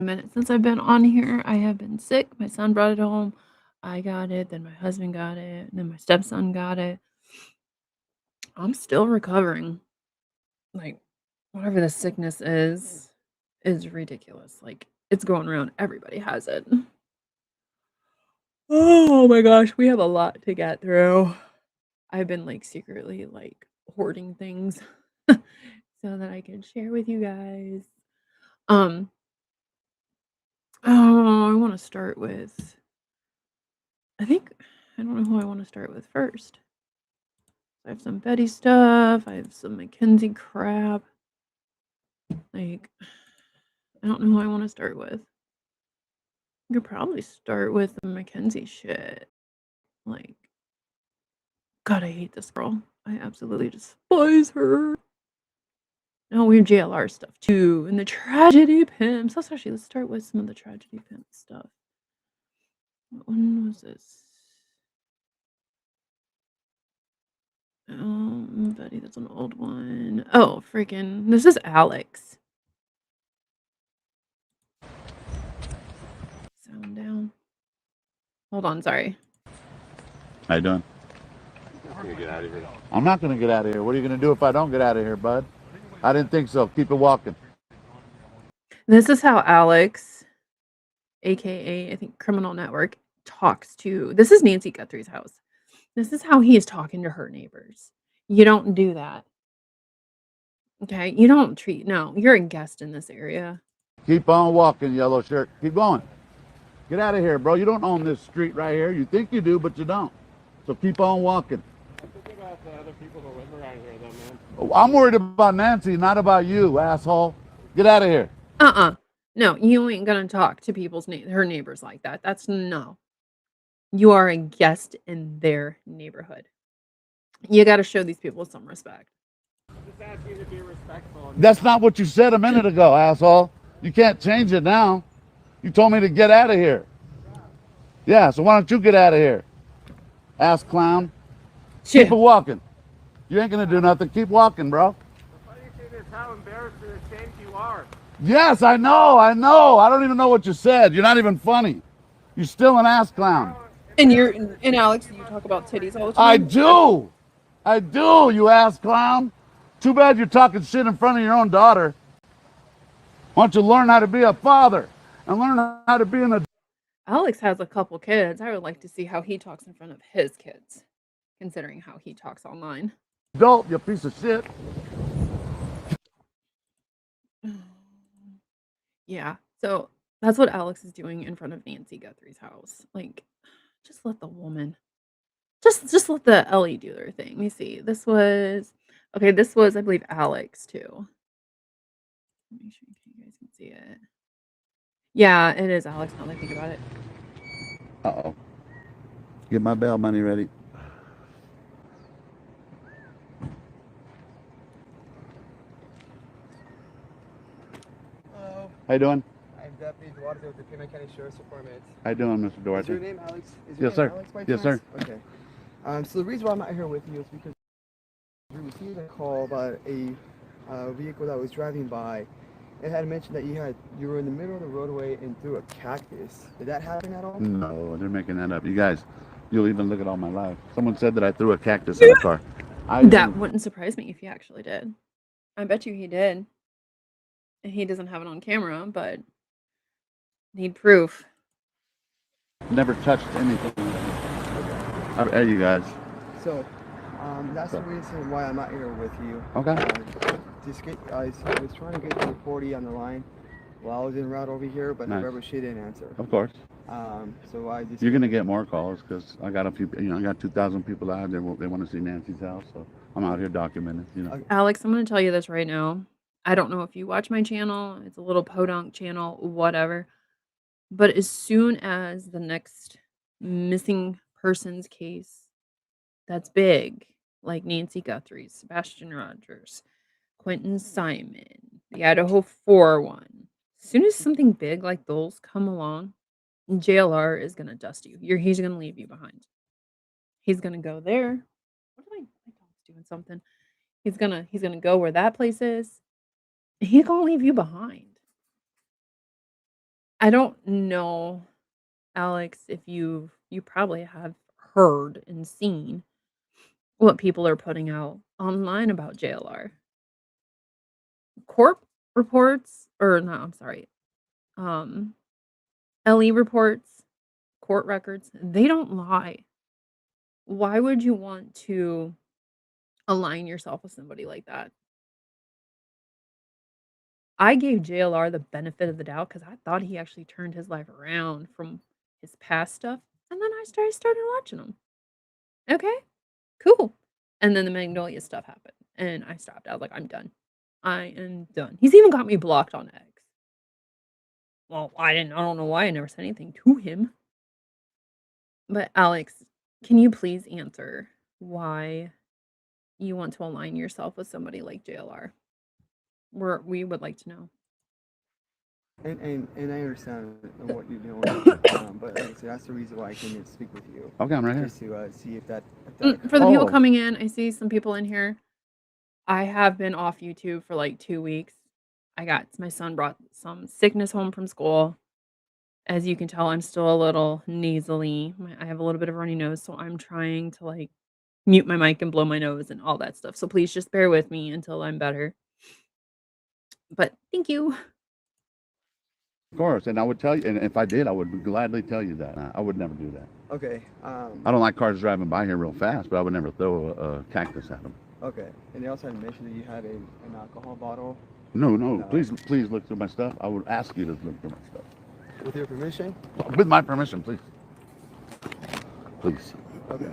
minute since I've been on here. I have been sick. My son brought it home. I got it. Then my husband got it. And then my stepson got it. I'm still recovering. Like, whatever the sickness is ridiculous. Like, it's going around. Everybody has it. Oh my gosh, we have a lot to get through. I've been like secretly like hoarding things so that I can share with you guys. Um, oh, I want to start with I think I don't know who I want to start with first. I have some Betty stuff. I have some Mackenzie crap. Like, I don't know who I want to start with. I could probably start with the Mackenzie shit. Like, God, I hate this girl. I absolutely despise her. No, we have JLR stuff too, and the tragedy pimps. Let's start with some of the tragedy pimp stuff. What one was this? Betty, that's an old one. Oh, freaking! This is Alex. Sound down. Hold on, sorry. How you doing? I'm gonna get out of here. I'm not going to get out of here. What are you going to do if I don't get out of here, bud? I didn't think so. Keep it walking. This is how Alex, aka I think Criminal Network, talks to. This is Nancy Guthrie's house. This is how he is talking to her neighbors. You don't do that. Okay, you don't treat. No, you're a guest in this area. Keep on walking, yellow shirt. Keep going. Get out of here, bro. You don't own this street right here. You think you do, but you don't. So keep on walking. Think about the other people that live around here, though, man. I'm worried about Nancy, not about you, asshole. Get out of here. No, you ain't gonna talk to her neighbors like that. That's no. You are a guest in their neighborhood. You got to show these people some respect. I'm just asking you to be respectful. That's not what you said a minute ago, asshole. You can't change it now. You told me to get out of here. Yeah, so why don't you get out of here? Ass clown. Shit. Keep it walking. You ain't gonna do nothing. Keep walking, bro. The funny thing is how embarrassed and ashamed you are. Yes, I know. I don't even know what you said. You're not even funny. You're still an ass clown. And Alex, you talk about titties all the time. I do, you ass clown. Too bad you're talking shit in front of your own daughter. Why don't you learn how to be a father and learn how to be an adult? Alex has a couple kids. I would like to see how he talks in front of his kids, considering how he talks online. Adult, you piece of shit. Yeah, so that's what Alex is doing in front of Nancy Guthrie's house. Like, just let the woman, just let the Ellie do their thing. Let me see. This was I believe Alex too. Make sure you guys can see it. Yeah, it is Alex. Now that I think about it. Uh-oh. Get my bail money ready. Hello. How you doing? I'm Deputy Duarte with the Mackenzie Shirilla Department. How you doing, Mr. Duarte? Is your name Alex? Yes, sir. Alex by Yes, chance? sir. Okay. So the reason why I'm out here with you is because we received a call about a vehicle that was driving by. It had mentioned that you were in the middle of the roadway and threw a cactus. Did that happen at all? No, they're making that up. You guys, you'll even look at all my life. Someone said that I threw a cactus at a car. That wouldn't surprise me if he actually did. I bet you he did. And he doesn't have it on camera, but need proof. Never touched anything. Hey, you guys. So, that's the reason why I'm out here with you. Okay. I was trying to get to the 40 on the line while I was en route over here, but Nice. however, she didn't answer. Of course. So I just... You're gonna get more calls because I got a few. I got 2,000 people out there. They want to see Nancy's house, so I'm out here documenting. Alex, I'm going to tell you this right now. I don't know if you watch my channel. It's a little podunk channel, whatever. But as soon as the next missing persons case that's big, like Nancy Guthrie, Sebastian Rogers, Quentin Simon, the Idaho 4 one, as soon as something big like those come along, JLR is going to dust you. He's going to leave you behind. He's going to go there. What am my dog's doing something? He's gonna go where that place is. He's gonna leave you behind. I don't know, Alex, if you probably have heard and seen what people are putting out online about JLR. Court reports or no, I'm sorry, um, LE reports, court records, they don't lie. Why would you want to align yourself with somebody like that? I gave JLR the benefit of the doubt because I thought he actually turned his life around from his past stuff, and then I started watching him. Okay, cool. And then the Magnolia stuff happened, and I stopped. I was like, "I'm done. I am done." He's even got me blocked on X. Well, I don't know why I never said anything to him. But Alex, can you please answer why you want to align yourself with somebody like JLR? We would like to know. And I understand what you're doing, but like I said, that's the reason why I came in to speak with you, Okay, I'm right here. just to see if that For the people Oh. coming in, I see some people in here. I have been off YouTube for like 2 weeks. My son brought some sickness home from school. As you can tell, I'm still a little nasally. I have a little bit of a runny nose, so I'm trying to like mute my mic and blow my nose and all that stuff. So please just bear with me until I'm better. But thank you. Of course, and I would tell you, and if I did, I would gladly tell you that. I would never do that. Okay. I don't like cars driving by here real fast, but I would never throw a cactus at them. Okay. And they also had mentioned that you had an alcohol bottle. No, No. please look through my stuff. I would ask you to look through my stuff. With your permission? With my permission, please. Please. Okay.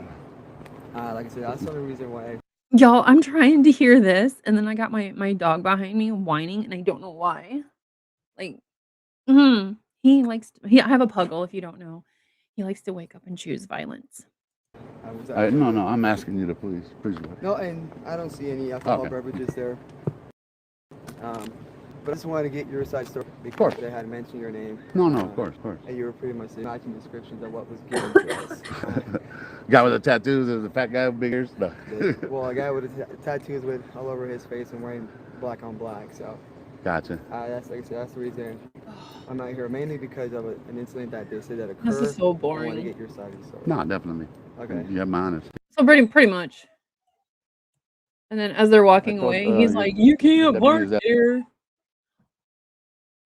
Like I said, that's the only reason why. Y'all, I'm trying to hear this, and then I got my dog behind me whining, and I don't know why. Like, he likes I have a puggle, if you don't know. He likes to wake up and choose violence. I was No, I'm asking you to please look. No, and I don't see any alcohol Okay. beverages there. But I just wanted to get your side story because course. they had mentioned your name. No, of course. And you were pretty much matching descriptions of what was given to us. Guy with the tattoos, the fat guy with big ears. No. Well, a guy with tattoos with all over his face and wearing black on black. So Gotcha. that's like I said, that's the reason I'm out here, mainly because of an incident that they said that occurred. This is so I want to boring. get your side of the story. No, definitely. Okay. You have my honesty. So pretty much. And then as they're walking told, away, he's your- like, "You can't deputy park is that- here."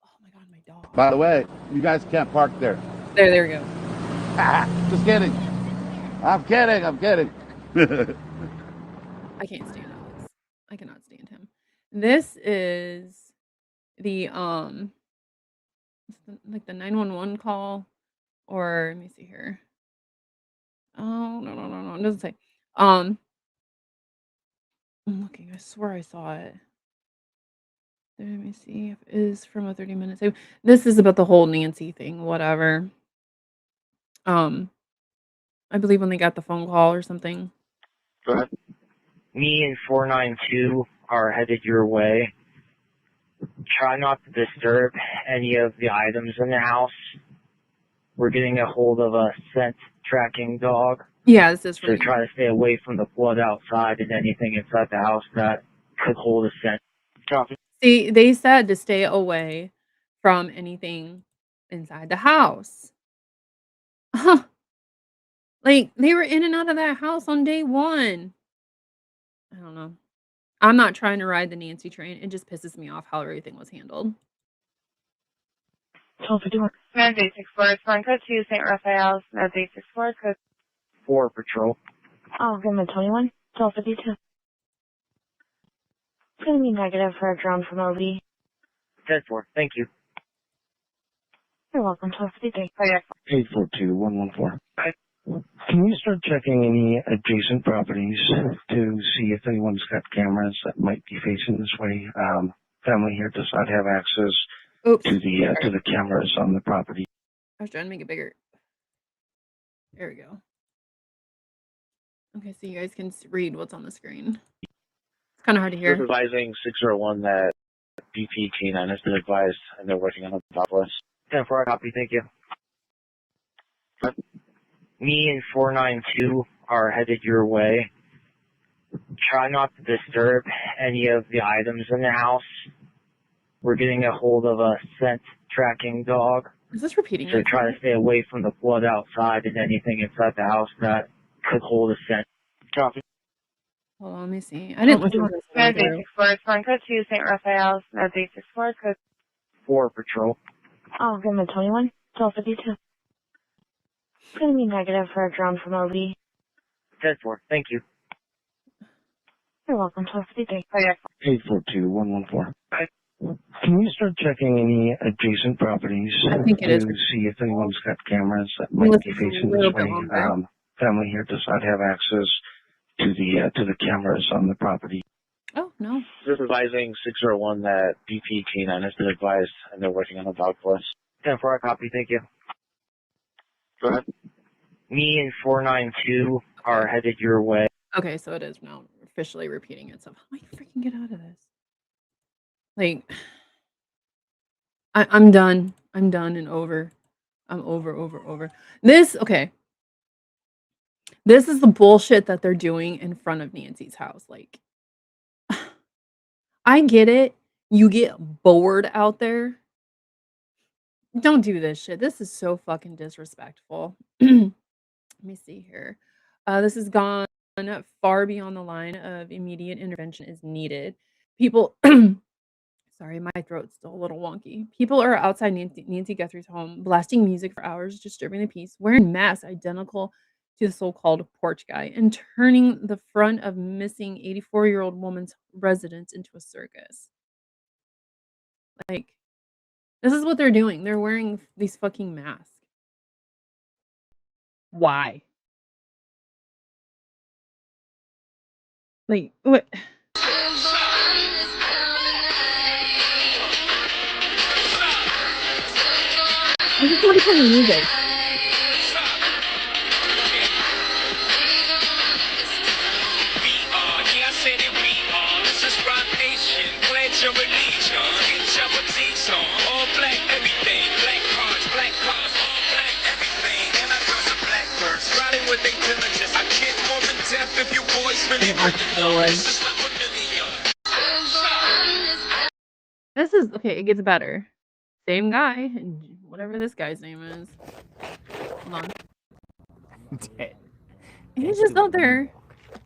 Oh my god, my dog. By the way, you guys can't park there. There we go. Just kidding. I'm kidding. I can't stand Alex. I cannot stand him. This is the like the 911 call, or let me see here. Oh no, it doesn't say. I'm looking. I swear I saw it. Let me see if it is from a 30-minute save. This is about the whole Nancy thing, whatever. I believe when they got the phone call or something. Go ahead. Me and 492 are headed your way. Try not to disturb any of the items in the house. We're getting a hold of a scent tracking dog. Yeah, this is So from try to stay away from the flood outside and anything inside the house that could hold a scent. Copy. See, they said to stay away from anything inside the house. Huh. Like, they were in and out of that house on day 1. I don't know. I'm not trying to ride the Nancy train. It just pisses me off how everything was handled. 1251. Med Basic Floors, one code 2, St. Raphael's, Med Basic Floors, code 4 patrol. Oh, give me 21, 1252. It's going to be negative for a drone from OB. 10-4. Thank you. You're welcome, 1253. Oh, yeah. 842-114. Can you start checking any adjacent properties to see if anyone's got cameras that might be facing this way? Family here does not have access Oops. to the cameras on the property. I was trying to make it bigger. There we go. Okay, so you guys can read what's on the screen. It's kind of hard to hear. Advising 601 that BP K9 has been advised and they're working on a top list. 10-4, copy, thank you. Me and 492 are headed your way. Try not to disturb any of the items in the house. We're getting a hold of a scent tracking dog. Is this repeating So it? try to stay away from the flood outside and anything inside the house that could hold a scent. Copy. Hold on, let me see. I didn't listen to this one Med through. 64, respond code 2, St. Raphael's, Med 64, code 4 patrol. Oh, give me 21, 1252. It's going to be negative for a drone from OB. 10-4, thank you. You're welcome, 1253. Oh, yeah. 842-114. Can you start checking any adjacent properties I think it is. to see if anyone's got cameras that Let me might be listen a facing little this bit way? longer. Family here does not have access to the cameras on the property. Oh, no. Just advising 601 that BP K9 has been advised and they're working on a dog plus. 10-4, I copy, thank you. Go ahead. Me and 492 are headed your way. Okay, so it is now officially repeating itself. How do I freaking get out of this? Like, I'm done. I'm done and over. I'm over. This, okay. This is the bullshit that they're doing in front of Nancy's house. Like, I get it. You get bored out there. Don't do this shit. This is so fucking disrespectful. Let me see here. This has gone far beyond the line of immediate intervention is needed. People, sorry, my throat's still a little wonky. People are outside Nancy Guthrie's home, blasting music for hours, disturbing the peace, wearing masks identical to the so-called porch guy, and turning the front of missing 84-year-old woman's residence into a circus. Like, this is what they're doing. They're wearing these fucking masks. Why? Like, what? I just want to play the music. This is okay. It gets better. Same guy, and whatever this guy's name is. Hold on. He's just out there.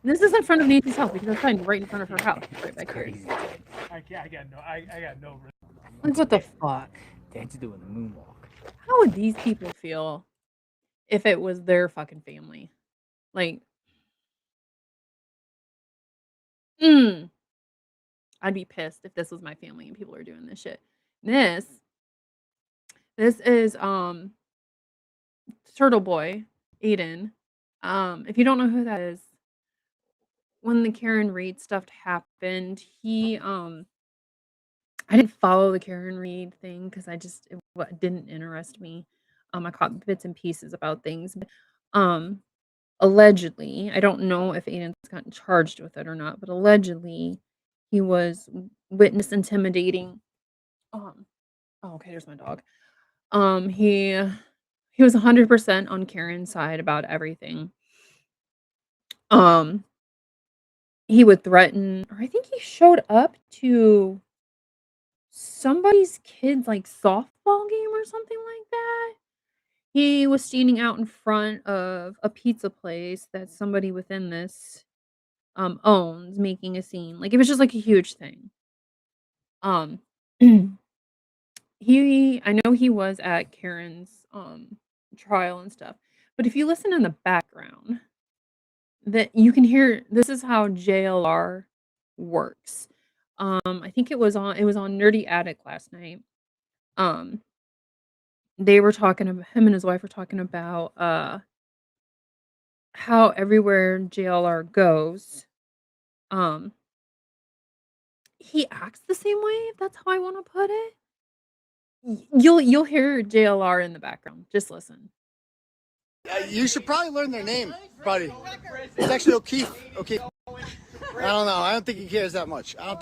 This is in front of Nancy's house because I'm fine right in front of her house, right back here. I got no. Like, what the fuck? Dad's doing the moonwalk. How would these people feel if it was their fucking family? Like, I'd be pissed if this was my family and people are doing this shit. This is Turtle Boy, Aiden. If you don't know who that is, when the Karen Reed stuff happened, he I didn't follow the Karen Reed thing because it didn't interest me. I caught bits and pieces about things, but allegedly, I don't know if Aiden's gotten charged with it or not, but allegedly he was witness intimidating. Oh, okay, there's my dog. He was 100% on Karen's side about everything. He would threaten, or I think he showed up to somebody's kid's like softball game or something like that. He was standing out in front of a pizza place that somebody within this owns, making a scene. Like, it was just like a huge thing. I know he was at Karen's trial and stuff. But if you listen in the background, that you can hear this is how JLR works. I think it was on Nerdy Attic last night. They were talking about him and his wife were talking about how everywhere JLR goes, he acts the same way, if that's how I want to put it. You'll hear JLR in the background. Just listen. You should probably learn their name, buddy. It's actually O'Keefe. O'Keefe. I don't know. I don't think he cares that much. Oh,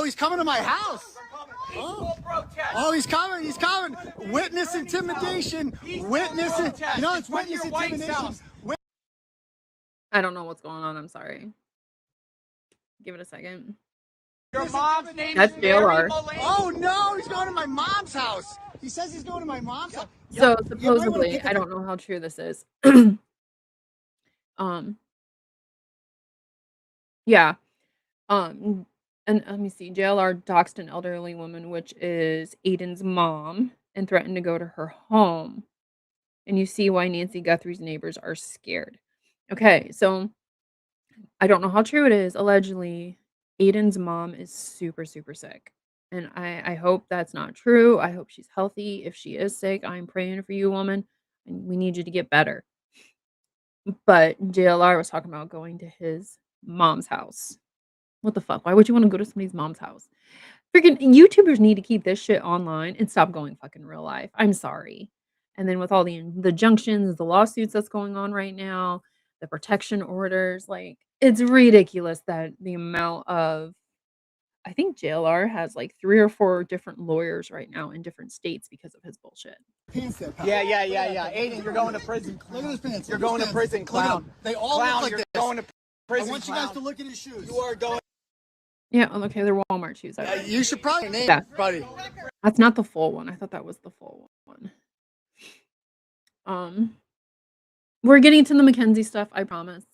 he's coming to my house. Oh, he's coming. He's coming. Witness intimidation. Witness. It's witness intimidation. I don't know what's going on. I'm sorry. Give it a second. Your mom's name That's is Mary JLR. Elaine. Oh no, he's going to my mom's house. He says he's going to my mom's house. So You might wanna supposedly, pick I up don't know how true this is. um, yeah. And let me see. JLR doxed an elderly woman, which is Aiden's mom, and threatened to go to her home. And you see why Nancy Guthrie's neighbors are scared. Okay, so I don't know how true it is. Allegedly, Aiden's mom is super, super sick. And I hope that's not true. I hope she's healthy. If she is sick, I'm praying for you, woman. And we need you to get better. But JLR was talking about going to his mom's house. What the fuck? Why would you want to go to somebody's mom's house? Freaking YouTubers need to keep this shit online and stop going fucking real life. I'm sorry. And then with all the injunctions, the lawsuits that's going on right now, the protection orders, like it's ridiculous that the amount of I think JLR has like 3 or 4 different lawyers right now in different states because of his bullshit. pants there, pal. Yeah. Aiden, you're going to prison. Look at his pants. You're going to prison, clown. They all look like this. Going to prison, I want you guys to look at his shoes. You are going. Yeah, okay, they're Walmart shoes. You should probably name Yeah. it, buddy. That's not the full one. I thought that was the full one. We're getting to the Mackenzie stuff. I promise.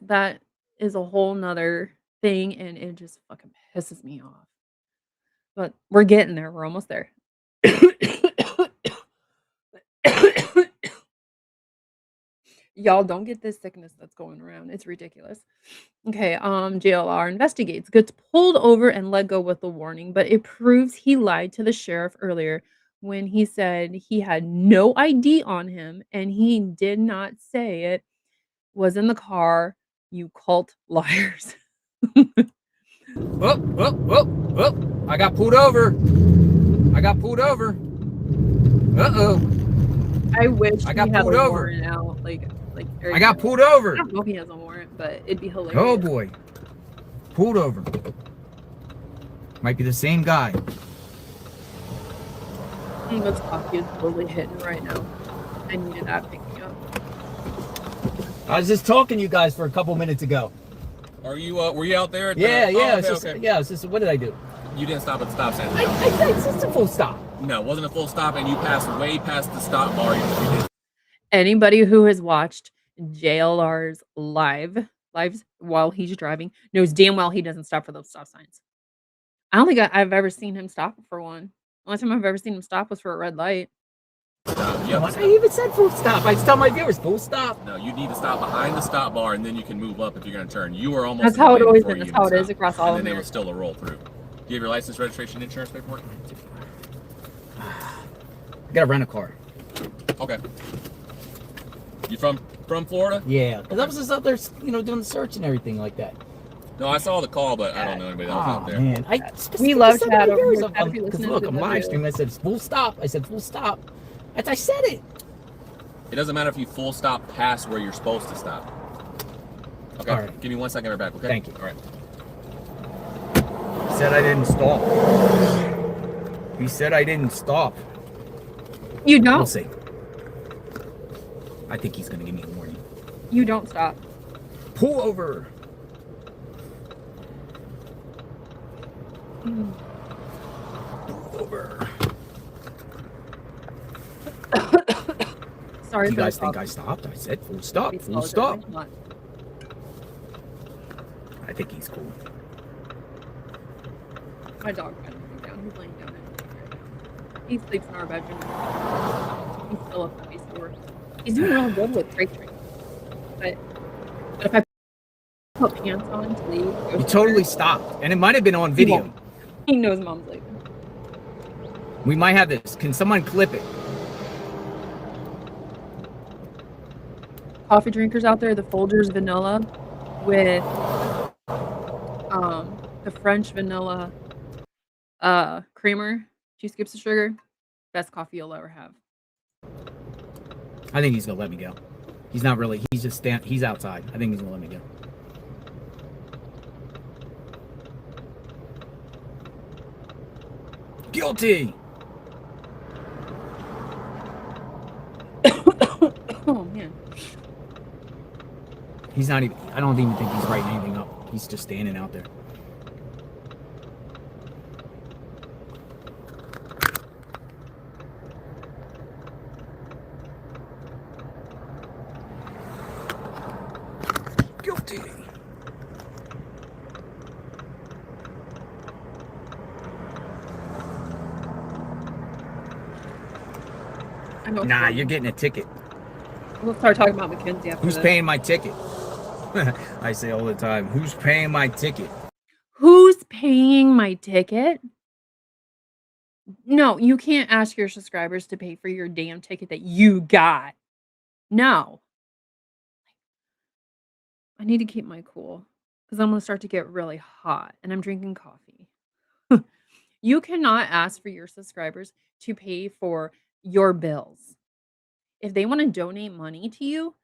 That is a whole nother thing, and it just fucking pisses me off. But we're getting there. We're almost there. Y'all don't get this sickness that's going around. It's ridiculous. Okay, JLR investigates, gets pulled over and let go with a warning, but it proves he lied to the sheriff earlier when he said he had no ID on him and he did not say it was in the car. You cult liars. Whoop. I got pulled over. Uh-oh. I wish I got he had pulled a over. warrant out. Like I got pulled over. I don't know if he has a warrant, but it'd be hilarious. Oh boy. Pulled over. Might be the same guy. This coffee is totally hitting right now. I needed that picking up. I was just talking to you guys for a couple minutes ago. Are you? Were you out there? At Yeah. okay. It's just, what did I do? You didn't stop at the stop sign. It's just a full stop. No, it wasn't a full stop, and you passed way past the stop bar. You did. Anybody who has watched JLR's lives while he's driving knows damn well he doesn't stop for those stop signs. I don't think I've ever seen him stop for one. The only time I've ever seen him stop was for a red light. I even said full stop. I just tell my viewers full stop. No, you need to stop behind the stop bar, and then you can move up if you're going to turn. You were almost. That's how it always is. That's how it is across all of And then they America. will still a roll through. Do you have your license, registration, insurance paperwork? I gotta rent a car. Okay. You from Florida? Yeah, because I was just out there, doing the search and everything like that. No, I saw the call, but I don't know anybody else out there. Man, We love Chad over here. Because look, I'm live streaming. I said full stop. I said I said it. It doesn't matter if you full stop past where you're supposed to stop. Okay. All right. Give me 1 second. Right back. Okay. Thank you. All right. He said I didn't stop. You don't. We'll see. I think he's gonna give me a warning. You don't stop. Pull over. Pull over. Sorry. Do you for guys the think cough. I stopped? I said full stop. We Full apologize. stop. Come on. I think he's cool. My dog got him down. He's laying down. He sleeps in our bedroom. He's still up at the store. He's doing real good with crate training. But if I put pants on to leave, He totally stopped, and it might have been on video. He knows mom's leaving. We might have this. Can someone clip it? Coffee drinkers out there, the Folgers vanilla with the French vanilla creamer. She skips the sugar. Best coffee you'll ever have. I think he's gonna let me go. He's not really. He's just he's outside. I think he's gonna let me go. Guilty. Oh man. He's not even. I don't even think he's writing anything up. He's just standing out there. Nah, you're getting a ticket. We'll start talking about Mackenzie after Who's this. paying my ticket? I say all the time, who's paying my ticket? Who's paying my ticket? No, you can't ask your subscribers to pay for your damn ticket that you got. No. I need to keep my cool because I'm going to start to get really hot and I'm drinking coffee. You cannot ask for your subscribers to pay for your bills. If they want to donate money to you,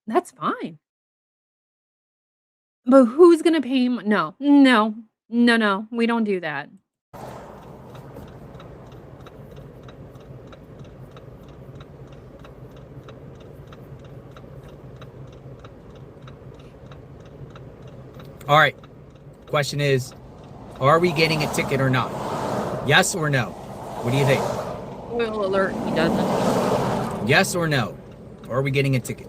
that's fine. But who's going to pay? No, we don't do that. All right. Question is, are we getting a ticket or not? Yes or no? What do you think? Spoiler alert, he doesn't. Yes or no? Are we getting a ticket?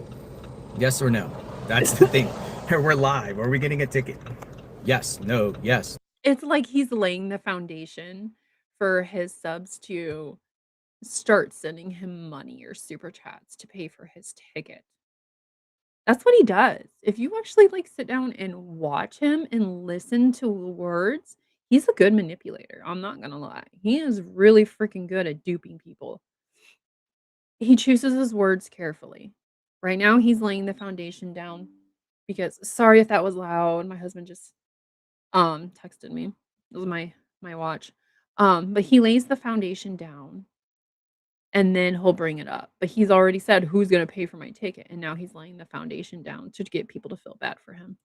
Yes or no? That's the thing. We're live. Are we getting a ticket? Yes, no, yes. It's like he's laying the foundation for his subs to start sending him money or super chats to pay for his ticket. That's what he does. If you actually like sit down and watch him and listen to words, he's a good manipulator. I'm not gonna lie. He is really freaking good at duping people. He chooses his words carefully. Right now, he's laying the foundation down because sorry if that was loud. My husband just texted me. It was my watch. But he lays the foundation down and then he'll bring it up. But he's already said who's going to pay for my ticket, and now he's laying the foundation down to get people to feel bad for him.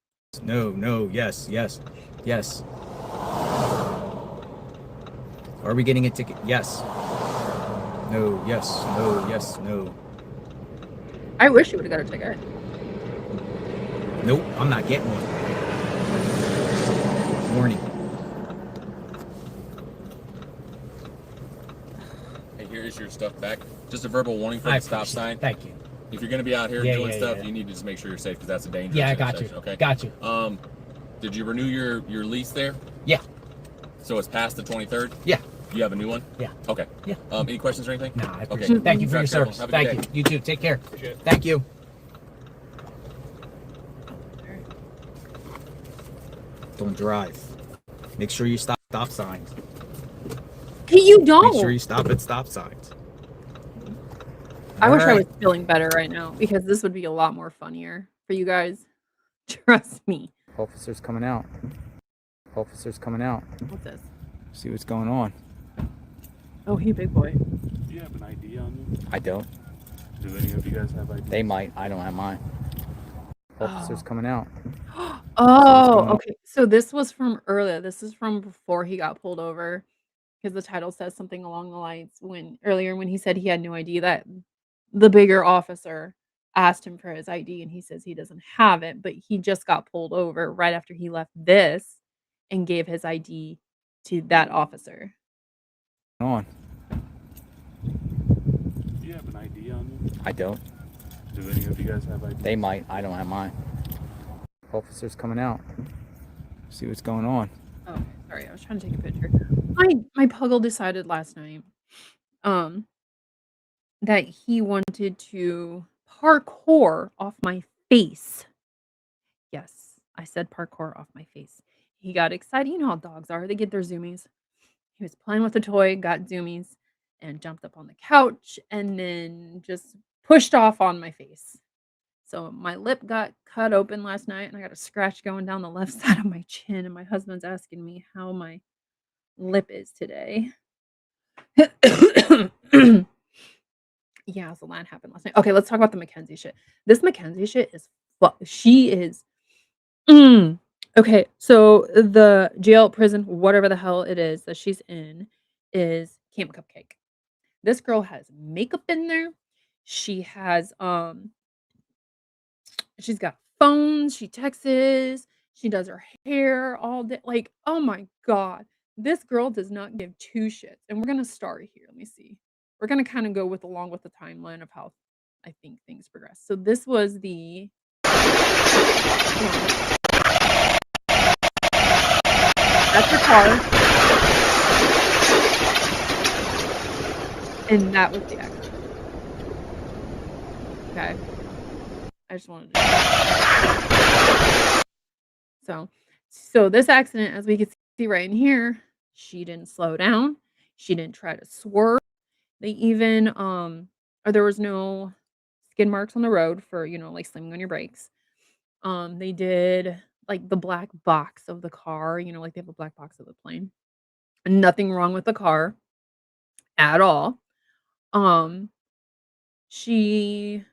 No, no, yes, yes, yes. Are we getting a ticket? Yes. No, yes, no, yes, no. I wish you would have got a ticket. Nope, I'm not getting one. Warning. Hey, here's your stuff back. Just a verbal warning for the stop sign. Thank you. If you're going to be out here doing stuff, you need to just make sure you're safe because that's a dangerous Yeah, I got you. Okay. Got you. Did you renew your lease there? Yeah. So it's past the 23rd? Yeah. You have a new one? Yeah. Okay. Yeah. Any questions or anything? No, I appreciate it. Thank you for your service. Have a good Thank day. you. You too. Take care. Appreciate it. Thank you. Don't drive. Make sure you stop signs. Hey, you don't. Make sure you stop at stop signs. I wish I was Alright. feeling better right now because this would be a lot more funnier for you guys. Trust me. Officer's coming out. Officer's coming out. What's this? See what's going on. Oh, he big boy. Do you have an ID on you? I don't. Do any of you guys have ID? They might. I don't have mine. Officer's coming out. Oh, okay. So this was from earlier. This is from before he got pulled over because the title says something along the lines when he said he had no ID, that the bigger officer asked him for his ID and he says he doesn't have it, but he just got pulled over right after he left this and gave his ID to that officer. On. Do you have an ID on you? I don't. Do any of you guys have ID? They might. I don't have mine. Officer's coming out. See what's going on. Oh, okay. Sorry, I was trying to take a picture. My puggle decided last night that he wanted to parkour off my face. Yes, I said parkour off my face. He got excited. You know how dogs are. They get their zoomies. He was playing with the toy, got zoomies, and jumped up on the couch and then just pushed off on my face. So my lip got cut open last night and I got a scratch going down the left side of my chin, and my husband's asking me how my lip is today. Yeah, so that happened last night. Okay, let's talk about the Mackenzie shit. This Mackenzie shit is she is okay, so the jail, prison, whatever the hell it is that she's in is Camp Cupcake. This girl has makeup in there. She has she's got phones, she texts, she does her hair all day. Like, oh my god. This girl does not give two shits. And we're gonna start here. Let me see. We're gonna kind of go along with the timeline of how I think things progress. So this was the that's her car. And that was the accident. Okay. I just wanted to So this accident, as we can see right in here, she didn't slow down. She didn't try to swerve. They even, or there was no skid marks on the road for, like, slamming on your brakes. They did, like, the black box of the car, like they have a black box of the plane. Nothing wrong with the car at all. Um, she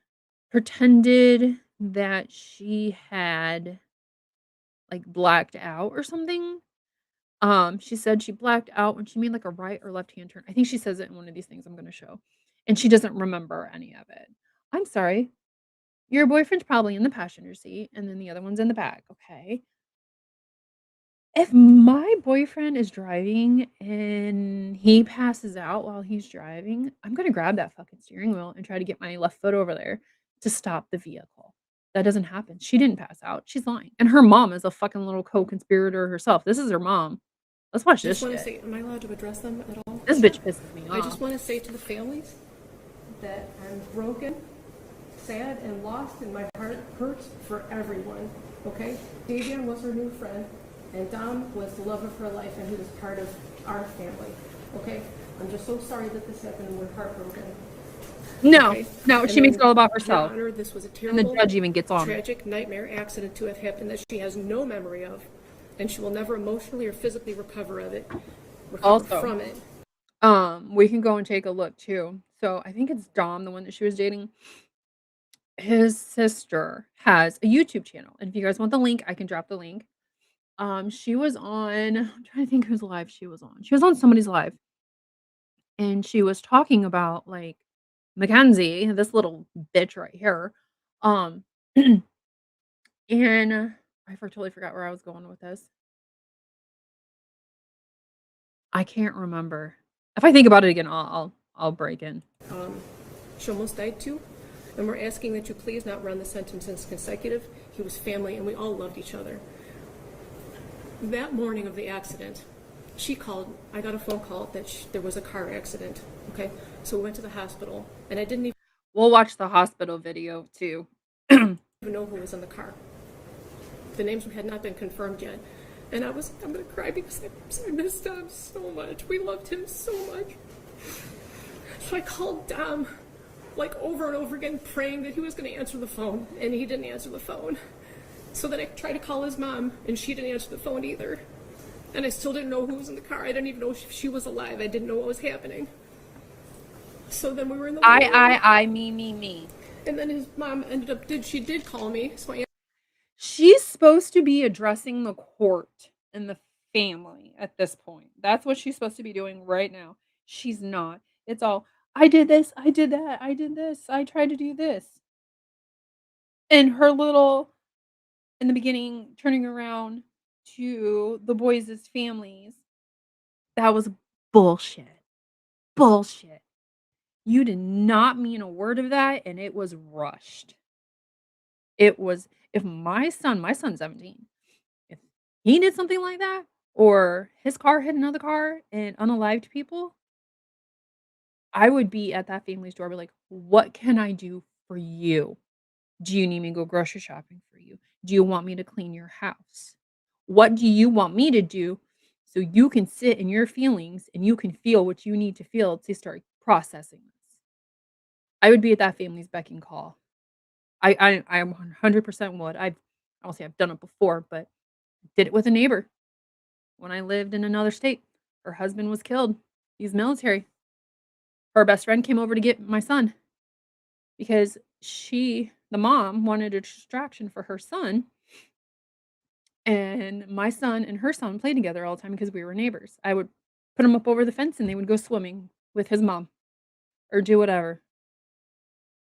pretended that she had, like, blacked out or something. She said she blacked out when she made, like, a right or left-hand turn. I think she says it in one of these things I'm gonna show, and she doesn't remember any of it. I'm sorry. Your boyfriend's probably in the passenger seat, and then the other one's in the back, okay? If my boyfriend is driving and he passes out while he's driving, I'm gonna grab that fucking steering wheel and try to get my left foot over there to stop the vehicle. That doesn't happen. She didn't pass out. She's lying. And her mom is a fucking little co-conspirator herself. This is her mom. Let's watch I this just want to shit. say, am I allowed to address them at all? This bitch pisses me I off. just want to say to the families that I'm broken, sad, and lost, and my heart hurts for everyone, okay? Davian was her new friend, and Dom was the love of her life, and he was part of our family, okay? I'm just so sorry that this happened, and we're heartbroken. No, Okay? no, And she makes it then, all about Your herself. Honor, this was a And the terrible, judge even gets on it. tragic nightmare accident to have happened that she has no memory of, and she will never emotionally or physically recover Also, from it. we can go and take a look too. So I think it's Dom, the one that she was dating. His sister has a YouTube channel, and if you guys want the link, I can drop the link. She was on, I'm trying to think whose live she was on. She was on somebody's live, and she was talking about, like, Mackenzie, this little bitch right here. Um, and totally forgot where I was going with this. I can't remember. If I think about it again, I'll break in. She almost died too, and we're asking that you please not run the sentences consecutive. He was family, and we all loved each other. That morning of the accident, she called. I got a phone call that there was a car accident. Okay, so we went to the hospital, and I didn't even We'll watch the hospital video too. know who was in the car. The names had not been confirmed yet, and I'm gonna cry because I missed Dom so much. We loved him so much. So I called Dom, like, over and over again, praying that he was going to answer the phone, and he didn't answer the phone. So then I tried to call his mom, and she didn't answer the phone either. And I still didn't know who was in the car. I didn't even know if she was alive. I didn't know what was happening. So then we were in the me. And then his mom she did call me, so I She's supposed to be addressing the court and the family at this point. That's what she's supposed to be doing right now. She's not. It's all, I did this, I did that, I did this, I tried to do this. And her little, in the beginning, turning around to the boys' families, that was bullshit. Bullshit. You did not mean a word of that, and it was rushed. It was, if my son's 17, if he did something like that, or his car hit another car and unalived people, I would be at that family's door, be like, "What can I do for you? Do you need me to go grocery shopping for you? Do you want me to clean your house? What do you want me to do so you can sit in your feelings and you can feel what you need to feel to start processing this?" I would be at that family's beck and call. I 100% would. I'll say I've done it before, but did it with a neighbor when I lived in another state. Her husband was killed. He's military. Her best friend came over to get my son because the mom, wanted a distraction for her son. And my son and her son played together all the time because we were neighbors. I would put them up over the fence and they would go swimming with his mom or do whatever.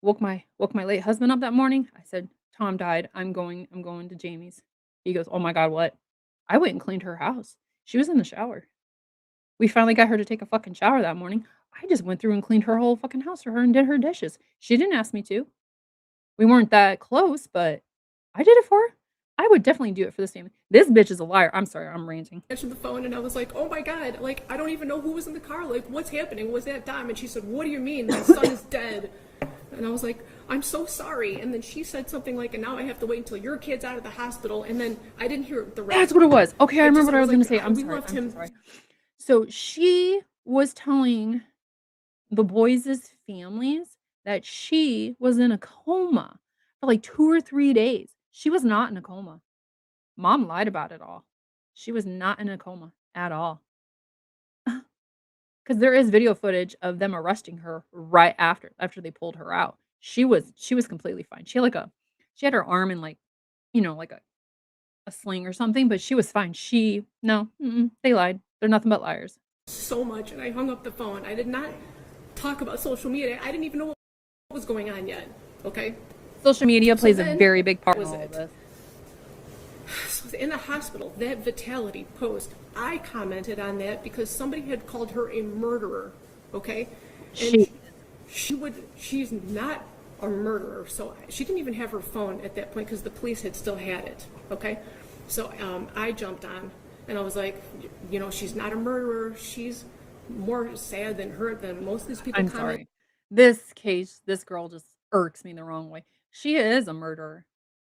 Woke my late husband up that morning. I said, "Tom died. I'm going to Jamie's." He goes, "Oh my God, what?" I went and cleaned her house. She was in the shower. We finally got her to take a fucking shower that morning. I just went through and cleaned her whole fucking house for her and did her dishes. She didn't ask me to. We weren't that close, but I did it for her. I would definitely do it for this family. This bitch is a liar. I'm sorry, I'm ranting. Answered the phone and I was like, oh my God, like, I don't even know who was in the car. Like, what's happening? Was that Dom? And she said, what do you mean? My son is dead. And I was like, I'm so sorry. And then she said something like, and now I have to wait until your kid's out of the hospital. And then I didn't hear the rest. That's what it was. Okay, I remember what I was going to say. I'm we sorry. loved I'm him. sorry. So she was telling the boys' families that she was in a coma for like 2 or 3 days. She was not in a coma. Mom lied about it all. She was not in a coma at all. Because there is video footage of them arresting her right after they pulled her out. She was completely fine. She had her arm in like, like a sling or something, but she was fine. They lied. They're nothing but liars. So much, and I hung up the phone. I did not talk about social media. I didn't even know what was going on yet. Okay. Social media plays a very big part in all of this. So in the hospital, that Vitality post, I commented on that because somebody had called her a murderer. Okay. And she's not a murderer, so she didn't even have her phone at that point because the police had still had it. Okay. So I jumped on and I was like, she's not a murderer. She's more sad than most of these people. I'm sorry. This girl just irks me the wrong way. She is a murderer.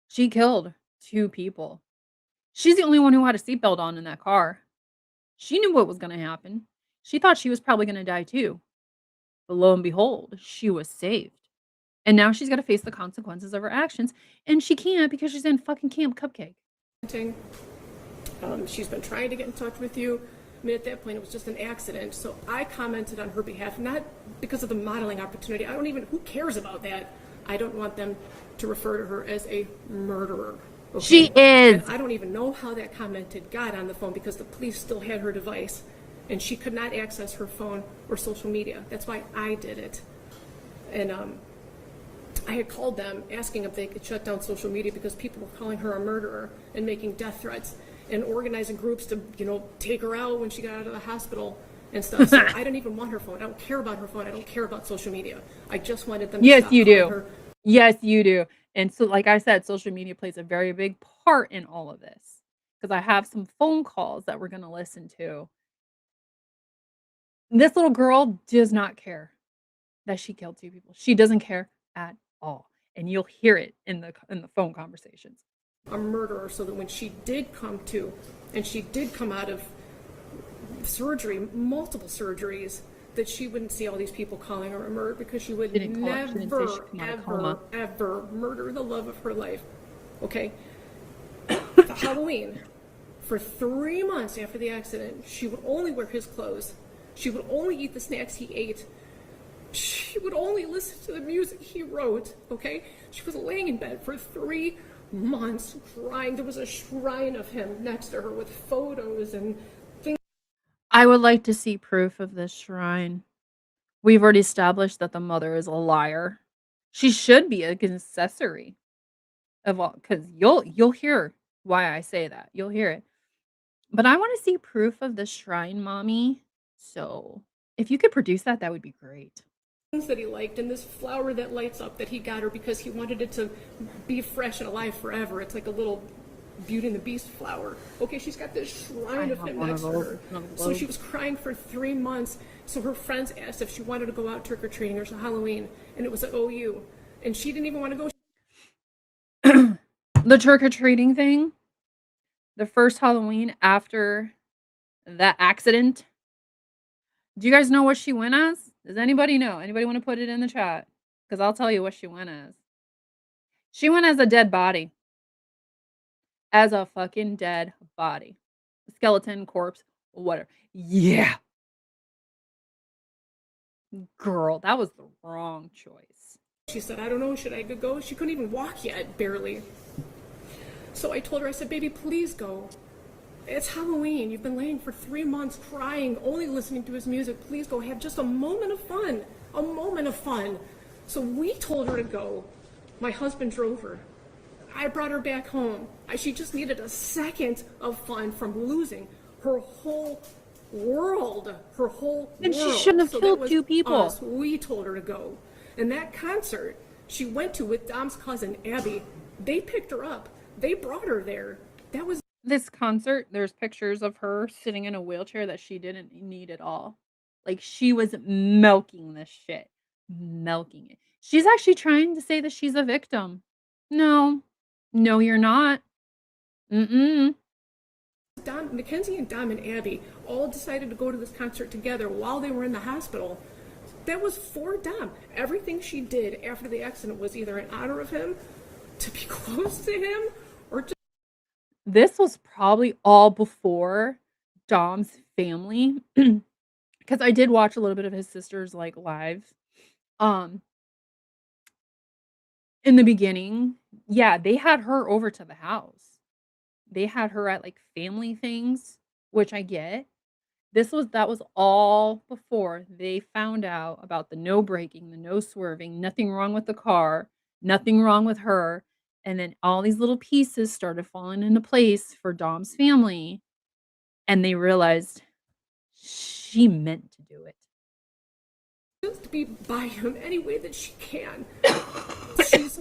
She killed 2 people. She's the only one who had a seatbelt on in that car. She knew what was going to happen. She thought she was probably going to die too. But lo and behold, she was saved. And now she's got to face the consequences of her actions. And she can't because she's in fucking Camp Cupcake. She's been trying to get in touch with you. I mean, at that point, it was just an accident. So I commented on her behalf, not because of the modeling opportunity. Who cares about that? I don't want them to refer to her as a murderer. Okay? She is. And I don't even know how that comment got on the phone because the police still had her device and she could not access her phone or social media. That's why I did it. And I had called them asking if they could shut down social media because people were calling her a murderer and making death threats and organizing groups to, take her out when she got out of the hospital and stuff. So I don't even want her phone. I don't care about her phone. I don't care about social media. I just wanted them to Yes, stop you calling do. her. Yes, you do. And so, like I said, social media plays a very big part in all of this. Because I have some phone calls that we're going to listen to. This little girl does not care that she killed 2 people. She doesn't care at all. And you'll hear it in the phone conversations. A murderer, so that when she did come to, and she did come out of surgery, multiple surgeries, that she wouldn't see all these people calling her a murderer because she would ever murder the love of her life. Okay? For Halloween, for 3 months after the accident, she would only wear his clothes. She would only eat the snacks he ate. She would only listen to the music he wrote, okay? She was laying in bed for 3 months crying. There was a shrine of him next to her with photos and things. I would like to see proof of this shrine. We've already established that the mother is a liar. She should be an accessory of all, because you'll hear why I say that. You'll hear it. But I want to see proof of the shrine, mommy. So if you could produce that, that would be great. Things that he liked, and this flower that lights up that he got her because he wanted it to be fresh and alive forever. It's like a little Beauty and the Beast flower. Okay, she's got this shrine of him next to her. So she was crying for 3 months. So her friends asked if she wanted to go out trick-or-treating or Halloween, and it was at OU. And she didn't even want to go. The trick-or-treating thing, the first Halloween after that accident, do you guys know what she went as? Does anybody know? Anybody want to put it in the chat? Because I'll tell you what she went as. She went as a dead body. As a fucking dead body. Skeleton, corpse, whatever. Yeah. Girl, that was the wrong choice. She said, I don't know, should I go? She couldn't even walk yet, barely. So I told her, I said, baby, please go. It's Halloween. You've been laying for 3 months crying, only listening to his music. Please go have just a moment of fun. A moment of fun. So we told her to go. My husband drove her. I brought her back home. She just needed a second of fun from losing her whole world. Her whole and world. She shouldn't have killed 2 people. Us. We told her to go. And that concert she went to with Dom's cousin, Abby, they picked her up. They brought her there. That was This concert, there's pictures of her sitting in a wheelchair that she didn't need at all. Like, she was milking this shit. Milking it. She's actually trying to say that she's a victim. No. No, you're not. Mm-mm. Mackenzie and Dom and Abby all decided to go to this concert together while they were in the hospital. That was for Dom. Everything she did after the accident was either in honor of him, to be close to him, or just... This was probably all before Dom's family, because I did watch a little bit of his sister's, like, lives. In the beginning, yeah, they had her over to the house. They had her at, like, family things, which I get. That was all before they found out about the no braking, the no swerving, nothing wrong with the car, nothing wrong with her, and then all these little pieces started falling into place for Dom's family, and they realized she meant to do it. to be by him any way that she can. She's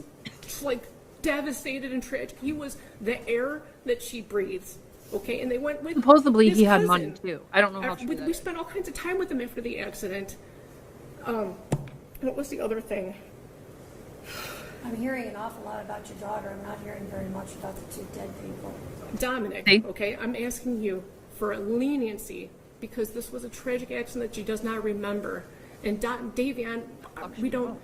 like devastated and tragic. He was the air that she breathes. Okay, and they went with Supposedly his he had cousin. money too. I don't know how true that We is. spent all kinds of time with him after the accident. What was the other thing? I'm hearing an awful lot about your daughter. I'm not hearing very much about the two dead people. Dominic, Hey. okay, I'm asking you for a leniency because this was a tragic accident that she does not remember. And Davion, we don't.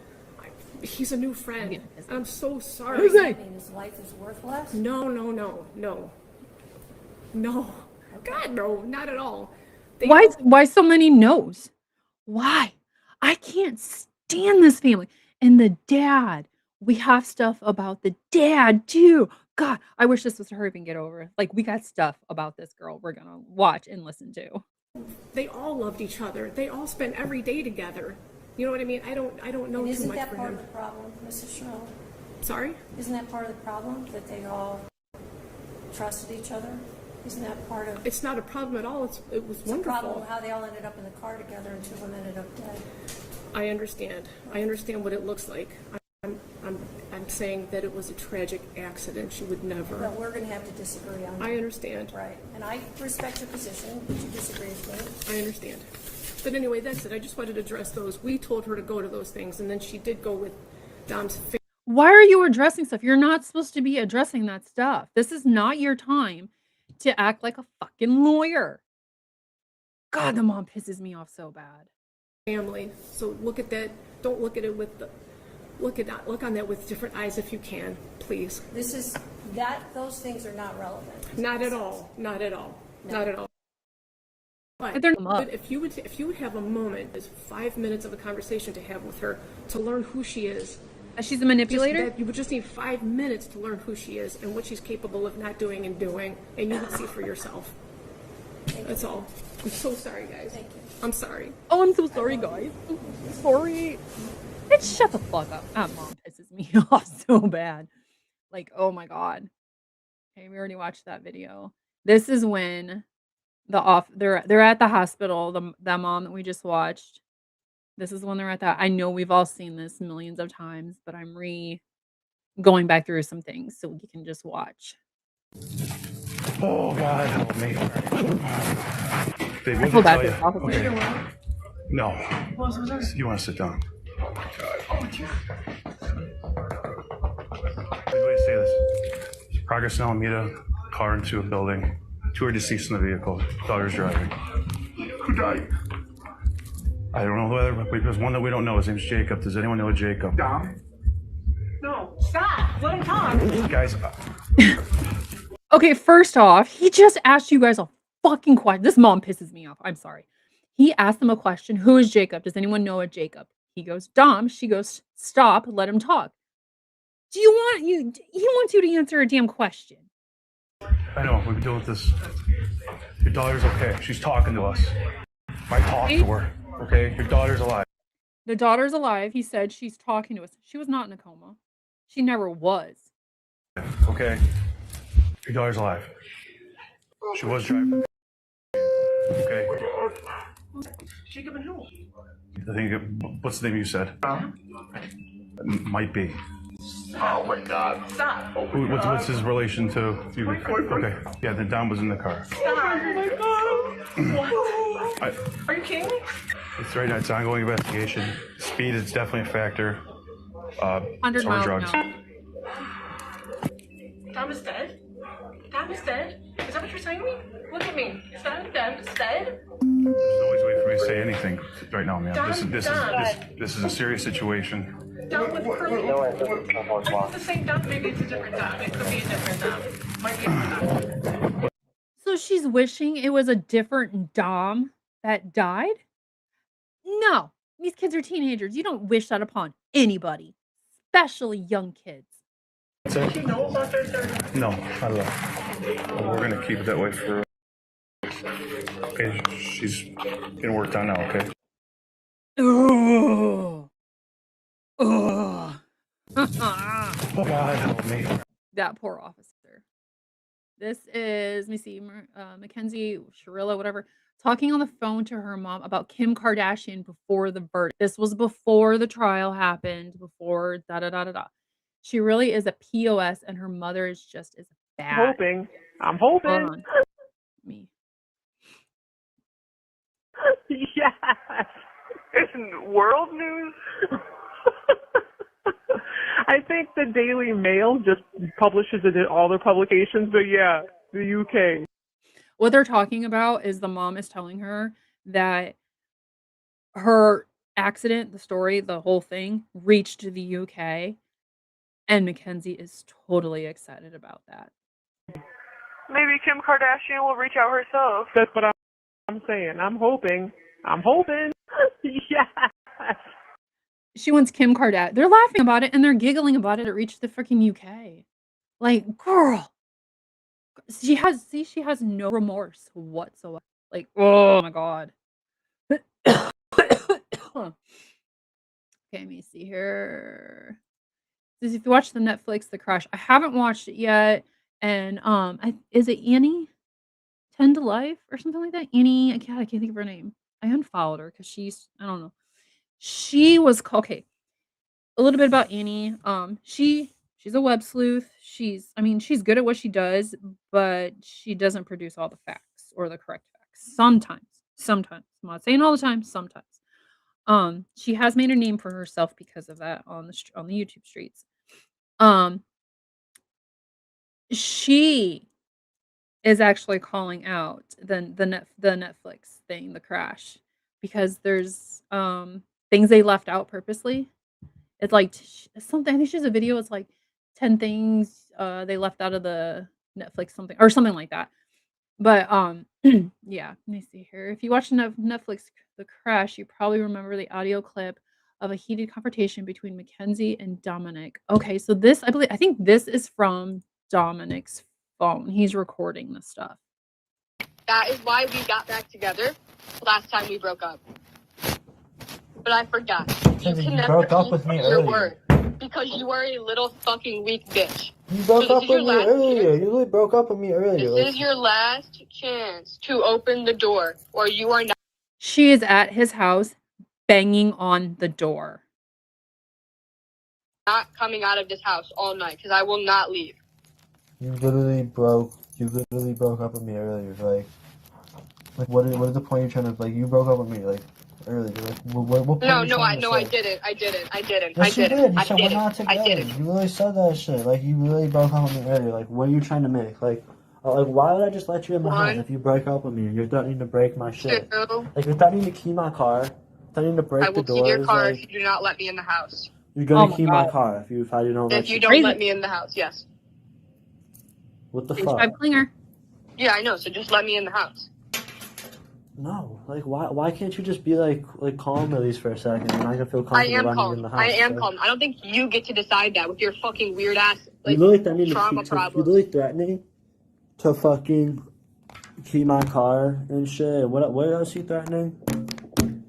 He's a new friend. I'm so sorry. Does that mean his life is worthless? No. God, no, not at all. Why so many no's? Why? I can't stand this family. And the dad. We have stuff about the dad too. God, I wish this was to hurry up and get over. Like, we got stuff about this girl we're gonna watch and listen to. They all loved each other. They all spent every day together. You know what I mean? I don't know And too isn't much that for part him. of the problem, Mrs. Shirilla? Sorry? Isn't that part of the problem, that they all trusted each other? Isn't that part of... It's not a problem at all. It was It's wonderful. a problem how they all ended up in the car together and two of them ended up dead. I understand. I understand what it looks like. I'm saying that it was a tragic accident. She would never. But we're going to have to disagree on that. I understand. Right. And I respect your position, but you disagree with me. I understand. But anyway, that's it. I just wanted to address those. We told her to go to those things, and then she did go with Dom's family. Why are you addressing stuff? You're not supposed to be addressing that stuff. This is not your time to act like a fucking lawyer. God, the mom pisses me off so bad. Family. So look at that. Don't look at it with the look on that with different eyes if you can, please. Those things are not relevant. Not at all. Not at all. No. Not at all. But if you would have a moment, is 5 minutes of a conversation to have with her to learn who she is. She's a manipulator? You would just need 5 minutes to learn who she is and what she's capable of not doing and doing, and you would see for yourself. That's all. I'm so sorry, guys. Thank you. I'm sorry. Oh, I'm so sorry, guys. I'm sorry. Shut the fuck up. That mom pisses me off so bad. Like, oh my god. Okay, we already watched that video. This is when they're at the hospital. The mom that we just watched. This is when they're at that. I know we've all seen this millions of times, but I'm going back through some things so we can just watch. Oh God, help me. Babe, I what feel did bad I for tell the you? officer. Okay. No. You want to sit down? Oh my God. What did you say this? Progress in Alameda, car into a building. Two are deceased in the vehicle. Daughter's driving. Who died? I don't know whether, but there's one that we don't know. His name's Jacob. Does anyone know Jacob? Dom? No, stop. Let him talk. Guys, Okay, first off, he just asked you guys a fucking question. This mom pisses me off. I'm sorry. He asked them a question. Who is Jacob? Does anyone know a Jacob? He goes, Dom. She goes, stop. Let him talk. He wants you to answer a damn question. I know, we've been dealing with this. Your daughter's okay. She's talking to us. I talked to her, okay? Your daughter's alive. The daughter's alive. He said she's talking to us. She was not in a coma. She never was. Okay? Your daughter's alive. She was driving. Okay? Jacob and who? I think, what's the name you said? Might be. Oh my God! Stop! What's his relation to you? Okay, yeah, then Dom was in the car. Stop. Oh my God. What? Are you kidding me? It's right now. It's an ongoing investigation. Speed is definitely a factor. 100 so are miles drugs. an hour. Dom is dead? Dom is dead? Is that what you're saying to me? Look at me. Is Dom dead? Dead? There's always a way for me to say anything right now, man. Dom, This is a serious situation. Dom with curly. It's the same Dom. Maybe it's a different Dom. It could be a different Dom. Might be a different Dom. So she's wishing it was a different Dom that died? No. These kids are teenagers. You don't wish that upon anybody, especially young kids. Does she know about this? No, not at all. We're gonna keep it that way for. Okay, she's getting worked on now. Okay. Ugh. Ugh. God help me. That poor officer. This is, let me see, Mackenzie Shirilla, whatever, talking on the phone to her mom about Kim Kardashian before the verdict. This was before the trial happened, before da da da da da. She really is a POS, and her mother is just as bad. I'm hoping. Hold on. Me. Yes. In world news. I think the Daily Mail just publishes it in all their publications, but yeah, the UK. What they're talking about is the mom is telling her that her accident, the story, the whole thing reached the UK, and Mackenzie is totally excited about that. Maybe Kim Kardashian will reach out herself. That's what I'm saying. I'm hoping. Yes. She wants Kim Kardashian. They're laughing about it and they're giggling about it. It reached the freaking UK. Like, girl. She has no remorse whatsoever. Like, oh my God. Okay, let me see here. This, if you watch the Netflix The Crash, I haven't watched it yet. And is it Annie 10 to Life or something like that? Annie, I can't think of her name. I unfollowed her because she's, I don't know. She was okay. A little bit about Annie. She's a web sleuth. She's good at what she does, but she doesn't produce all the facts or the correct facts. Sometimes. I'm not saying all the time. Sometimes. She has made a name for herself because of that on the YouTube streets. She is actually calling out the Netflix thing, The Crash, because there's things they left out purposely. It's like something. I think she has a video. It's like 10 things they left out of the Netflix something or something like that. But yeah. Let me see here. If you watch Netflix The Crash, you probably remember the audio clip of a heated confrontation between Mackenzie and Dominic. Okay, so this I think this is from Dominic's phone. He's recording this stuff. That is why we got back together last time we broke up. But I forgot. You broke up with me earlier. Word because you are a little fucking weak bitch. You broke up with me earlier. You literally broke up with me earlier. This is your last chance to open the door, or you are not. She is at his house banging on the door. Not coming out of this house all night because I will not leave. You literally broke up with me earlier. Like what is the point you're trying to, like, you broke up with me, like, earlier. Like, what point I didn't. I didn't. Yes, you did. You said we're not together. You really said that shit. Like, you really broke up with me earlier. Like, what are you trying to make? Like, why would I just let you in my house if you break up with me and you're threatening to break my shit? Like, you're threatening to key my car, threatening to break the doors. I will key your car if you do not let me in the house. You're gonna key my car if I don't let you. If you don't let me in the house, yes. What the fuck? Clinger. Yeah, I know. So just let me in the house. No, like, why can't you just be like calm at least for a second, and I can feel comfortable letting you in the house? I am calm. I don't think you get to decide that with your fucking weird ass trauma problems. You're literally threatening to fucking key my car and shit. What else are you threatening?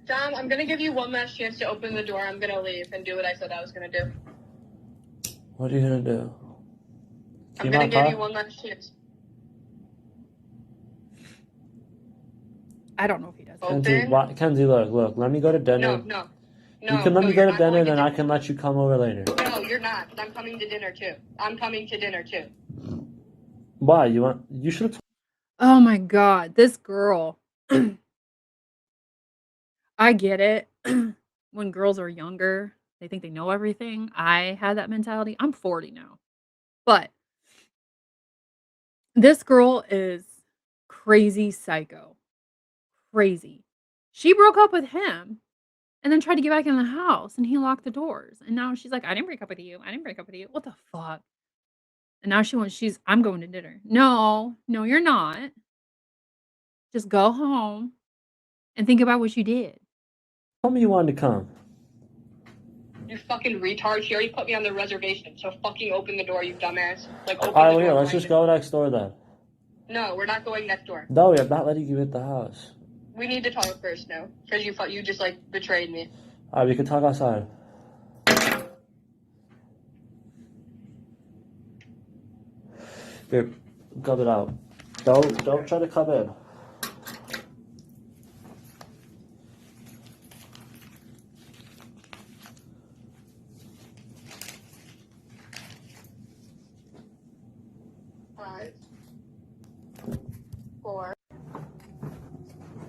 Dom, I'm gonna give you one last chance to open the door. I'm gonna leave and do what I said I was gonna do. What are you gonna do? I'm gonna give you one last chance. I don't know if he does. Kenzie, look, let me go to dinner. No. You can let me go to dinner, then I can let you come over later. No, you're not. 'Cause I'm coming to dinner too. I'm coming to dinner too. Why? You should have. Oh my god, this girl. I get it. When girls are younger, they think they know everything. I had that mentality. I'm 40 now. But this girl is crazy psycho. Crazy. She broke up with him and then tried to get back in the house, and he locked the doors. And now she's like, "I didn't break up with you. I didn't break up with you." What the fuck? And now I'm going to dinner. No, no, you're not. Just go home and think about what you did. Tell me you wanted to come. You fucking retard. She already put me on the reservation. So fucking open the door, you dumbass. Like, open Alright, the well, here, door let's right just go next door then. now. No, we're not going next door. No, I'm not letting you hit the house. We need to talk first now. Because you just, like, betrayed me. Alright, we can talk outside. Here, come it out. Don't try to come in. Five. 4.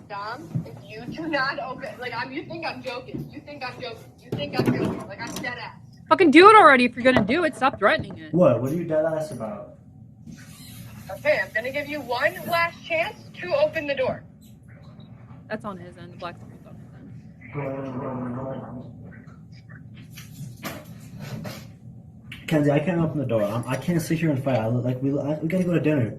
Dom, if you do not open, like, you think I'm joking. You think I'm joking. Like, I'm dead ass. Fucking do it already if you're gonna do it. Stop threatening it. What? What are you dead ass about? Okay, I'm gonna give you one last chance to open the door. That's on his end. The black screen's on his end. Kenzie, I can't open the door. I can't sit here and fight. We gotta go to dinner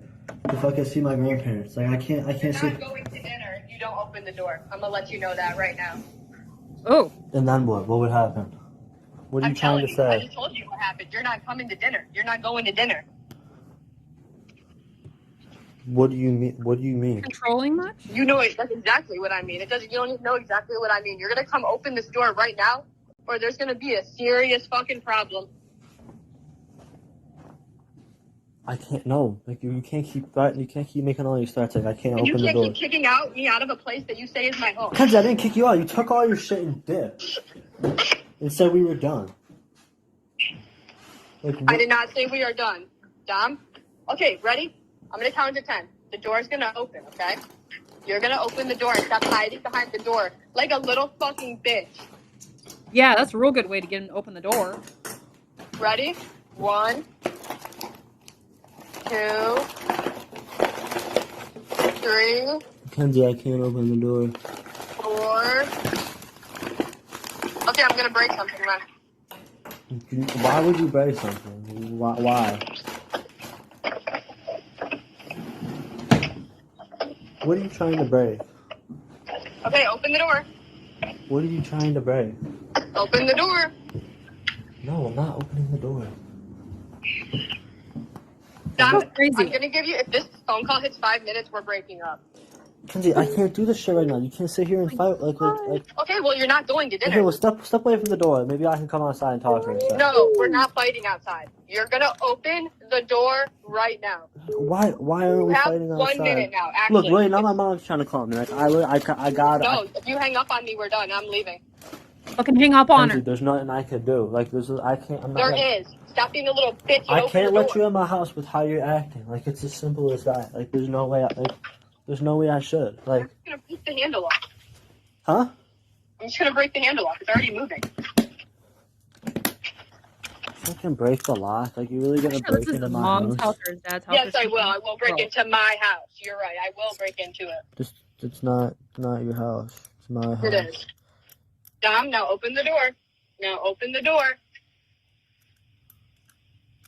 to fucking see my grandparents. Like I can't You're sit. not going to dinner if you don't open the door. I'm gonna let you know that right now. Oh. And then what? What would happen? What are you trying to say? I just told you what happened. You're not coming to dinner. You're not going to dinner. What do you mean? What do you mean? Controlling much? You know it. That's exactly what I mean. You don't even know exactly what I mean. You're gonna come open this door right now, or there's gonna be a serious fucking problem. I can't. No, like you can't keep threatening. You can't keep making all these threats. Like I can't And you open the can't door. keep kicking me out of a place that you say is my home. Kenzie, I didn't kick you out. You took all your shit and dipped. And said we were done. Like I did not say we are done. Dom? Okay, ready? I'm gonna count to 10. The door's gonna open, okay? You're gonna open the door and stop hiding behind the door like a little fucking bitch. Yeah, that's a real good way to get him to open the door. Ready? 1, 2, 3, Kenzie, I can't open the door. 4. Okay, I'm gonna break something, man. Why would you break something? Why? What are you trying to break? Okay, open the door. What are you trying to break? Open the door. No, I'm not opening the door. Dom, I'm gonna give you, if this phone call hits 5 minutes, we're breaking up. Kenzie, I can't do this shit right now. You can't sit here and fight like. Okay, well, you're not going to dinner. Okay, well, step away from the door. Maybe I can come outside and talk to her. No, we're not fighting outside. You're gonna open the door right now. Why are we fighting outside? 1 minute now, actually. Look, wait, now my mom's trying to call me. Like, I got. No, if you hang up on me, we're done. I'm leaving. Fucking hang up on Kenzie, her. there's nothing I could do. Like, I can't. I'm not. There is. Stop being a little bitch and I open can't the let door. you in my house with how you're acting. Like, it's as simple as that. Like, there's no way. There's no way I should. Like, I'm just gonna break the handle off. huh? I'm just gonna break the handle off. It's already moving. Fucking break the lock. Like, you really gonna break into my mom's house? house or his dad's house? Yes, I will. I will break into my house. You're right. I will break into it. It's not your house. It's my house. It is. Dom, now open the door. Now open the door.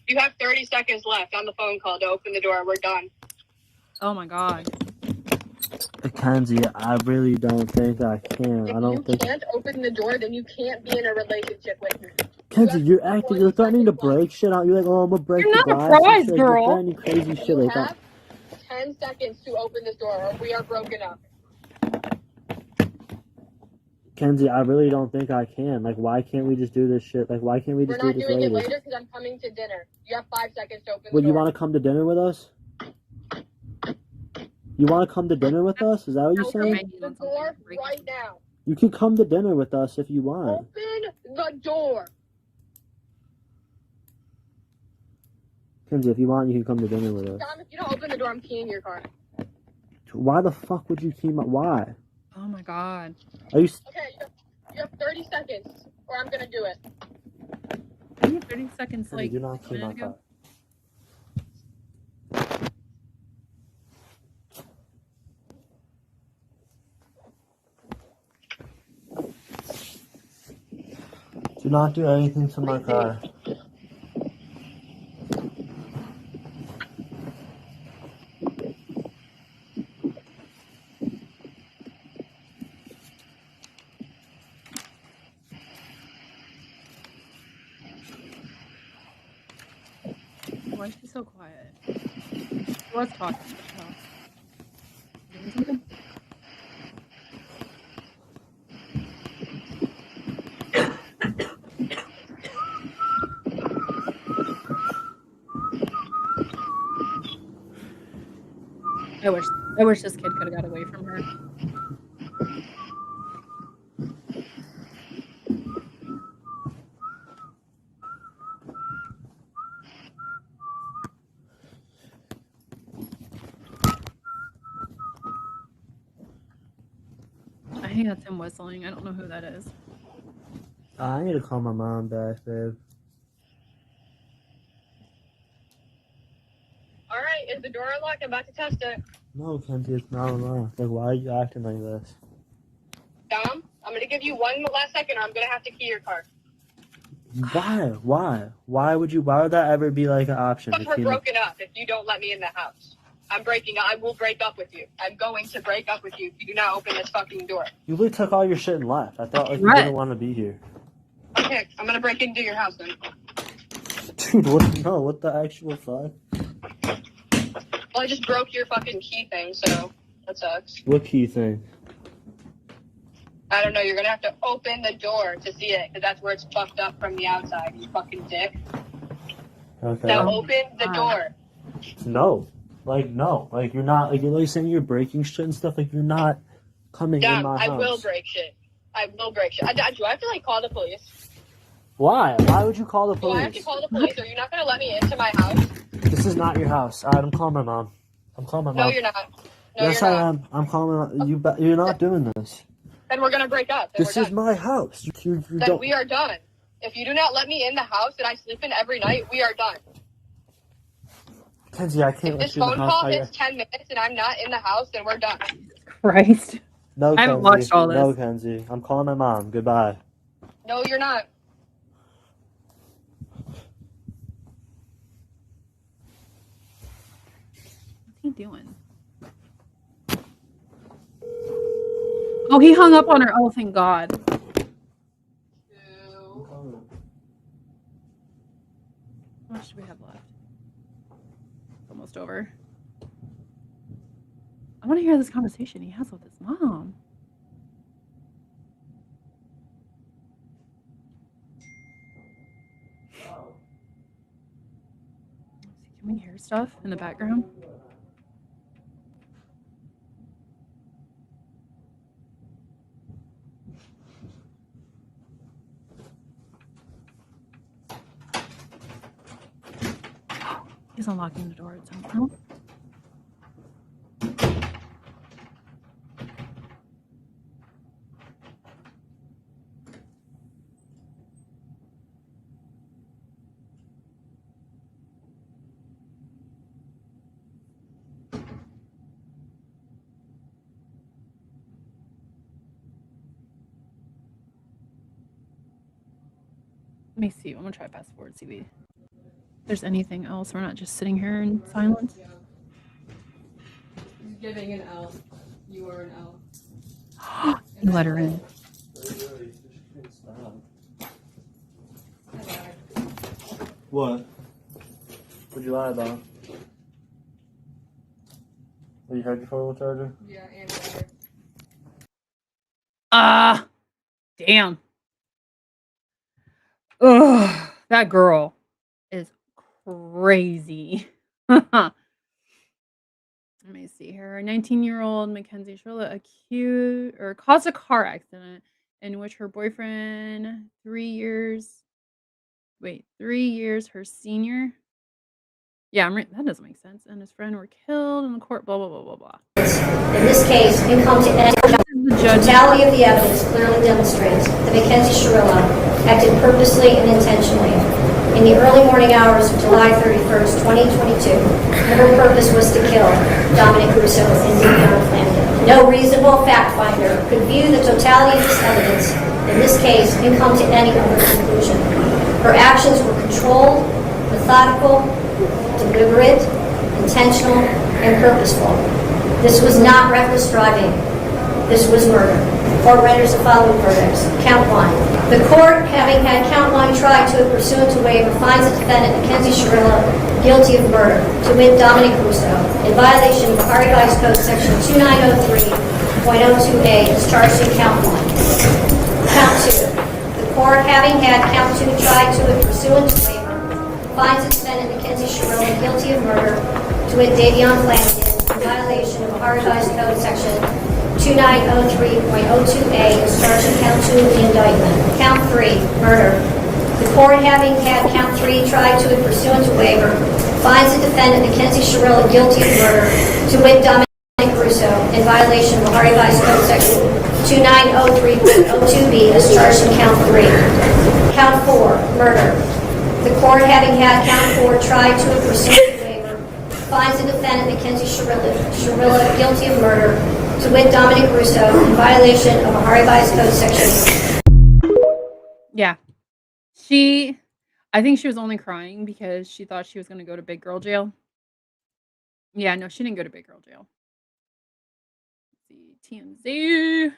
You have 30 seconds left on the phone call to open the door. We're done. Oh my god. Mackenzie, I really don't think I can. If I don't you think. can't open the door, then you can't be in a relationship with me. Kenzie, you're threatening to break shit out. You're like, oh, I'm gonna break You're the not a glass. prize, You're girl. threatening crazy shit like that. 10 seconds to open this door, or we are broken up. Kenzie, I really don't think I can. Like, why can't we just do this shit? Like, why can't we We're just do not this doing it later? later because I'm coming to dinner. You have 5 seconds to open the Would door. you want to come to dinner with us? You want to come to dinner with us? Is that what you're saying? Open the door right now. You can come to dinner with us if you want. Open the door. Mackenzie, if you want, you can come to dinner with us. Dom, if you don't open the door, I'm keying your car. Why the fuck would you keep my... Why? Oh my god. Are you... Okay, you have 30 seconds, or I'm gonna do it. You have 30 seconds, Mackenzie, like, do not a keep minute my ago. car. Do not do anything to my car. Why is she so quiet? She was talking. But no. Doing something? I wish this kid could have got away from her. I think that's him whistling. I don't know who that is. I need to call my mom back, babe. Alright, is the door unlocked? I'm about to test it. No, Kenzie, it's not unlocked. Like, why are you acting like this? Dom, I'm gonna give you one last second, or I'm gonna have to key your car. Why? Why would that ever be like an option? But we're broken up if you don't let me in the house. I'm breaking up. I will break up with you. I'm going to break up with you if you do not open this fucking door. You literally took all your shit and left. I thought like you Right. didn't want to be here. Okay, I'm gonna break into your house then. Dude, what the actual fuck? Well, I just broke your fucking key thing, so that sucks. What key thing? I don't know, you're gonna have to open the door to see it, because that's where it's fucked up from the outside, you fucking dick. Okay. Now open the door. No. Like, you're not, like, you're like saying you're breaking shit and stuff. Like, you're not coming in Dom, my house. I will break shit. I will break shit. Do I have to, like, call the police? Why? Why would you call the Do I have to police? call the police? Are you not gonna let me into my house? This is not your house. Alright, I'm calling my mom. No, you're not. No, Yes, you're I not. am. I'm calling my mom. You're not doing this. Then we're gonna break up. Then This we're is done. my house. You Then don't. we are done. If you do not let me in the house that I sleep in every night, we are done. Kenzie, I can't If let this you in the phone house. call hits 10 minutes and I'm not in the house, then we're done. Christ. No, I haven't Kenzie. watched all this. No, Kenzie. I'm calling my mom. Goodbye. No, you're not. What's he doing? Oh, he hung up on her. Oh, thank God. How much do we have left? Almost over. I want to hear this conversation he has with his mom. Can we hear stuff in the background? He's unlocking the door at some point. Let me see. I'm gonna try fast forward, see if there's anything else. We're not just sitting here in silence. He's giving an L. You are an L. You let her in. What? What'd you lie about? Have you heard your portable charger? Yeah, and better. Ah, damn. Ugh, that girl is crazy. Let me see here. 19-year-old Mackenzie Shirilla caused a car accident in which her boyfriend, 3 years her senior, Yeah, that doesn't make sense. And his friend were killed in the court, blah, blah, blah, blah, blah. In this case, the totality of the evidence clearly demonstrates that Mackenzie Shirilla acted purposely and intentionally in the early morning hours of July 31st, 2022, and her purpose was to kill Dominic Russo and Davion Flanagan. No reasonable fact finder could view the totality of this evidence in this case and come to any other conclusion. Her actions were controlled, methodical, deliberate, intentional, and purposeful. This was not reckless driving. This was murder. Court renders the following verdicts. Count 1. The court, having had count 1 tried to pursuant to waiver, finds the defendant, Mackenzie Shirilla, guilty of murder, to wit Dominic Russo, in violation of Ohio Revised Code Section 2903.02a, is charged in count 1. Count 2. The court, having had count 2 tried to pursuant to waiver, finds the defendant, Mackenzie Shirilla, guilty of murder, to wit Davion Flanagan, in violation of Ohio Revised Code Section 2903.02a, is charged in count 2 of the indictment. Count 3, murder. The court, having had count 3 tried to pursuant to waiver, finds the defendant, Mackenzie Shirilla, guilty of murder, to wit Dominic Russo, in violation of Ohio Revised Code Section 2903.02b, is charged in count 3. Count 4, murder. The court, having had count 4 tried to pursuant to waiver, finds the defendant, Mackenzie Shirilla, guilty of murder, to wit Dominic Russo, in violation of Ohio Revised Code Section. Yeah. I think she was only crying because she thought she was going to go to big girl jail. Yeah, no, she didn't go to big girl jail. Let's see, TMZ.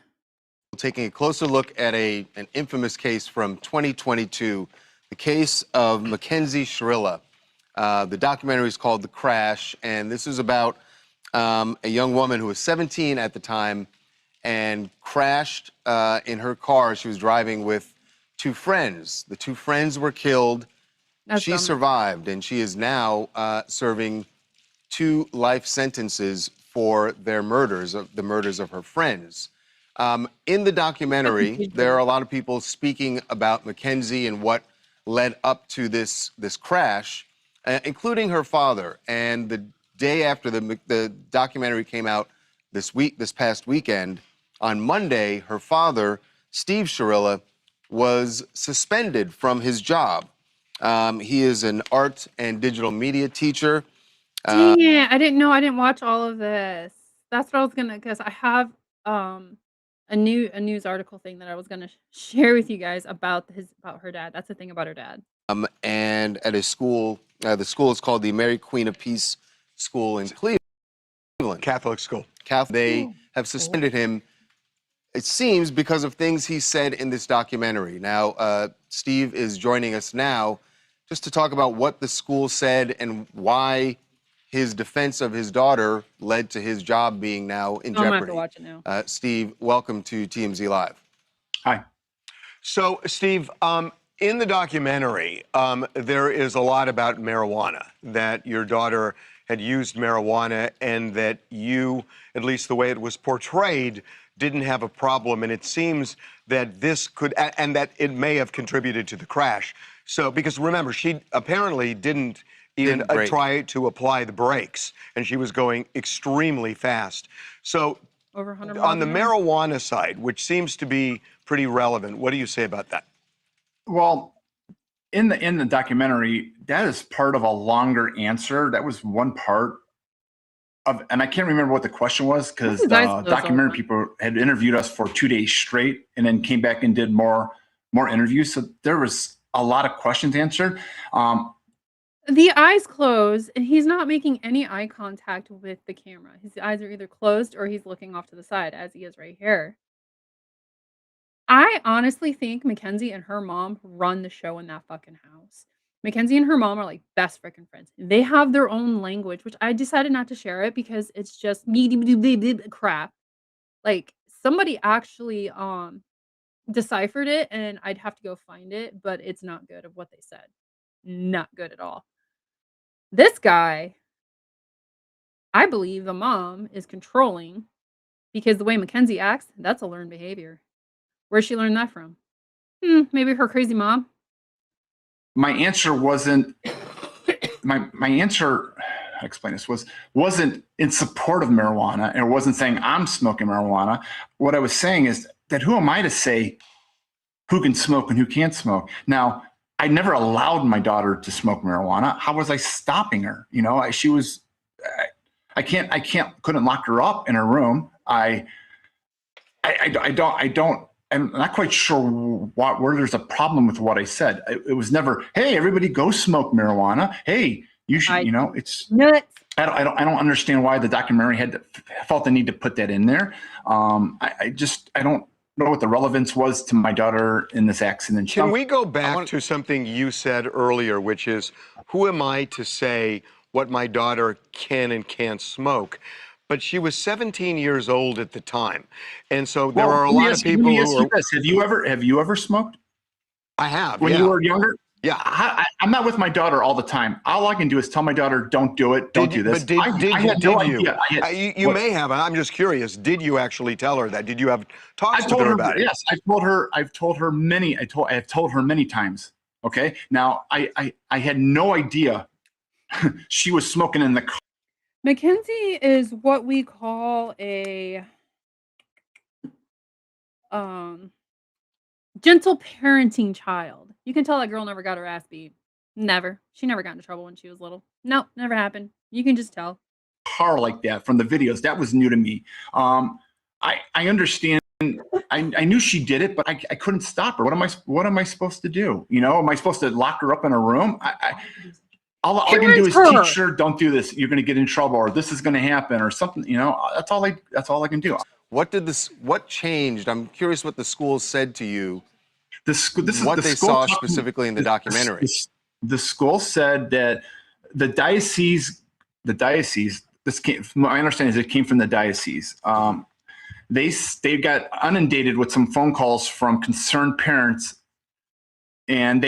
Taking a closer look at an infamous case from 2022, the case of Mackenzie Shirilla. The documentary is called The Crash, and this is about a young woman who was 17 at the time and crashed in her car. She was driving with 2 friends. The 2 friends were killed. She survived, and she is now serving 2 life sentences for their murders, the murders of her friends. In the documentary, there are a lot of people speaking about Mackenzie and what led up to this crash, including her father. And the day after the documentary came out this past weekend, on Monday, her father, Steve Shirilla, was suspended from his job. He is an art and digital media teacher. Dang it, I didn't know. I didn't watch all of this. That's what I was gonna, because I have a news article thing that I was gonna share with you guys about her dad. That's the thing about her dad. And at a school, the school is called the Mary Queen of Peace School in Cleveland. Catholic school. They have suspended him, it seems, because of things he said in this documentary. Now, Steve is joining us now just to talk about what the school said and why his defense of his daughter led to his job being now in jeopardy. I'm gonna have to watch it now. Steve, welcome to TMZ Live. Hi. So, Steve, in the documentary, there is a lot about marijuana, that your daughter had used marijuana and that you, at least the way it was portrayed, didn't have a problem. And it seems that this could, and that it may have contributed to the crash. So, because remember, she apparently didn't even try to apply the brakes, and she was going extremely fast. So, over 100 on the marijuana side, which seems to be pretty relevant, what do you say about that? Well, in the documentary, that is part of a longer answer. That was one part of, and I can't remember what the question was because the documentary people had interviewed us for 2 days straight, and then came back and did more interviews. So there was a lot of questions answered. The eyes closed, and he's not making any eye contact with the camera. His eyes are either closed or he's looking off to the side, as he is right here. I honestly think Mackenzie and her mom run the show in that fucking house. Mackenzie and her mom are like best freaking friends. They have their own language, which I decided not to share it because it's just crap. Like, somebody actually deciphered it, and I'd have to go find it, but it's not good of what they said. Not good at all. This guy, I believe the mom is controlling because the way Mackenzie acts, that's a learned behavior. Where'd she learn that from? Maybe her crazy mom. My answer wasn't my answer, I explain this, wasn't in support of marijuana, and it wasn't saying I'm smoking marijuana. What I was saying is that who am I to say who can smoke and who can't smoke? Now, I never allowed my daughter to smoke marijuana. How was I stopping her? You know, she was, couldn't lock her up in her room. I'm not quite sure where there's a problem with what I said. It was never, hey, everybody go smoke marijuana. Hey, you should, it's nuts. I don't understand why the documentary felt the need to put that in there. I don't know what the relevance was to my daughter in this accident. Can we go back to something you said earlier, which is, who am I to say what my daughter can and can't smoke? But she was 17 years old at the time. And so there are a lot of people who are... Have you ever smoked? I have, when you were younger? Yeah. I'm not with my daughter all the time. All I can do is tell my daughter, don't do it, don't do this. But I had no idea. You may have. I'm just curious. Did you actually tell her that? Did you have talks with her about it? Yes, I've told her many times. Okay. Now I had no idea she was smoking in the car. Mackenzie is what we call a gentle parenting child. You can tell that girl never got her ass beat. Never. She never got into trouble when she was little. Nope, never happened. You can just tell. Car like that from the videos, that was new to me. I understand. I knew she did it, but I couldn't stop her. What am I supposed to do? You know, am I supposed to lock her up in a room? All I can do is teach her, don't do this. You're going to get in trouble, or this is going to happen, or something. You know, that's all I can do. What changed? I'm curious what the school said to you. What they saw specifically in the documentary. The school said that the diocese. This came. My understanding is it came from the diocese. They got inundated with some phone calls from concerned parents, and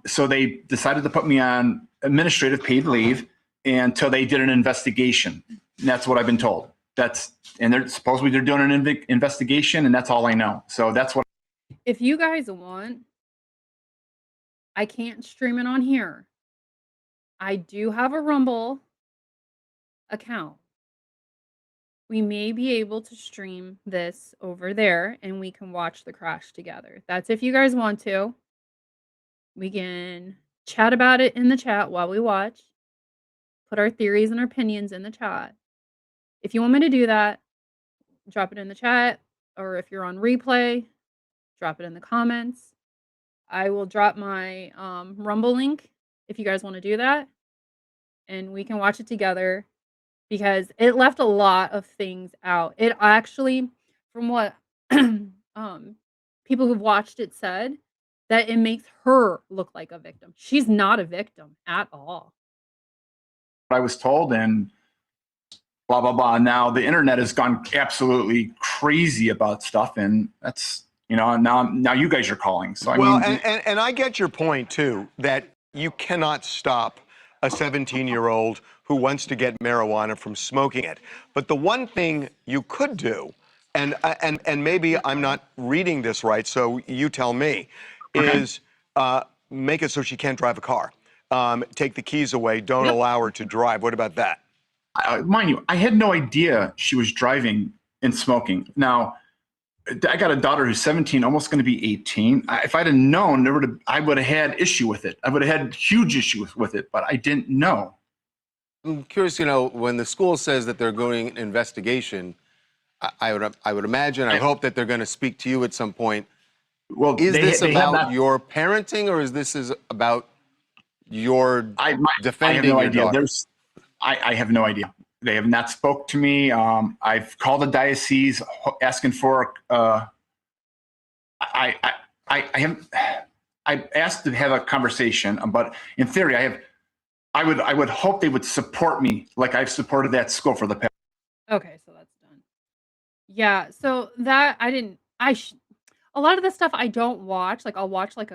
so they decided to put me on administrative paid leave until they did an investigation. And that's what I've been told. Supposedly they're doing an investigation, and that's all I know. So that's what. If you guys want, I can't stream it on here. I do have a Rumble account. We may be able to stream this over there and we can watch the crash together. That's if you guys want to. We can chat about it in the chat while we watch. Put our theories and our opinions in the chat. If you want me to do that, drop it in the chat. Or if you're on replay, drop it in the comments. I will drop my Rumble link if you guys want to do that. And we can watch it together because it left a lot of things out. It actually, from what people who've watched it said, that it makes her look like a victim. She's not a victim at all. I was told, and blah, blah, blah. Now the internet has gone absolutely crazy about stuff, and that's, now you guys are calling. So and I get your point too, that you cannot stop a 17-year-old who wants to get marijuana from smoking it. But the one thing you could do, and maybe I'm not reading this right, so you tell me, is make it so she can't drive a car. Take the keys away. Don't allow her to drive. What about that? Mind you, I had no idea she was driving and smoking. Now, I got a daughter who's 17, almost going to be 18. If I'd have known, I would have had issue with it. I would have had huge issues with it, but I didn't know. I'm curious, when the school says that they're going an investigation, I would imagine, I hope that they're going to speak to you at some point. Well, is this about your parenting, or is this about your defending I have no your idea. daughter? I have no idea. They have not spoke to me. I've called the diocese asking for. I asked to have a conversation, but in theory, I would hope they would support me like I've supported that school for the past. Okay, so that's done. Yeah, so that a lot of the stuff I don't watch. Like I'll watch like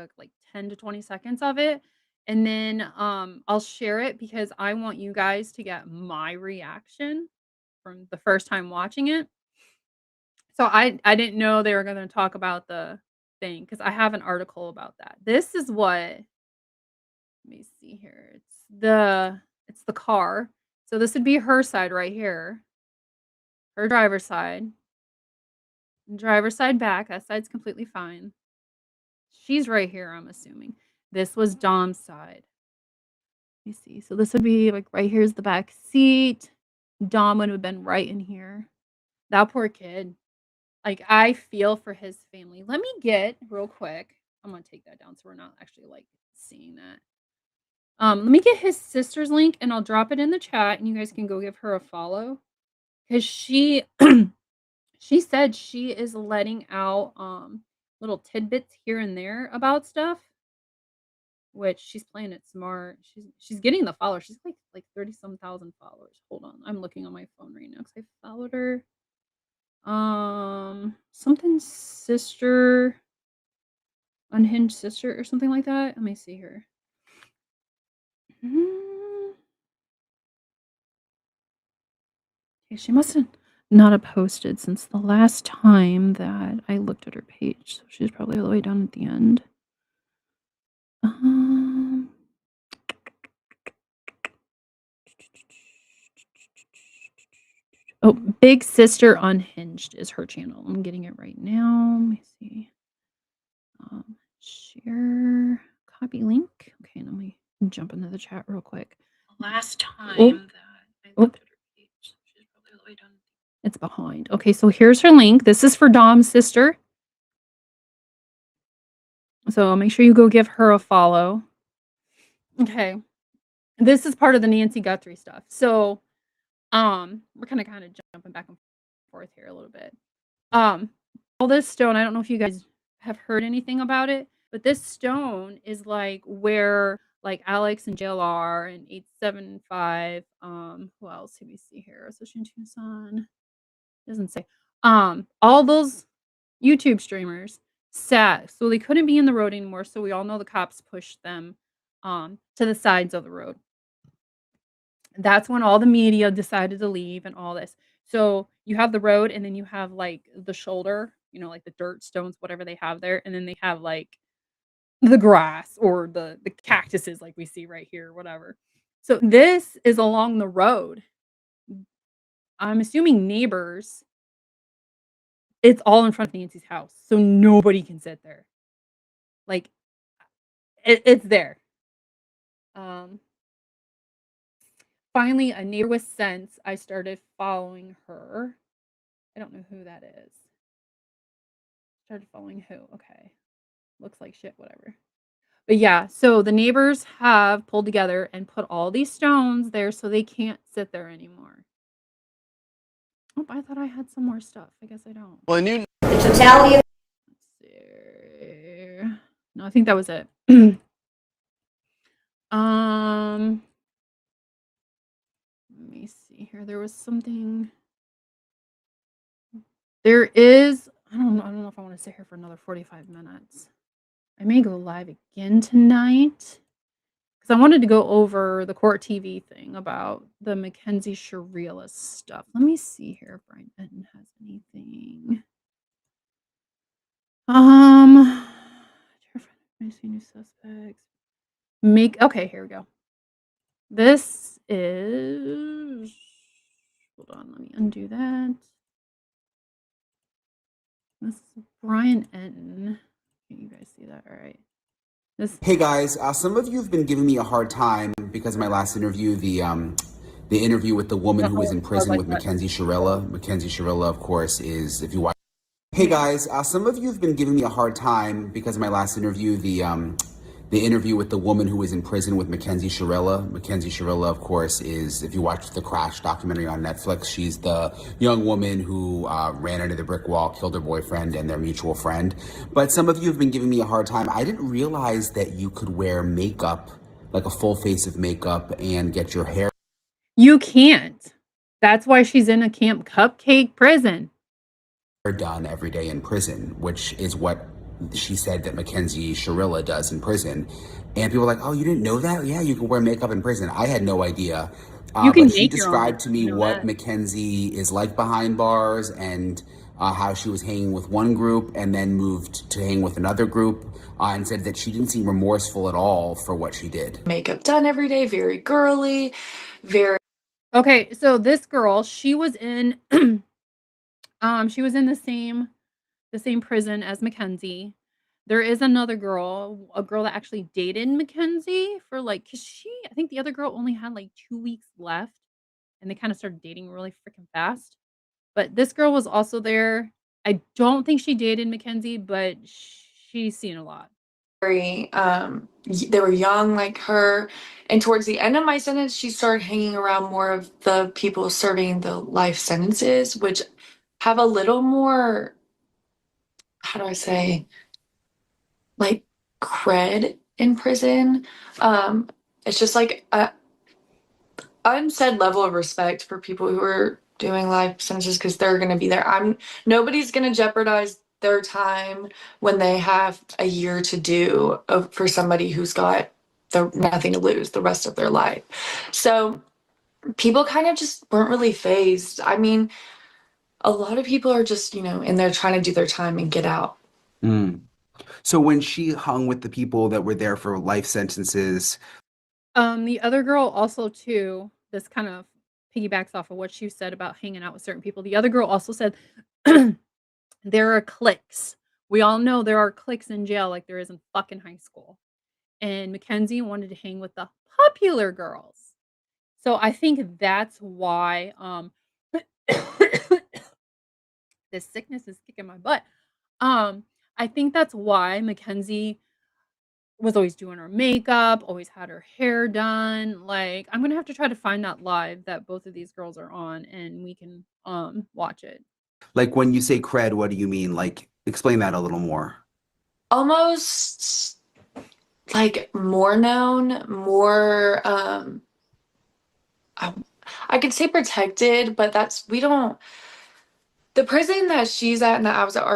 10 to 20 seconds of it. And then I'll share it because I want you guys to get my reaction from the first time watching it. So I didn't know they were going to talk about the thing because I have an article about that. This is what, let me see here. It's the car. So this would be her side right here. Her driver's side. Driver's side back. That side's completely fine. She's right here, I'm assuming. This was Dom's side. Let me see. So this would be like right here's the back seat. Dom would have been right in here. That poor kid. Like, I feel for his family. Let me get real quick. I'm gonna take that down so we're not actually like seeing that. Let me get his sister's link and I'll drop it in the chat and you guys can go give her a follow. Because she she said she is letting out little tidbits here and there about stuff. Which she's playing it smart. She's getting the followers. She's like 30-some thousand followers. Hold on. I'm looking on my phone right now because I followed her. Something sister, unhinged sister or something like that. Let me see here. Okay, she must have not have posted since the last time that I looked at her page. So she's probably all the way down at the end. Oh, Big Sister Unhinged is her channel. I'm getting it right now. Let me see. Share, copy link. Okay, let me jump into the chat real quick. Last time that I looked at her page, she's probably all the way down. It's behind. Okay, so here's her link. This is for Dom's sister. So make sure you go give her a follow. Okay. This is part of the Nancy Guthrie stuff. So we're kind of jumping back and forth here a little bit. All this stone, I don't know if you guys have heard anything about it, but this stone is like where like Alex and JLR and 875, who else do we see here? Association Tucson. Doesn't say. All those YouTube streamers sat, so they couldn't be in the road anymore. So we all know the cops pushed them to the sides of the road. That's when all the media decided to leave and all this. So you have the road and then you have like the shoulder, like the dirt stones, whatever they have there. And then they have like the grass or the cactuses like we see right here, whatever. So this is along the road. I'm assuming neighbors. It's all in front of Nancy's house. So nobody can sit there. Like it's there. Finally, a neighbor with sense, I started following her. I don't know who that is. Started following who? Okay. Looks like shit, whatever. But yeah, so the neighbors have pulled together and put all these stones there so they can't sit there anymore. Oh, I thought I had some more stuff. I guess I don't. Well, the totality of... Let's see. No, I think that was it. Let me see here. There was something. There is. I don't know if I want to sit here for another 45 minutes. I may go live again tonight because I wanted to go over the court TV thing about the Mackenzie Shirilla stuff. Let me see here if Brian Benton has anything. New suspects. Okay, here we go. This is. Hold on, let me undo that. This is Brian Enton. Can you guys see that? All right. Hey guys, some of you have been giving me a hard time because of my last interview, the interview with the woman who was in prison with Mackenzie Shirilla. Mackenzie Shirilla, of course, is, if you watch. Hey guys, some of you have been giving me a hard time because of my last interview, the interview with the woman who was in prison with Mackenzie Shirilla. Mackenzie Shirilla, of course, is, if you watch the Crash documentary on Netflix, she's the young woman who ran into the brick wall, killed her boyfriend and their mutual friend. But some of you have been giving me a hard time. I didn't realize that you could wear makeup, like a full face of makeup, and get your hair. You can't. That's why she's in a Camp Cupcake prison. Done every day in prison, which is what she said that Mackenzie Shirilla does in prison. And people were like, oh, you didn't know that? Yeah, you can wear makeup in prison. I had no idea. You can but she make your own described to me makeup, what Mackenzie is like behind bars, and how she was hanging with one group and then moved to hang with another group, and said that she didn't seem remorseful at all for what she did. Makeup done every day, very girly, very. Okay, so this girl, she was in the same prison as Mackenzie. There is another girl, a girl that actually dated Mackenzie for like, 'cause I think the other girl only had like 2 weeks left and they kind of started dating really freaking fast. But this girl was also there. I don't think she dated Mackenzie, but she's seen a lot. Very, they were young like her. And towards the end of my sentence, she started hanging around more of the people serving the life sentences, which have a little more, how do I say, like cred in prison. It's just like a unsaid level of respect for people who are doing life sentences because they're going to be there. Nobody's going to jeopardize their time when they have a year to do for somebody who's got nothing to lose the rest of their life. So people kind of just weren't really fazed. I mean, a lot of people are just, in there trying to do their time and get out. Mm. So when she hung with the people that were there for life sentences. The other girl also too, this kind of piggybacks off of what she said about hanging out with certain people. The other girl also said there are cliques. We all know there are cliques in jail like there is in fucking high school. And Mackenzie wanted to hang with the popular girls. So I think that's why this sickness is kicking my butt. I think that's why Mackenzie was always doing her makeup, always had her hair done. Like, I'm gonna have to try to find that live that both of these girls are on, and we can watch it. Like when you say cred, what do you mean? Like, explain that a little more. Almost like more known, more I could say protected, but the prison that she's at and that I was at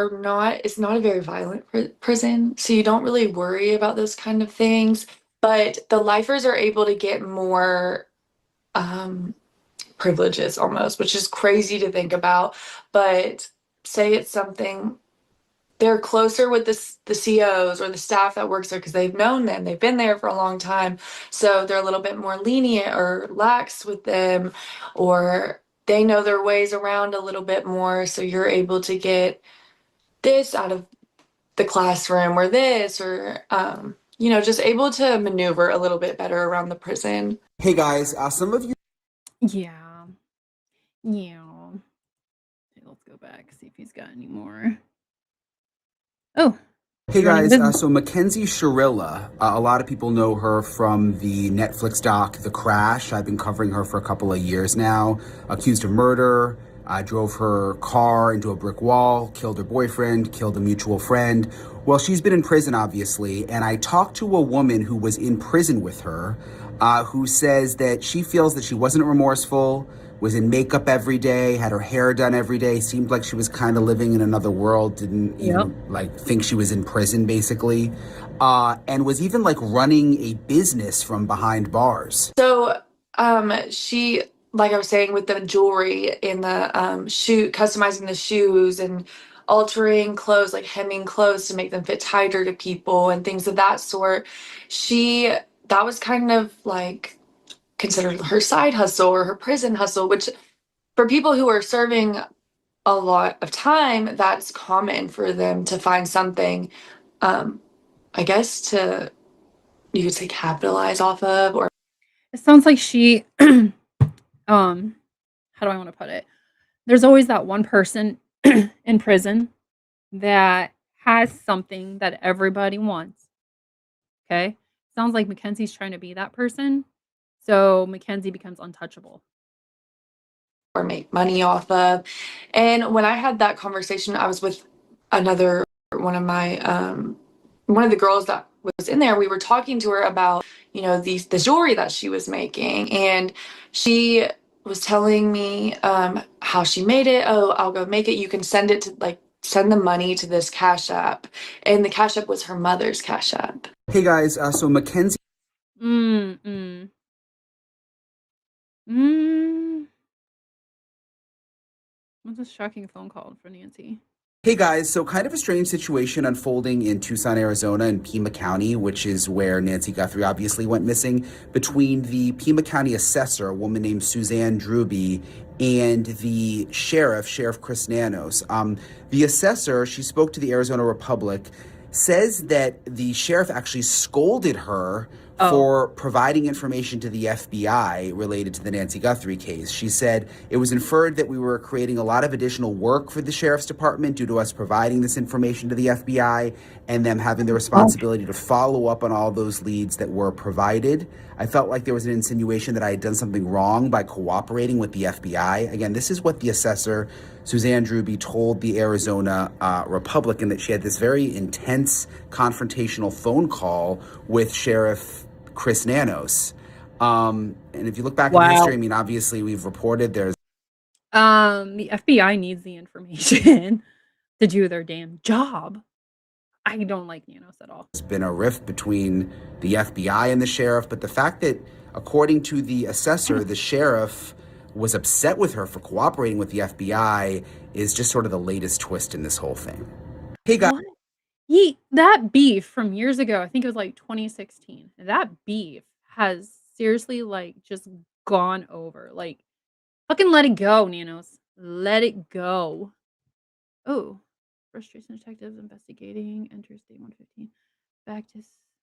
it's not a very violent prison, so you don't really worry about those kind of things. But the lifers are able to get more privileges almost, which is crazy to think about. But say it's something, they're closer with the COs or the staff that works there because they've known them. They've been there for a long time. So they're a little bit more lenient or lax with them, or they know their ways around a little bit more. So you're able to get this out of the classroom or this, or, just able to maneuver a little bit better around the prison. Hey guys, some of you. Yeah. Yeah. Okay, let's go back, see if he's got any more. Oh. Hey guys, so Mackenzie Shirilla, a lot of people know her from the Netflix doc, The Crash. I've been covering her for a couple of years now. Accused of murder, drove her car into a brick wall, killed her boyfriend, killed a mutual friend. Well, she's been in prison, obviously, and I talked to a woman who was in prison with her, who says that she feels that she wasn't remorseful, was in makeup every day, had her hair done every day, seemed like she was kind of living in another world, didn't even think she was in prison basically, and was even like running a business from behind bars. So she, like I was saying, with the jewelry and the customizing the shoes and altering clothes, like hemming clothes to make them fit tighter to people and things of that sort, that was kind of like considered her side hustle or her prison hustle, which for people who are serving a lot of time, that's common for them to find something, I guess, you could say capitalize off of. Or it sounds like she how do I want to put it? There's always that one person in prison that has something that everybody wants. Okay? Sounds like Mackenzie's trying to be that person. So Mackenzie becomes untouchable. Or make money off of. And when I had that conversation, I was with one of the girls that was in there. We were talking to her about, the jewelry that she was making. And she was telling me how she made it. Oh, I'll go make it. You can send the money to this Cash App. And the Cash App was her mother's Cash App. Hey guys, so Mackenzie. What's a shocking phone call for Nancy? Hey guys, so kind of a strange situation unfolding in Tucson, Arizona in Pima County, which is where Nancy Guthrie obviously went missing, between the Pima County assessor, a woman named Suzanne Druby, and the Sheriff Chris Nanos. The assessor, she spoke to the Arizona Republic, says that the sheriff actually scolded her for providing information to the FBI related to the Nancy Guthrie case. She said it was inferred that we were creating a lot of additional work for the sheriff's department due to us providing this information to the FBI and them having the responsibility to follow up on all those leads that were provided. I felt like there was an insinuation that I had done something wrong by cooperating with the FBI. Again, this is what the assessor, Suzanne Druby, told the Arizona Republican, that she had this very intense confrontational phone call with Sheriff Chris Nanos. And if you look back in history, I mean, obviously we've reported there's The FBI needs the information to do their damn job. I don't like Nanos at all. been a rift between the FBI and the sheriff, but the fact that, according to the assessor, the sheriff was upset with her for cooperating with the FBI is just sort of the latest twist in this whole thing. Hey guys. That beef from years ago, I think it was like 2016. That beef has seriously like just gone over. Like, fucking let it go, Nanos. Let it go. Oh, frustration detectives investigating. Enter state 115. Back to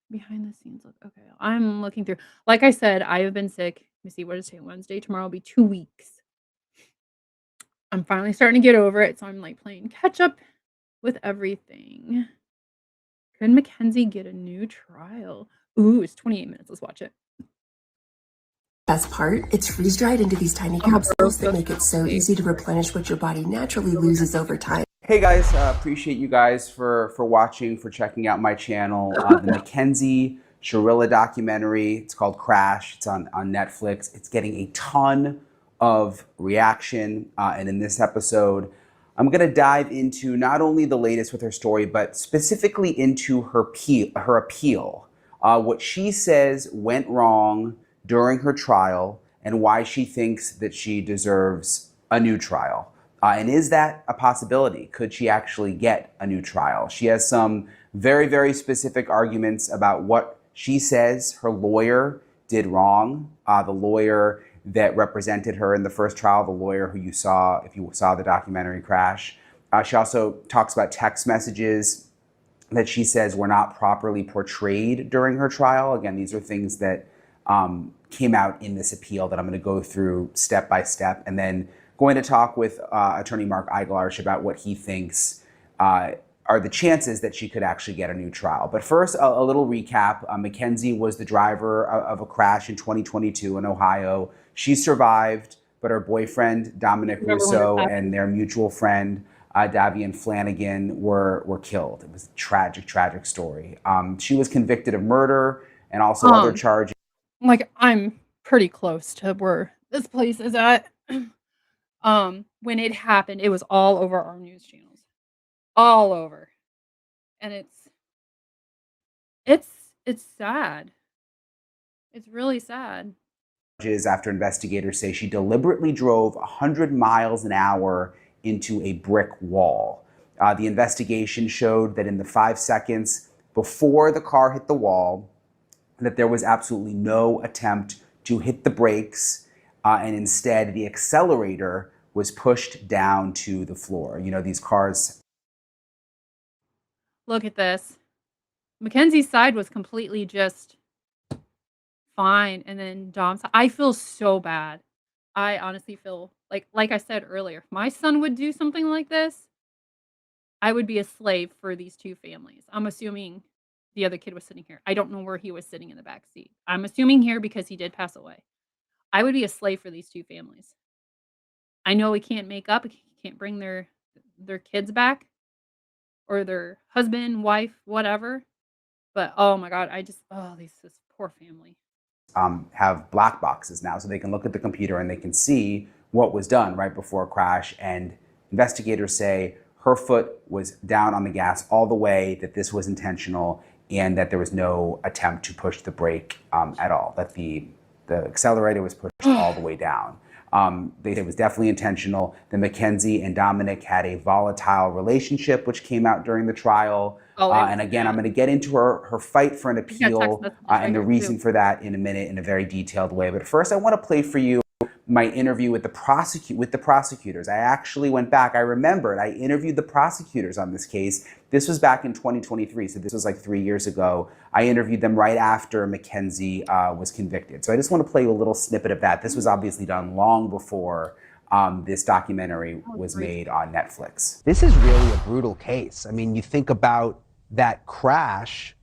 behind the scenes look. Okay, I'm looking through. Like I said, I have been sick. Let me see, what is today? Wednesday. Tomorrow will be 2 weeks. I'm finally starting to get over it, so I'm like playing catch up with everything. Could Mackenzie get a new trial? Ooh, it's 28 minutes. Let's watch it. Best part, it's freeze-dried into these tiny capsules that make it so easy to replenish what your body naturally loses over time. Hey guys, appreciate you guys for watching, for checking out my channel. The Mackenzie Shirilla documentary, it's called Crash. It's on Netflix. It's getting a ton of reaction. And in this episode, I'm going to dive into not only the latest with her story, but specifically into her appeal. What she says went wrong during her trial and why she thinks that she deserves a new trial. And is that a possibility? Could she actually get a new trial? She has some very, very specific arguments about what she says her lawyer did wrong. The lawyer that represented her in the first trial, the lawyer who you saw, if you saw the documentary Crash. She also talks about text messages that she says were not properly portrayed during her trial. Again, these are things that came out in this appeal that I'm going to go through step by step, and then going to talk with attorney Mark Eiglarsh about what he thinks are the chances that she could actually get a new trial. But first, a little recap. Mackenzie was the driver of a crash in 2022 in Ohio. She survived, but her boyfriend, Dominic Russo, and their mutual friend, Davian Flanagan, were killed. It was a tragic, tragic story. She was convicted of murder and also other charges. Like, I'm pretty close to where this place is at. When it happened, it was all over our news channels. All over. And it's sad. It's really sad. After investigators say she deliberately drove 100 miles an hour into a brick wall. The investigation showed that in the 5 seconds before the car hit the wall, that there was absolutely no attempt to hit the brakes, and instead the accelerator was pushed down to the floor. You know, these cars. Look at this. Mackenzie's side was completely just fine, and then Dom's. I feel so bad. I honestly feel like I said earlier, if my son would do something like this, I would be a slave for these two families. I'm assuming the other kid was sitting here. I don't know where he was sitting in the back seat. I'm assuming here because he did pass away. I would be a slave for these two families. I know we can't make up. We can't bring their kids back or their husband, wife, whatever. But oh my God, this poor family. Have black boxes now, so they can look at the computer and they can see what was done right before a crash. And investigators say her foot was down on the gas all the way, that this was intentional, and that there was no attempt to push the brake at all, that the accelerator was pushed all the way down. They say it was definitely intentional. That Mackenzie and Dominic had a volatile relationship, which came out during the trial. And again, I'm going to get into her fight for an appeal and the reason for that in a minute in a very detailed way. But first, I want to play for you my interview with the prosecutors. I actually went back. I remembered I interviewed the prosecutors on this case. This was back in 2023, so this was like 3 years ago. I interviewed them right after Mackenzie was convicted. So I just want to play you a little snippet of that. This was obviously done long before this documentary was made on Netflix. This is really a brutal case. I mean, you think about that crash,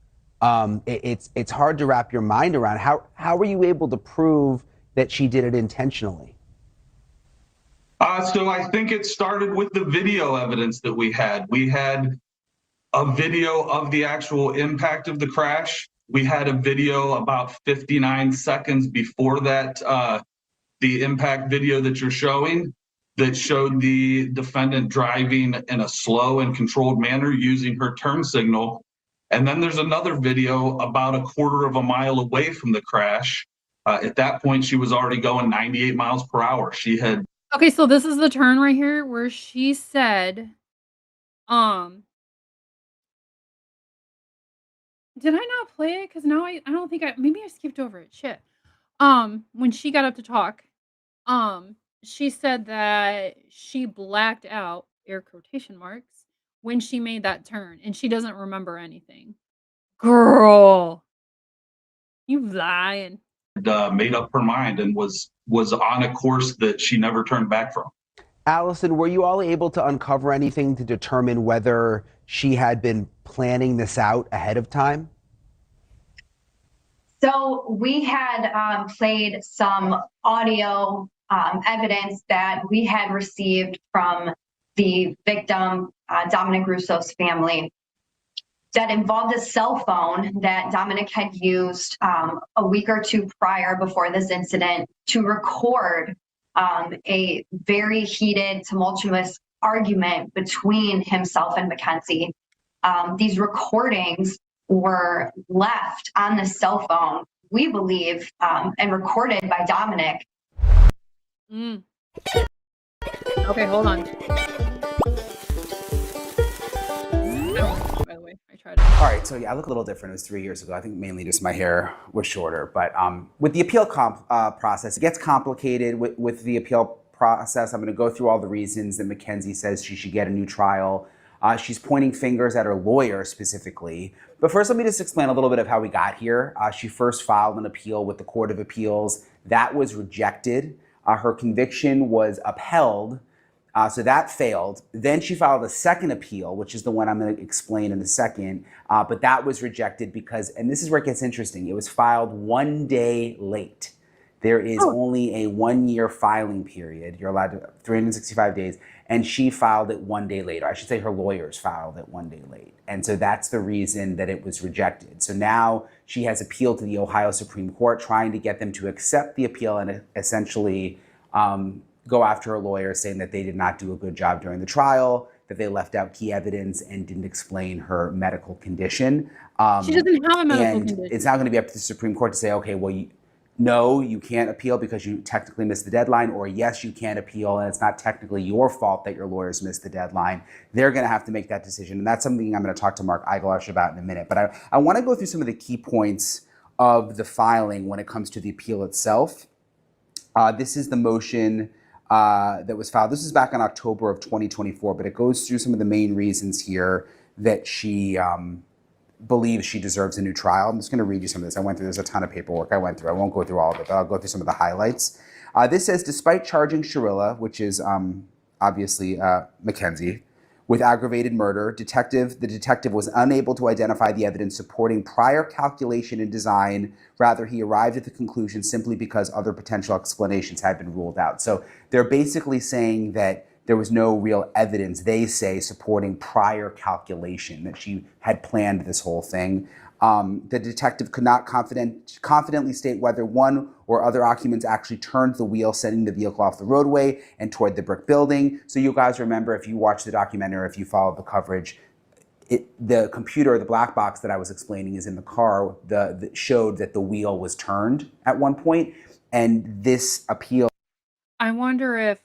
it's hard to wrap your mind around. How were you able to prove that she did it intentionally? So I think it started with the video evidence that we had. We had a video of the actual impact of the crash. We had a video about 59 seconds before that, the impact video that you're showing, that showed the defendant driving in a slow and controlled manner using her turn signal. And then there's another video about a quarter of a mile away from the crash. At that point, she was already going 98 miles per hour. She had. Okay, so this is the turn right here where she said, did I not play it? Because now I don't think maybe I skipped over it. Shit. When she got up to talk, she said that she blacked out, air quotation marks, when she made that turn, and she doesn't remember anything. Girl, you lying. Made up her mind and was on a course that she never turned back from. Allison, were you all able to uncover anything to determine whether she had been planning this out ahead of time? So we had played some audio evidence that we had received from the victim, Dominic Russo's family, that involved a cell phone that Dominic had used a week or two prior before this incident to record a very heated, tumultuous argument between himself and Mackenzie. These recordings were left on the cell phone, we believe, and recorded by Dominic. Okay, hold on. By the way, I tried it. All right, so yeah, I look a little different. It was 3 years ago. I think mainly just my hair was shorter. But with the appeal process, it gets complicated with the appeal process. I'm going to go through all the reasons that Mackenzie says she should get a new trial. She's pointing fingers at her lawyer specifically. But first, let me just explain a little bit of how we got here. She first filed an appeal with the Court of Appeals. That was rejected. Her conviction was upheld. So that failed. Then she filed a second appeal, which is the one I'm going to explain in a second. But that was rejected because, and this is where it gets interesting, it was filed 1 day late. There is only a 1 year filing period. You're allowed to 365 days. And she filed it 1 day later. I should say her lawyers filed it 1 day late. And so that's the reason that it was rejected. So now she has appealed to the Ohio Supreme Court, trying to get them to accept the appeal and essentially go after her lawyers, saying that they did not do a good job during the trial, that they left out key evidence and didn't explain her medical condition. She doesn't have a medical and condition. it's now going to be up to the Supreme Court to say, okay, well, no, you can't appeal because you technically missed the deadline, or yes, you can't appeal and it's not technically your fault that your lawyers missed the deadline. They're going to have to make that decision. And that's something I'm going to talk to Mark Eigelash about in a minute. But I want to go through some of the key points of the filing when it comes to the appeal itself. This is the motion that was filed. This is back in October of 2024, but it goes through some of the main reasons here that she believes she deserves a new trial. I'm just going to read you some of this. I went through, there's a ton of paperwork I went through. I won't go through all of it, but I'll go through some of the highlights. This says, despite charging Shirilla, which is obviously Mackenzie, with aggravated murder, the detective was unable to identify the evidence supporting prior calculation and design. Rather, he arrived at the conclusion simply because other potential explanations had been ruled out. So they're basically saying that there was no real evidence, they say, supporting prior calculation, that she had planned this whole thing. The detective could not confidently state whether one or other occupants actually turned the wheel, sending the vehicle off the roadway and toward the brick building. So you guys remember, if you watched the documentary, if you followed the coverage, the computer, the black box that I was explaining is in the car, that showed that the wheel was turned at one point. And this appeal I wonder if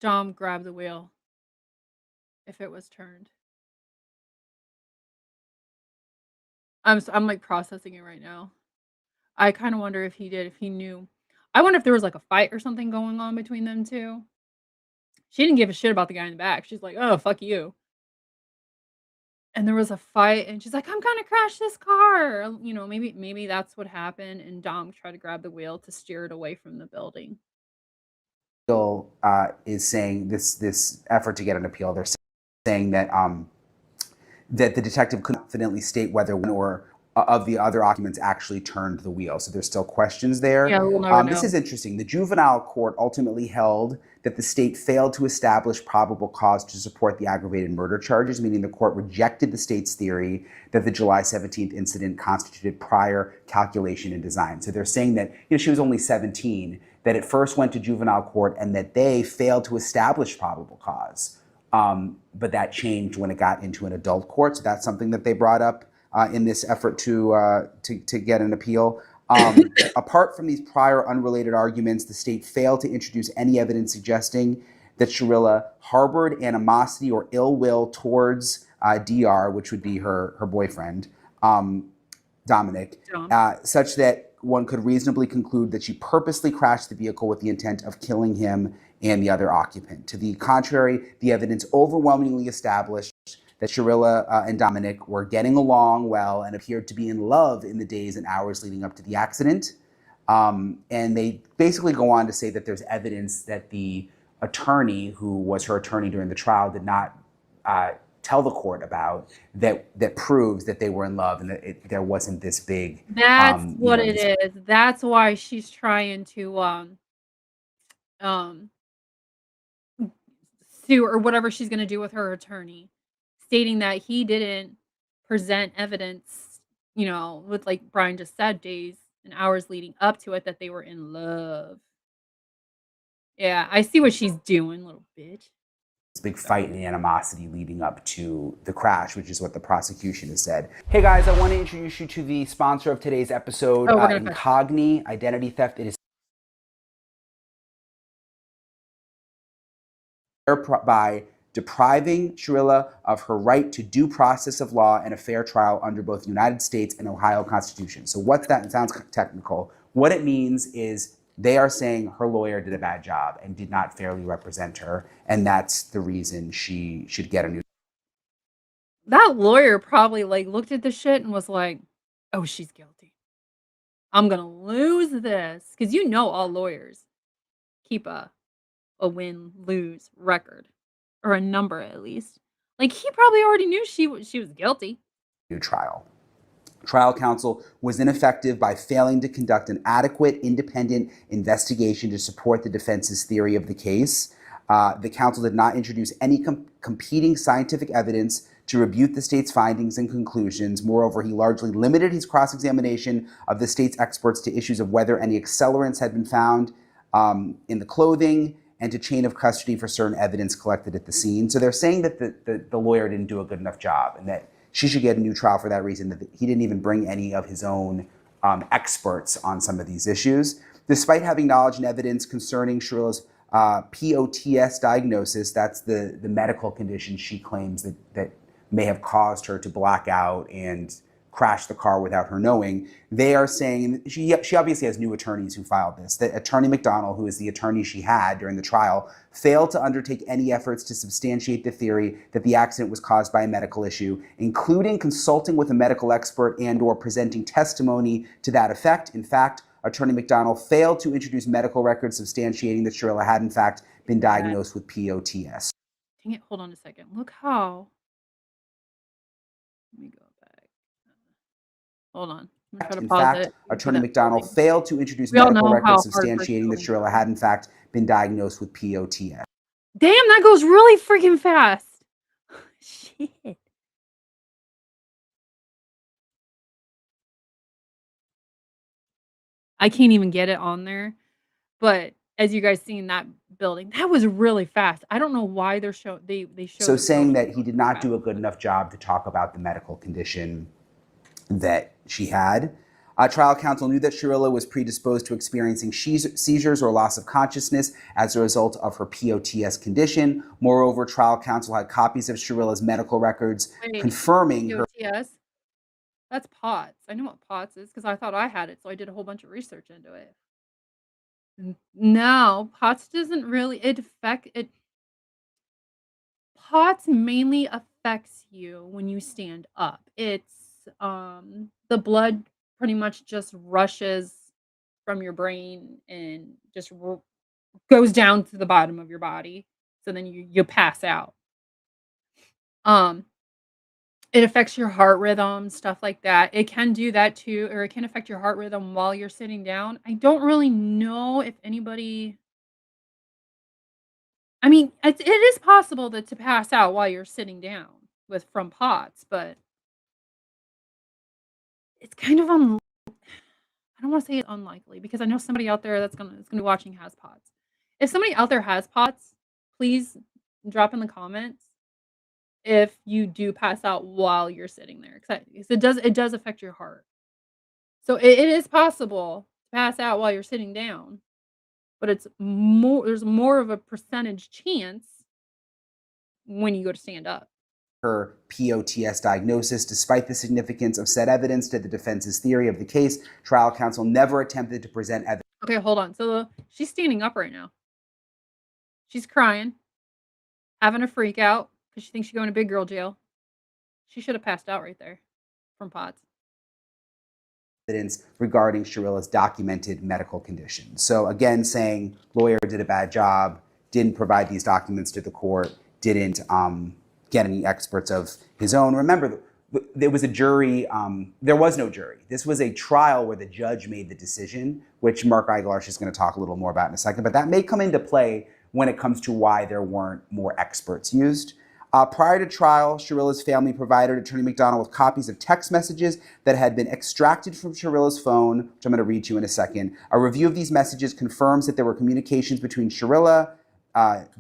Dom grabbed the wheel if it was turned. I'm like processing it right now. I kind of wonder if he did, if he knew. I wonder if there was like a fight or something going on between them two. She didn't give a shit about the guy in the back. She's like, "Oh, fuck you." And there was a fight, and she's like, "I'm gonna crash this car." You know, maybe that's what happened, and Dom tried to grab the wheel to steer it away from the building. Is saying this effort to get an appeal. They're saying that that the detective couldn't confidently state whether one or of the other occupants actually turned the wheel. So there's still questions there. Yeah, we'll never This know. is interesting. The juvenile court ultimately held that the state failed to establish probable cause to support the aggravated murder charges, meaning the court rejected the state's theory that the July 17th incident constituted prior calculation and design. So they're saying that she was only 17, that it first went to juvenile court, and that they failed to establish probable cause. But that changed when it got into an adult court. So that's something that they brought up in this effort to get an appeal. Apart from these prior unrelated arguments, the state failed to introduce any evidence suggesting that Shirilla harbored animosity or ill will towards DR, which would be her boyfriend, Dominic, such that one could reasonably conclude that she purposely crashed the vehicle with the intent of killing him and the other occupant. To the contrary, the evidence overwhelmingly established that Shirilla and Dominic were getting along well and appeared to be in love in the days and hours leading up to the accident. And they basically go on to say that there's evidence that the attorney, who was her attorney during the trial, did not tell the court about, that proves that they were in love and that there wasn't this big. That's what it is. That's why she's trying to sue, or whatever she's gonna do with her attorney, stating that he didn't present evidence, with, like Brian just said, days and hours leading up to it, that they were in love. Yeah, I see what she's doing, little bitch. This big fight and animosity leading up to the crash, which is what the prosecution has said. Hey guys, I want to introduce you to the sponsor of today's episode, Incogni Identity Theft. It is by depriving Shirilla of her right to due process of law and a fair trial under both the United States and Ohio Constitution. So what's that? It sounds technical. What it means is they are saying her lawyer did a bad job and did not fairly represent her, and that's the reason she should get a new. That lawyer probably looked at the shit and was like, "Oh, she's guilty. I'm gonna lose this," because all lawyers keep a win-lose record, or a number at least. He probably already knew she was guilty. New trial. Trial counsel was ineffective by failing to conduct an adequate, independent investigation to support the defense's theory of the case. The counsel did not introduce any competing scientific evidence to refute the state's findings and conclusions. Moreover, he largely limited his cross-examination of the state's experts to issues of whether any accelerants had been found in the clothing, and to chain of custody for certain evidence collected at the scene. So they're saying that the lawyer didn't do a good enough job, and that she should get a new trial for that reason, that he didn't even bring any of his own experts on some of these issues. Despite having knowledge and evidence concerning Shirilla's POTS diagnosis, that's the medical condition she claims that may have caused her to black out and crash the car without her knowing, they are saying, she obviously has new attorneys who filed this, that Attorney McDonald, who is the attorney she had during the trial, failed to undertake any efforts to substantiate the theory that the accident was caused by a medical issue, including consulting with a medical expert and or presenting testimony to that effect. In fact, Attorney McDonald failed to introduce medical records substantiating that Shirilla had in fact been diagnosed with POTS. Dang it, hold on a second. Look how. Let me go back. Hold on. I'm gonna try to In pause fact, it. Attorney McDonald failed to introduce medical records substantiating that Shirilla had in fact been diagnosed with POTS. Damn, that goes really freaking fast. Shit. I can't even get it on there. But as you guys see in that building, that was really fast. I don't know why they showed. So saying that he did not do a good enough job to talk about the medical condition that she had. Trial counsel knew that Shirilla was predisposed to experiencing seizures or loss of consciousness as a result of her POTS condition. Moreover, trial counsel had copies of Shirilla's medical records confirming her POTS? That's POTS. I know what POTS is because I thought I had it, so I did a whole bunch of research into it. No, POTS doesn't really POTS mainly affects you when you stand up. It's the blood pretty much just rushes from your brain and just goes down to the bottom of your body. So then you pass out. It affects your heart rhythm, stuff like that. It can do that too, or it can affect your heart rhythm while you're sitting down. I don't really know if anybody I mean, it is possible to pass out while you're sitting down from POTS, but it's kind of I don't wanna say it's unlikely because I know somebody out there that's gonna be watching has POTS. If somebody out there has POTS, please drop in the comments if you do pass out while you're sitting there, 'cause it does affect your heart. So it is possible to pass out while you're sitting down, but there's more of a percentage chance when you go to stand up. her POTS diagnosis. Despite the significance of said evidence to the defense's theory of the case, trial counsel never attempted to present evidence. Okay, hold on. So she's standing up right now. She's crying, having a freak out because she thinks she's going to big girl jail. She should have passed out right there from POTS. Evidence regarding Shirilla's documented medical condition. So again, saying lawyer did a bad job, didn't provide these documents to the court, didn't get any experts of his own. Remember, there was a jury. There was no jury. This was a trial where the judge made the decision, which Mark Eiglarsh is going to talk a little more about in a second. But that may come into play when it comes to why there weren't more experts used. Prior to trial, Shirilla's family provided Attorney McDonald with copies of text messages that had been extracted from Shirilla's phone, which I'm going to read to you in a second. A review of these messages confirms that there were communications between Shirilla,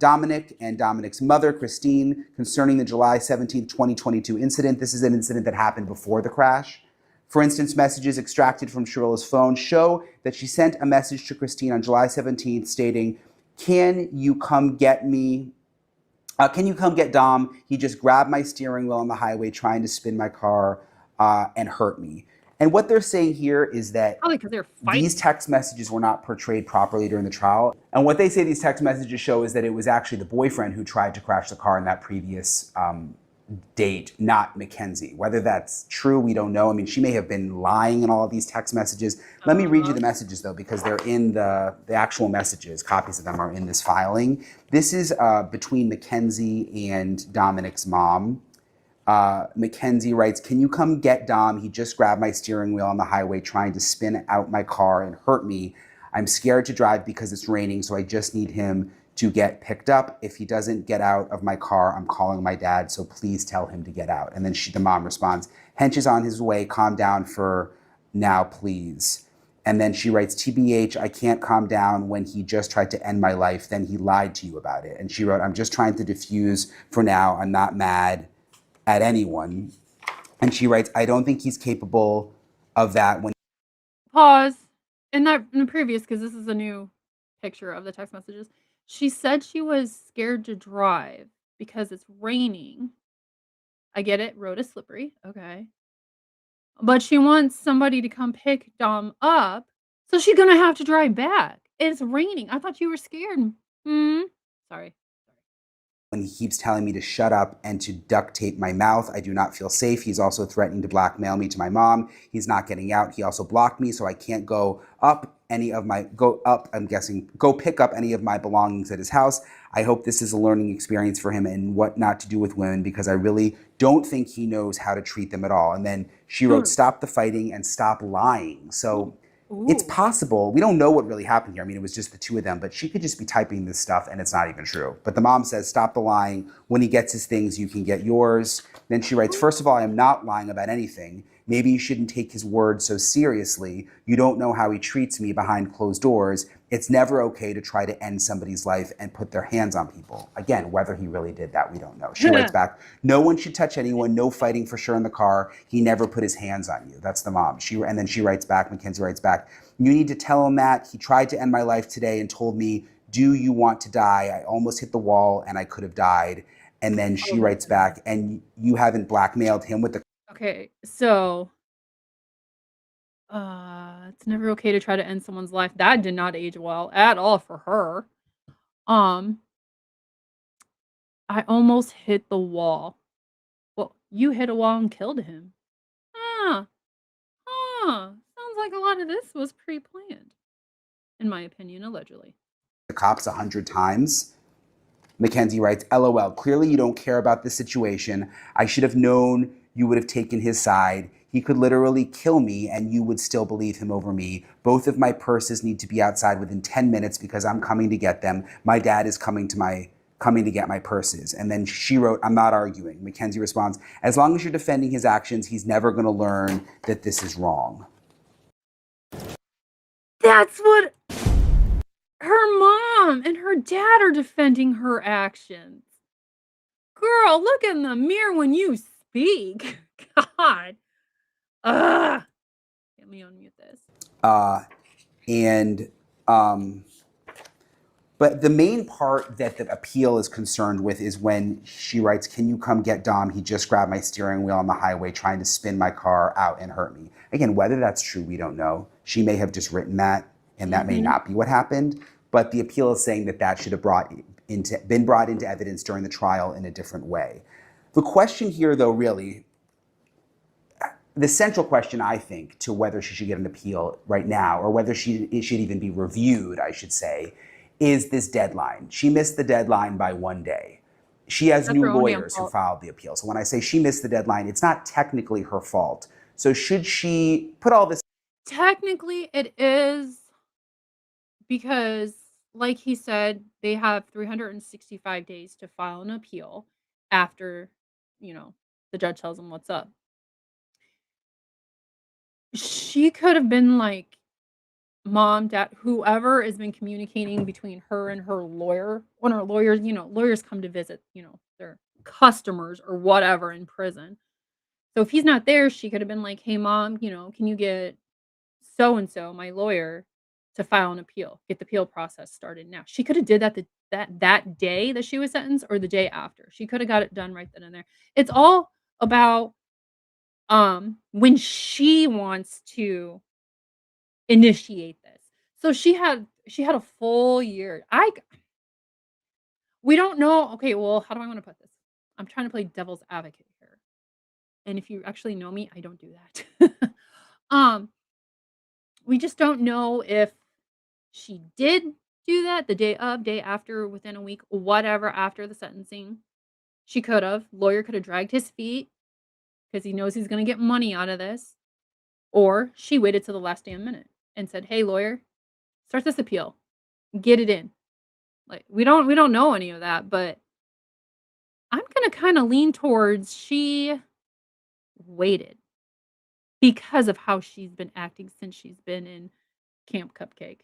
Dominic, and Dominic's mother, Christine, concerning the July 17th, 2022 incident. This is an incident that happened before the crash. For instance, messages extracted from Shirilla's phone show that she sent a message to Christine on July 17th stating, "Can you come get me? Can you come get Dom? He just grabbed my steering wheel on the highway trying to spin my car and hurt me." And what they're saying here is that Probably 'cause they're fighting. these text messages were not portrayed properly during the trial. And what they say these text messages show is that it was actually the boyfriend who tried to crash the car in that previous date, not Mackenzie. Whether that's true, we don't know. I mean, she may have been lying in all of these text messages. Let me read you the messages, though, because they're in the actual messages. Copies of them are in this filing. This is between Mackenzie and Dominic's mom. Mackenzie writes, "Can you come get Dom? He just grabbed my steering wheel on the highway trying to spin out my car and hurt me. I'm scared to drive because it's raining, so I just need him to get picked up. If he doesn't get out of my car, I'm calling my dad, so please tell him to get out." And then the mom responds, "Hench is on his way. Calm down for now, please." And then she writes, "TBH, I can't calm down when he just tried to end my life. Then he lied to you about it." And she wrote, "I'm just trying to diffuse for now. I'm not mad at anyone." And she writes, "I don't think he's capable of that when..." Pause. In the previous, because this is a new picture of the text messages, she said she was scared to drive because it's raining. I get it. Road is slippery. Okay. But she wants somebody to come pick Dom up, so she's gonna have to drive back. It's raining. I thought you were scared. Sorry. When he keeps telling me to shut up and to duct tape my mouth, I do not feel safe. He's also threatening to blackmail me to my mom. He's not getting out. He also blocked me, so I can't go pick up any of my belongings at his house. I hope this is a learning experience for him and what not to do with women, because I really don't think he knows how to treat them at all. And then she wrote, "Stop the fighting and stop lying." So it's possible. We don't know what really happened here. I mean, it was just the two of them, but she could just be typing this stuff and it's not even true. But the mom says, "Stop the lying. When he gets his things, you can get yours." Then she writes, "First of all, I am not lying about anything. Maybe you shouldn't take his word so seriously. You don't know how he treats me behind closed doors. It's never okay to try to end somebody's life and put their hands on people. Again, whether he really did that, we don't know. She writes back, no one should touch anyone, no fighting for sure in the car. He never put his hands on you. That's the mom. And then she writes back, Mackenzie writes back, you need to tell him that. He tried to end my life today and told me, do you want to die? I almost hit the wall and I could have died. And then she writes back, and you haven't blackmailed him with the... Okay, so it's never okay to try to end someone's life. That did not age well at all for her. I almost hit the wall. Well, you hit a wall and killed him. Huh. Sounds like a lot of this was pre-planned, in my opinion, allegedly. The cops 100 times. Mackenzie writes, LOL, clearly you don't care about this situation. I should have known you would have taken his side. He could literally kill me and you would still believe him over me. Both of my purses need to be outside within 10 minutes because I'm coming to get them. My dad is coming to get my purses. And then she wrote, I'm not arguing. Mackenzie responds, as long as you're defending his actions, he's never going to learn that this is wrong. That's what her mom and her dad are defending her actions. Girl, look in the mirror when you speak. God. Ugh. Let me unmute this. But the main part that the appeal is concerned with is when she writes, can you come get Dom? He just grabbed my steering wheel on the highway trying to spin my car out and hurt me. Again, whether that's true, we don't know. She may have just written that, and that may not be what happened. But the appeal is saying that that should have been brought into evidence during the trial in a different way. The question here, though, really, the central question, I think, to whether she should get an appeal right now, or whether it should even be reviewed, I should say, is this deadline. She missed the deadline by 1 day. She has new lawyers who filed the appeal. So when I say she missed the deadline, it's not technically her fault. So should she put all this... Technically, it is, because, like he said, they have 365 days to file an appeal after, the judge tells them what's up. She could have been like, mom, dad, whoever has been communicating between her and her lawyer, when her lawyers, lawyers come to visit, their customers or whatever in prison. So if he's not there, she could have been like, hey, mom, can you get so-and-so, my lawyer, to file an appeal, get the appeal process started now. She could have did that day that she was sentenced, or the day after. She could have got it done right then and there. It's all about when she wants to initiate this. So she had a full year. We don't know. Okay, well, how do I want to put this? I'm trying to play devil's advocate here. And if you actually know me, I don't do that. We just don't know if she did do that the day of, day after, within a week, whatever, after the sentencing. She could have. Lawyer could have dragged his feet because he knows he's going to get money out of this. Or she waited till the last damn minute and said, hey, lawyer, start this appeal. Get it in. Like, we don't know any of that, but I'm going to kind of lean towards she waited because of how she's been acting since she's been in Camp Cupcake.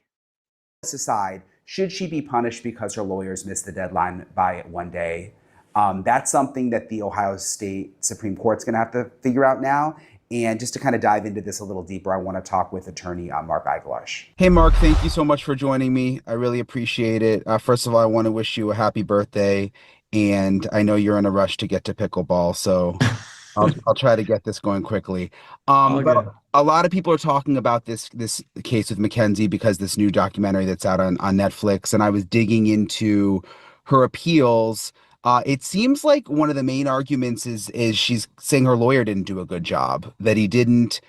Aside, should she be punished because her lawyers missed the deadline by 1 day? That's something that the Ohio State Supreme Court's going to have to figure out now. And just to kind of dive into this a little deeper, I want to talk with attorney Mark Agalash. Hey, Mark, thank you so much for joining me. I really appreciate it. First of all, I want to wish you a happy birthday. And I know you're in a rush to get to pickleball, so I'll try to get this going quickly. But a lot of people are talking about this case with Mackenzie because this new documentary that's out on Netflix, and I was digging into her appeals. It seems like one of the main arguments is she's saying her lawyer didn't do a good job, that he didn't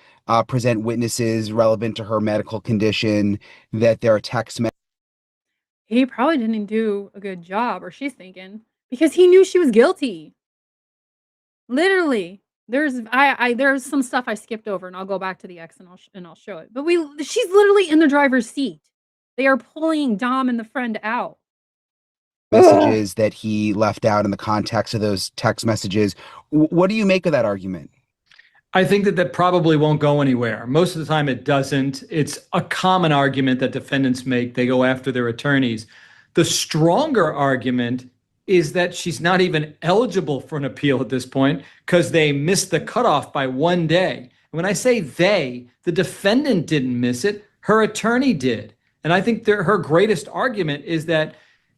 present witnesses relevant to her medical condition, that there are text messages. He probably didn't do a good job, or she's thinking, because he knew she was guilty. Literally, there's some stuff I skipped over, and I'll go back to the X and I'll show it. But she's literally in the driver's seat. They are pulling Dom and the friend out. Messages that he left out in the context of those text messages. What do you make of that argument? I think that probably won't go anywhere. Most of the time it doesn't. It's a common argument that defendants make. They go after their attorneys. The stronger argument is that she's not even eligible for an appeal at this point because they missed the cutoff by 1 day. When I say they, the defendant didn't miss it, her attorney did. And I think her greatest argument is that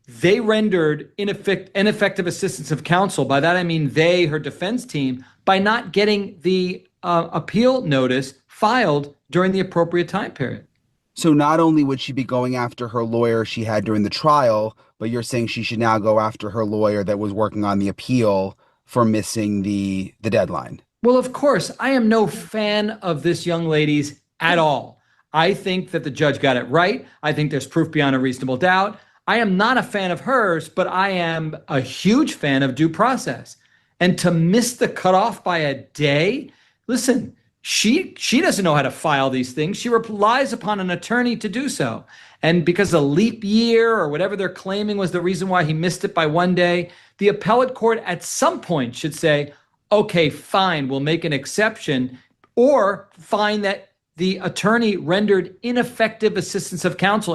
they rendered ineffective assistance of counsel. By that, I mean they, her defense team, by not getting the appeal notice filed during the appropriate time period. So not only would she be going after her lawyer she had during the trial, but you're saying she should now go after her lawyer that was working on the appeal for missing the deadline. Well, of course, I am no fan of this young lady's at all. I think that the judge got it right. I think there's proof beyond a reasonable doubt. I am not a fan of hers, but I am a huge fan of due process. And to miss the cutoff by a day, listen, she doesn't know how to file these things. She relies upon an attorney to do so. And because a leap year or whatever they're claiming was the reason why he missed it by 1 day, the appellate court at some point should say, okay, fine, we'll make an exception, or find that the attorney rendered ineffective assistance of counsel.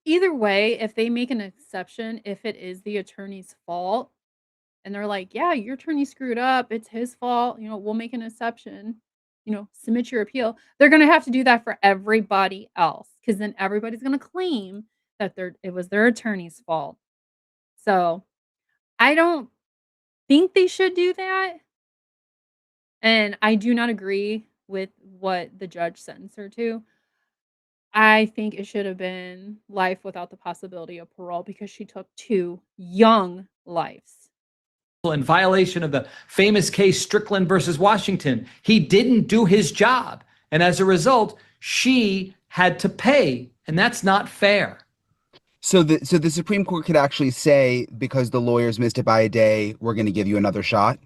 Either way, if they make an exception, if it is the attorney's fault, and they're like, yeah, your attorney screwed up, it's his fault, we'll make an exception, submit your appeal, they're going to have to do that for everybody else, because then everybody's going to claim that it was their attorney's fault. So I don't think they should do that. And I do not agree with what the judge sentenced her to. I think it should have been life without the possibility of parole because she took 2 young lives. In violation of the famous case Strickland versus Washington, he didn't do his job. And as a result, she had to pay. And that's not fair. So the Supreme Court could actually say, because the lawyers missed it by a day, we're going to give you another shot?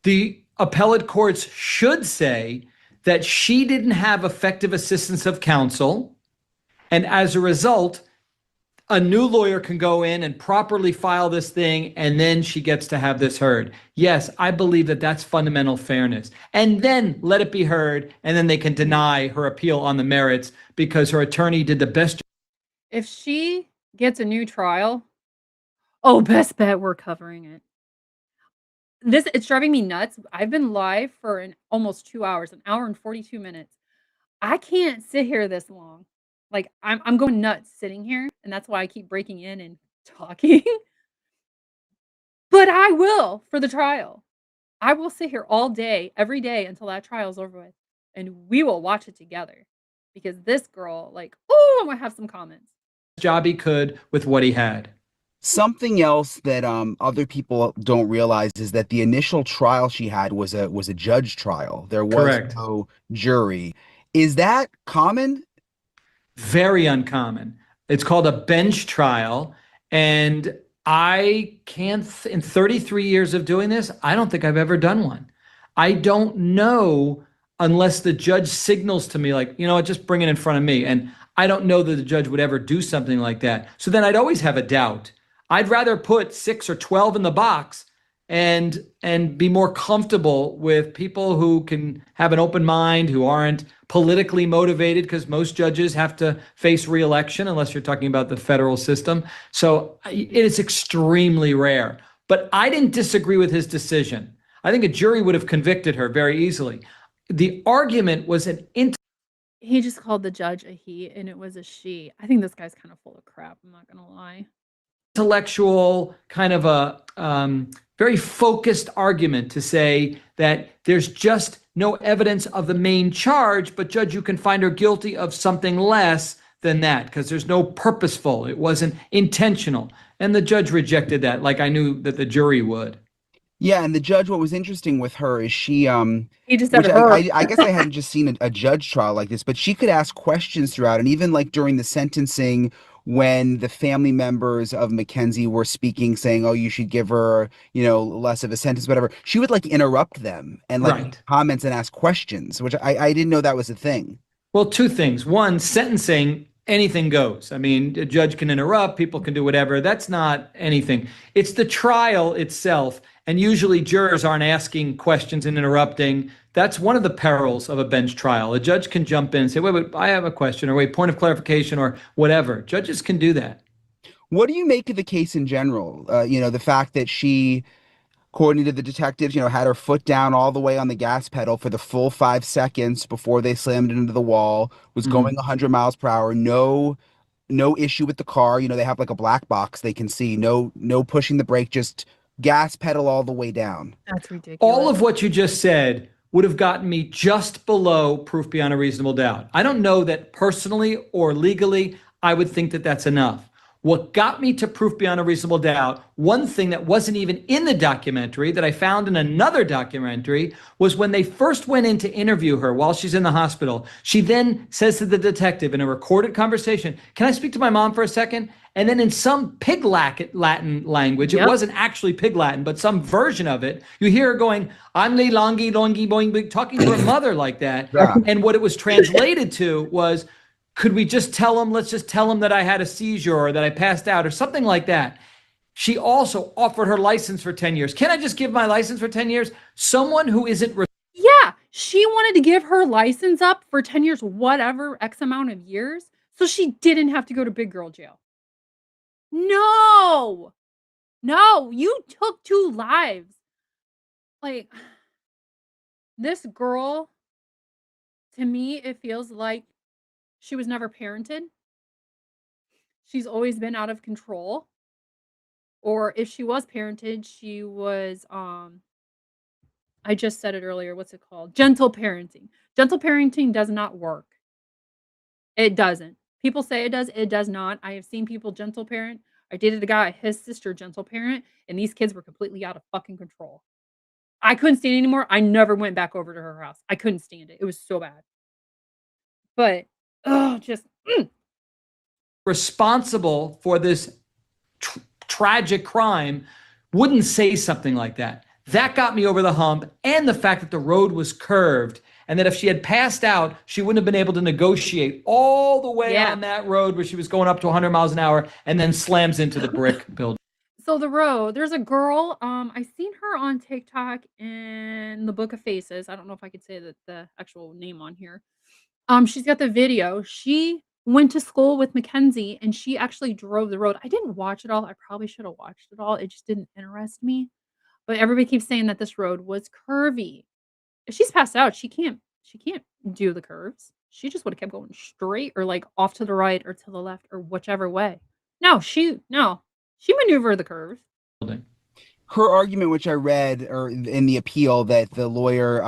The appellate courts should say that she didn't have effective assistance of counsel, and as a result, a new lawyer can go in and properly file this thing, and then she gets to have this heard. Yes, I believe that that's fundamental fairness. And then let it be heard, and then they can deny her appeal on the merits because her attorney did the best job. If she gets a new trial, oh, best bet we're covering it. It's driving me nuts. I've been live for almost 2 hours, 1 hour and 42 minutes. I can't sit here this long. Like I'm going nuts sitting here, and that's why I keep breaking in and talking. But I will for the trial. I will sit here all day, every day until that trial's over with, and we will watch it together. Because this girl, I'm gonna have some comments. Job he could with what he had. Something else that other people don't realize is that the initial trial she had was a judge trial. There was Correct. no jury. Is that common? Very uncommon. It's called a bench trial. And I can't, in 33 years of doing this, I don't think I've ever done one. I don't know unless the judge signals to me, just bring it in front of me. And I don't know that the judge would ever do something like that. So then I'd always have a doubt. I'd rather put 6 or 12 in the box and be more comfortable with people who can have an open mind, who aren't politically motivated, because most judges have to face re-election unless you're talking about the federal system. So it is extremely rare. But I didn't disagree with his decision. I think a jury would have convicted her very easily. The argument was He just called the judge a he, and it was a she. I think this guy's kind of full of crap. I'm not gonna lie. Intellectual kind of a very focused argument to say that there's just no evidence of the main charge, but judge, you can find her guilty of something less than that because there's no purposeful. It wasn't intentional. And the judge rejected that, like I knew that the jury would. Yeah, and the judge, what was interesting with her is she He just said which her. I guess I hadn't just seen a judge trial like this, but she could ask questions throughout, and even during the sentencing when the family members of Mackenzie were speaking, saying, oh, you should give her, less of a sentence, whatever, she would interrupt them and Right. comments and ask questions, which I didn't know that was a thing. Well, 2 things. One, sentencing, anything goes. I mean, a judge can interrupt, people can do whatever. That's not anything. It's the trial itself. And usually jurors aren't asking questions and interrupting. That's one of the perils of a bench trial. A judge can jump in and say, wait, I have a question, or wait, point of clarification, or whatever. Judges can do that. What do you make of the case in general? The fact that she, according to the detectives, had her foot down all the way on the gas pedal for the full 5 seconds before they slammed into the wall, was going 100 miles per hour, no issue with the car. They have like a black box they can see, no pushing the brake, just gas pedal all the way down. That's ridiculous. All of what you just said would have gotten me just below proof beyond a reasonable doubt. I don't know that personally or legally I would think that that's enough. What got me to proof beyond a reasonable doubt, one thing that wasn't even in the documentary that I found in another documentary, was when they first went in to interview her while she's in the hospital. She then says to the detective in a recorded conversation, "Can I speak to my mom for a second?" And then in some pig Latin language, it wasn't actually pig Latin, but some version of it, you hear her going, "I'm le longi longi boing," talking to her mother like that. Yeah. And what it was translated to was, could we just tell him, let's just tell him that I had a seizure or that I passed out or something like that. She also offered her license for 10 years. Can I just give my license for 10 years? Someone who isn't. Yeah, she wanted to give her license up for 10 years, whatever, X amount of years, so she didn't have to go to big girl jail. No, you took 2 lives. Like, this girl, to me, it feels like she was never parented. She's always been out of control. Or if she was parented, she was, I just said it earlier, what's it called? Gentle parenting. Gentle parenting does not work. It doesn't. People say it does not. I have seen people gentle parent. I dated a guy, his sister gentle parent, and these kids were completely out of fucking control. I couldn't stand it anymore. I never went back over to her house. I couldn't stand it. It was so bad. But, just responsible for this tragic crime wouldn't say something like that. That got me over the hump, and the fact that the road was curved, and that if she had passed out, she wouldn't have been able to negotiate all the way on that road where she was going up to 100 miles an hour and then slams into the brick building. So the road, there's a girl, I seen her on TikTok in the Book of Faces. I don't know if I could say the actual name on here. She's got the video. She went to school with Mackenzie, and she actually drove the road. I didn't watch it all. I probably should have watched it all. It just didn't interest me. But everybody keeps saying that this road was curvy. If she's passed out, she can't do the curves. She just would have kept going straight or like off to the right or to the left or whichever way. She maneuvered the curves. Her argument, which I read or in the appeal, that the lawyer,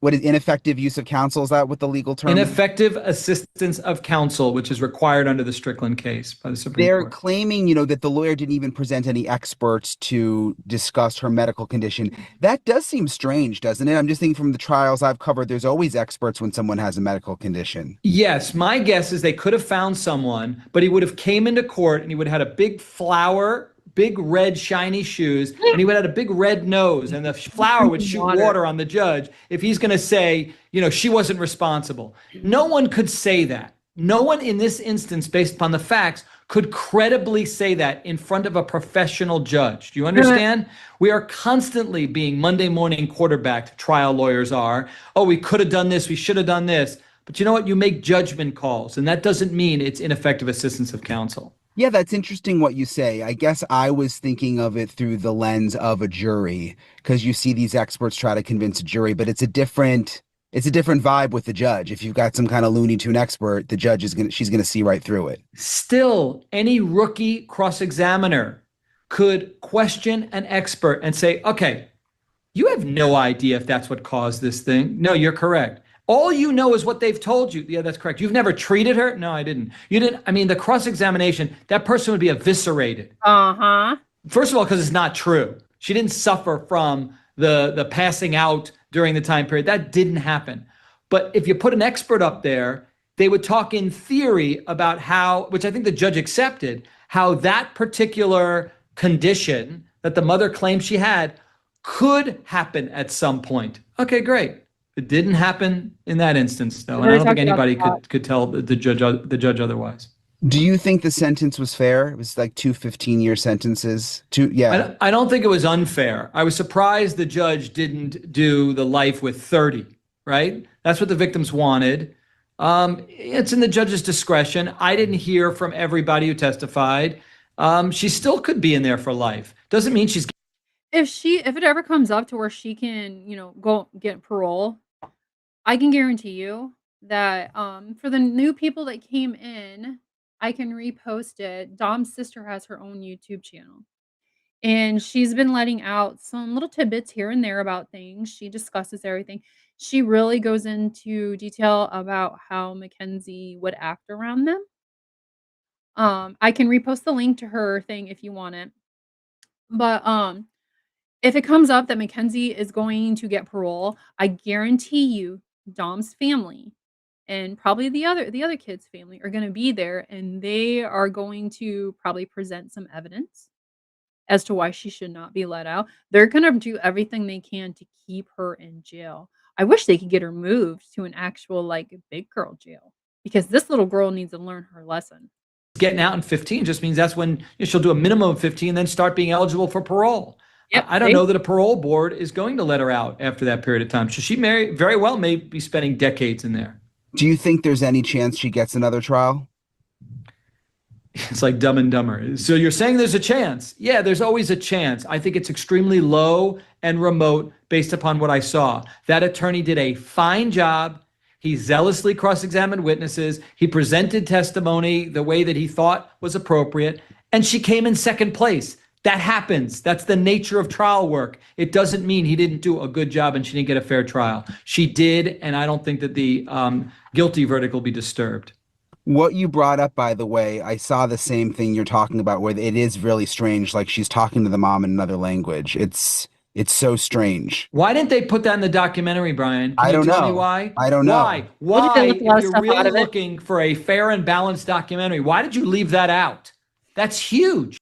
what is ineffective use of counsel? Is that what the legal term? Ineffective assistance of counsel, which is required under the Strickland case by the Supreme They're Court. claiming, that the lawyer didn't even present any experts to discuss her medical condition. That does seem strange, doesn't it? I'm just thinking from the trials I've covered, there's always experts when someone has a medical condition. Yes, my guess is they could have found someone, but he would have came into court and he would have had a big flower, big red shiny shoes, and he would have had a big red nose, and the flower would shoot water on the judge if he's going to say, she wasn't responsible. No one could say that. No one in this instance, based upon the facts, could credibly say that in front of a professional judge. Do you understand? We are constantly being Monday morning quarterbacked, trial lawyers are. Oh, we could have done this, we should have done this. But you know what? You make judgment calls, and that doesn't mean it's ineffective assistance of counsel. Yeah, that's interesting what you say. I guess I was thinking of it through the lens of a jury, because you see these experts try to convince a jury, but it's a different vibe with the judge. If you've got some kind of Looney Tune expert, the judge she's gonna see right through it. Still, any rookie cross-examiner could question an expert and say, okay, you have no idea if that's what caused this thing. No, you're correct. All you know is what they've told you. Yeah, that's correct. You've never treated her? No, I didn't. You didn't. I mean, the cross-examination, that person would be eviscerated. First of all, because it's not true. She didn't suffer from the passing out during the time period. That didn't happen. But if you put an expert up there, they would talk in theory about how, which I think the judge accepted, how that particular condition that the mother claimed she had could happen at some point. Okay, great. It didn't happen in that instance, though, We've and I already don't think talked about anybody that. could tell the judge otherwise. Do you think the sentence was fair? It was like 2 15-year sentences. I don't think it was unfair. I was surprised the judge didn't do the life with 30, right? That's what the victims wanted. It's in the judge's discretion. I didn't hear from everybody who testified. She still could be in there for life. Doesn't mean she's. If it ever comes up to where she can, go get parole, I can guarantee you that, for the new people that came in, I can repost it. Dom's sister has her own YouTube channel, and she's been letting out some little tidbits here and there about things. She discusses everything. She really goes into detail about how Mackenzie would act around them. I can repost the link to her thing if you want it. But, if it comes up that Mackenzie is going to get parole, I guarantee you Dom's family and probably the other kid's family are gonna be there, and they are going to probably present some evidence as to why she should not be let out. They're gonna do everything they can to keep her in jail. I wish they could get her moved to an actual, like, big girl jail, because this little girl needs to learn her lesson. Getting out in 15 just means that's when she'll do a minimum of 15, then start being eligible for parole. Yep, I don't know that a parole board is going to let her out after that period of time. So she very well may be spending decades in there. Do you think there's any chance she gets another trial? It's like Dumb and Dumber. So you're saying there's a chance? Yeah, there's always a chance. I think it's extremely low and remote based upon what I saw. That attorney did a fine job. He zealously cross-examined witnesses. He presented testimony the way that he thought was appropriate, and she came in second place. That happens. That's the nature of trial work. It doesn't mean he didn't do a good job and she didn't get a fair trial. She did, and I don't think that the guilty verdict will be disturbed. What you brought up, by the way, I saw the same thing you're talking about, where it is really strange. Like, she's talking to the mom in another language. It's so strange. Why didn't they put that in the documentary, Brian? Can you tell me why? I don't know. Why? Why? If you're really looking for a fair and balanced documentary, why did you leave that out? That's huge.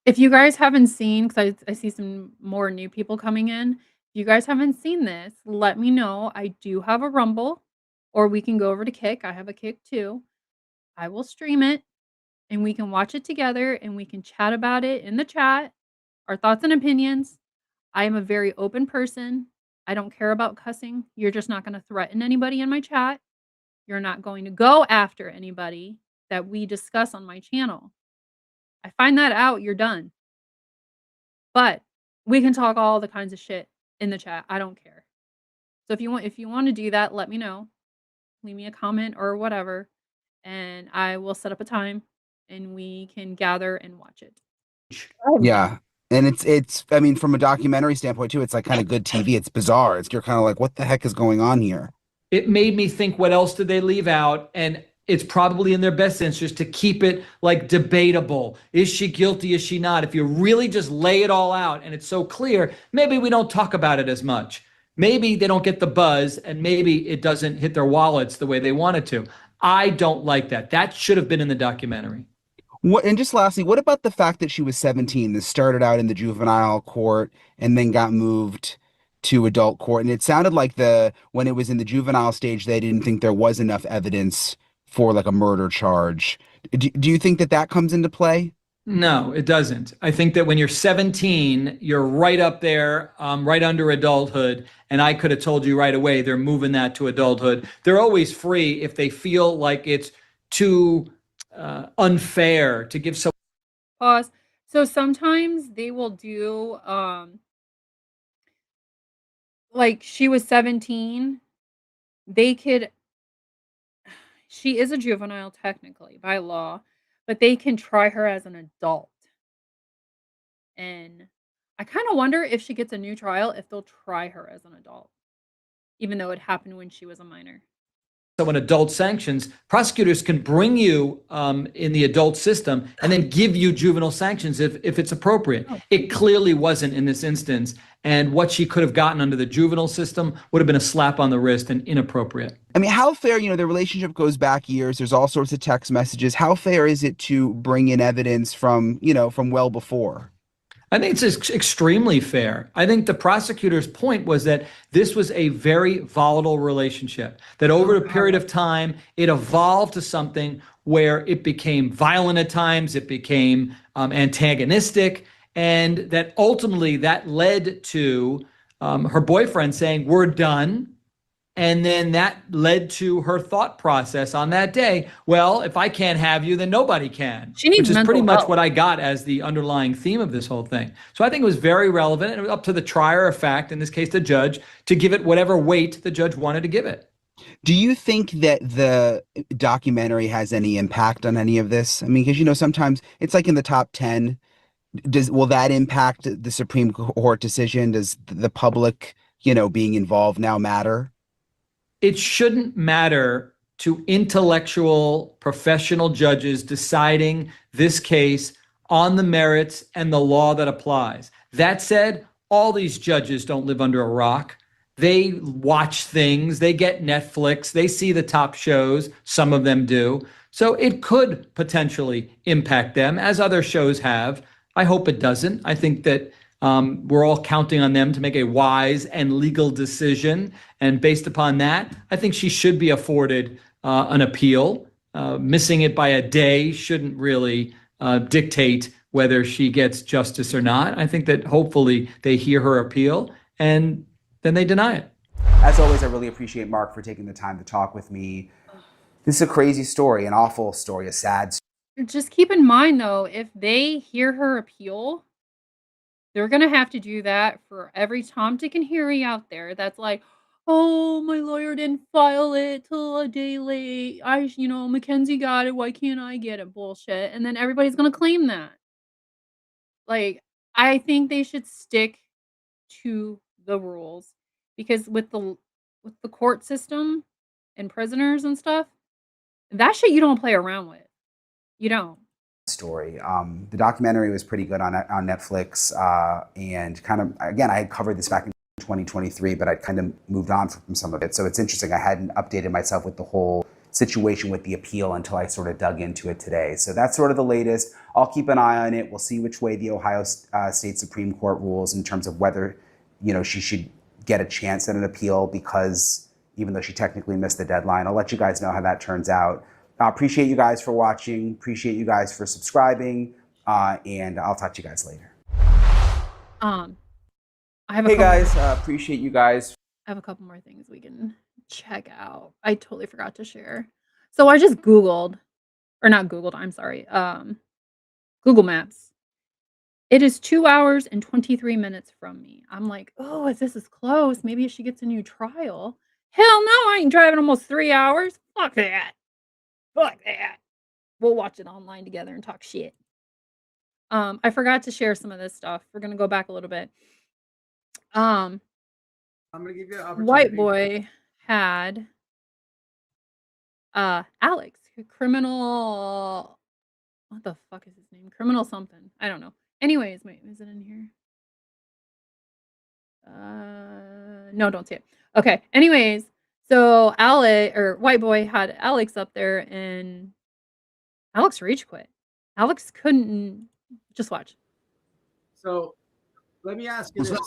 If you guys haven't seen, because I see some more new people coming in, if you guys haven't seen this, let me know. I do have a Rumble, or we can go over to Kick. I have a Kick too. I will stream it, and we can watch it together, and we can chat about it in the chat, our thoughts and opinions. I am a very open person. I don't care about cussing. You're just not going to threaten anybody in my chat. You're not going to go after anybody that we discuss on my channel. I find that out, you're done. But we can talk all the kinds of shit in the chat. I don't care. So if you want to do that, let me know. Leave me a comment or whatever, and I will set up a time and we can gather and watch it. Yeah. And it's I mean, from a documentary standpoint too, it's like kind of good TV. It's bizarre. You're kind of like, what the heck is going on here? It made me think, what else did they leave out? And it's probably in their best interest to keep it like debatable. Is she guilty? Is she not? If you really just lay it all out and it's so clear, maybe we don't talk about it as much. Maybe they don't get the buzz, and maybe it doesn't hit their wallets the way they want it to. I don't like that. That should have been in the documentary. And just lastly, what about the fact that she was 17? This started out in the juvenile court and then got moved to adult court. And it sounded like when it was in the juvenile stage, they didn't think there was enough evidence for like a murder charge. Do you think that comes into play? No, it doesn't. I think that when you're 17, you're right up there, right under adulthood. And I could have told you right away, they're moving that to adulthood. They're always free if they feel like it's too unfair to give someone. Pause. So sometimes they will do, like, she was 17. She is a juvenile technically by law, but they can try her as an adult. And I kind of wonder if she gets a new trial, if they'll try her as an adult, even though it happened when she was a minor. Someone adult sanctions, prosecutors can bring you in the adult system and then give you juvenile sanctions if it's appropriate. It clearly wasn't in this instance. And what she could have gotten under the juvenile system would have been a slap on the wrist and inappropriate. I mean, how fair, the relationship goes back years. There's all sorts of text messages. How fair is it to bring in evidence from well before? I think it's extremely fair. I think the prosecutor's point was that this was a very volatile relationship, that over a period of time, it evolved to something where it became violent at times, it became antagonistic, and that ultimately that led to her boyfriend saying, "We're done." And then that led to her thought process on that day. Well, if I can't have you, then nobody can. She needs which is pretty mental much health. what I got as the underlying theme of this whole thing. So I think it was very relevant, and it was up to the trier of fact, in this case the judge, to give it whatever weight the judge wanted to give it. Do you think that the documentary has any impact on any of this? I mean, because sometimes it's like in the top 10. Will that impact the Supreme Court decision? Does the public, being involved now matter? It shouldn't matter to intellectual professional judges deciding this case on the merits and the law that applies. That said, all these judges don't live under a rock. They watch things, they get Netflix, they see the top shows, some of them do. So it could potentially impact them, as other shows have. I hope it doesn't. I think that we're all counting on them to make a wise and legal decision. And based upon that, I think she should be afforded an appeal. Missing it by a day shouldn't really dictate whether she gets justice or not. I think that hopefully they hear her appeal and then they deny it. As always, I really appreciate Mark for taking the time to talk with me. This is a crazy story, an awful story, a sad story. Just keep in mind, though, if they hear her appeal, they're gonna have to do that for every Tom, Dick, and Harry out there that's like, "Oh, my lawyer didn't file it till a day late. Mackenzie got it. Why can't I get it?" Bullshit. And then everybody's gonna claim that. Like, I think they should stick to the rules because with the court system and prisoners and stuff, that shit you don't play around with. You don't. Story. The documentary was pretty good on Netflix, and kind of, again, I had covered this back in 2023, but I'd kind of moved on from some of it. So it's interesting. I hadn't updated myself with the whole situation with the appeal until I sort of dug into it today. So that's sort of the latest. I'll keep an eye on it. We'll see which way the Ohio State Supreme Court rules in terms of whether, she should get a chance at an appeal, because even though she technically missed the deadline, I'll let you guys know how that turns out. Appreciate you guys for watching. Appreciate you guys for subscribing. And I'll talk to you guys later. I have Hey guys, appreciate you guys. I have a couple more things we can check out. I totally forgot to share. So I just Googled, or not Googled, I'm sorry. Google Maps. It is 2 hours and 23 minutes from me. I'm like, oh, if this is close, maybe she gets a new trial. Hell no, I ain't driving almost 3 hours. Fuck that. Fuck that. We'll watch it online together and talk shit. I forgot to share some of this stuff. We're gonna go back a little bit. I'm gonna give you an opportunity. White boy had Alex, criminal. What the fuck is his name? Criminal something. I don't know. Anyways, wait, is it in here? No, don't see it. Okay. Anyways, so White boy had Alex up there, and Alex rage quit. Alex couldn't. Just watch. So, let me ask you this.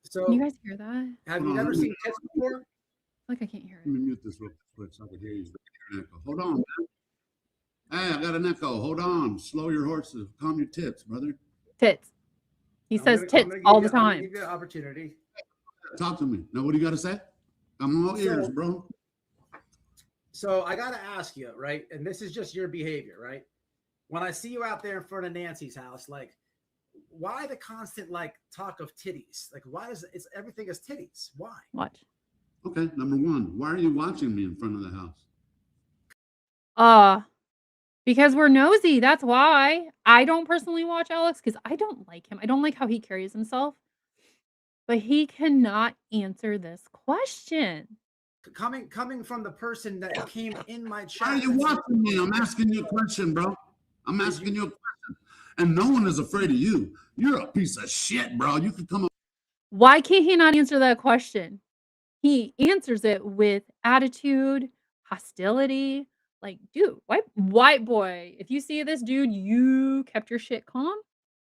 So, Can you guys hear that? have you ever seen tits before? Like, I can't hear it. Let me mute this real quick so I can hear you. Hold on, man. Hey, I got an echo. Hold on. Slow your horses. Calm your tits, brother. Tits. He says tits all the I'm gonna time. give you an opportunity. Talk to me. Now, what do you got to say? I'm all ears, bro. So I got to ask you, right? And this is just your behavior, right? When I see you out there in front of Nancy's house, like, why the constant talk of titties? Like, why is it's everything is titties? Why? Watch. Okay, number one, why are you watching me in front of the house? Because we're nosy. That's why. I don't personally watch Alex because I don't like him. I don't like how he carries himself. But he cannot answer this question. Coming from the person that came in my chat. Why are you watching me? I'm asking you a question, bro. I'm asking you a question. And no one is afraid of you. You're a piece of shit, bro. You could come up. Why can't he not answer that question? He answers it with attitude, hostility. Like, dude, white boy, if you see this dude, you kept your shit calm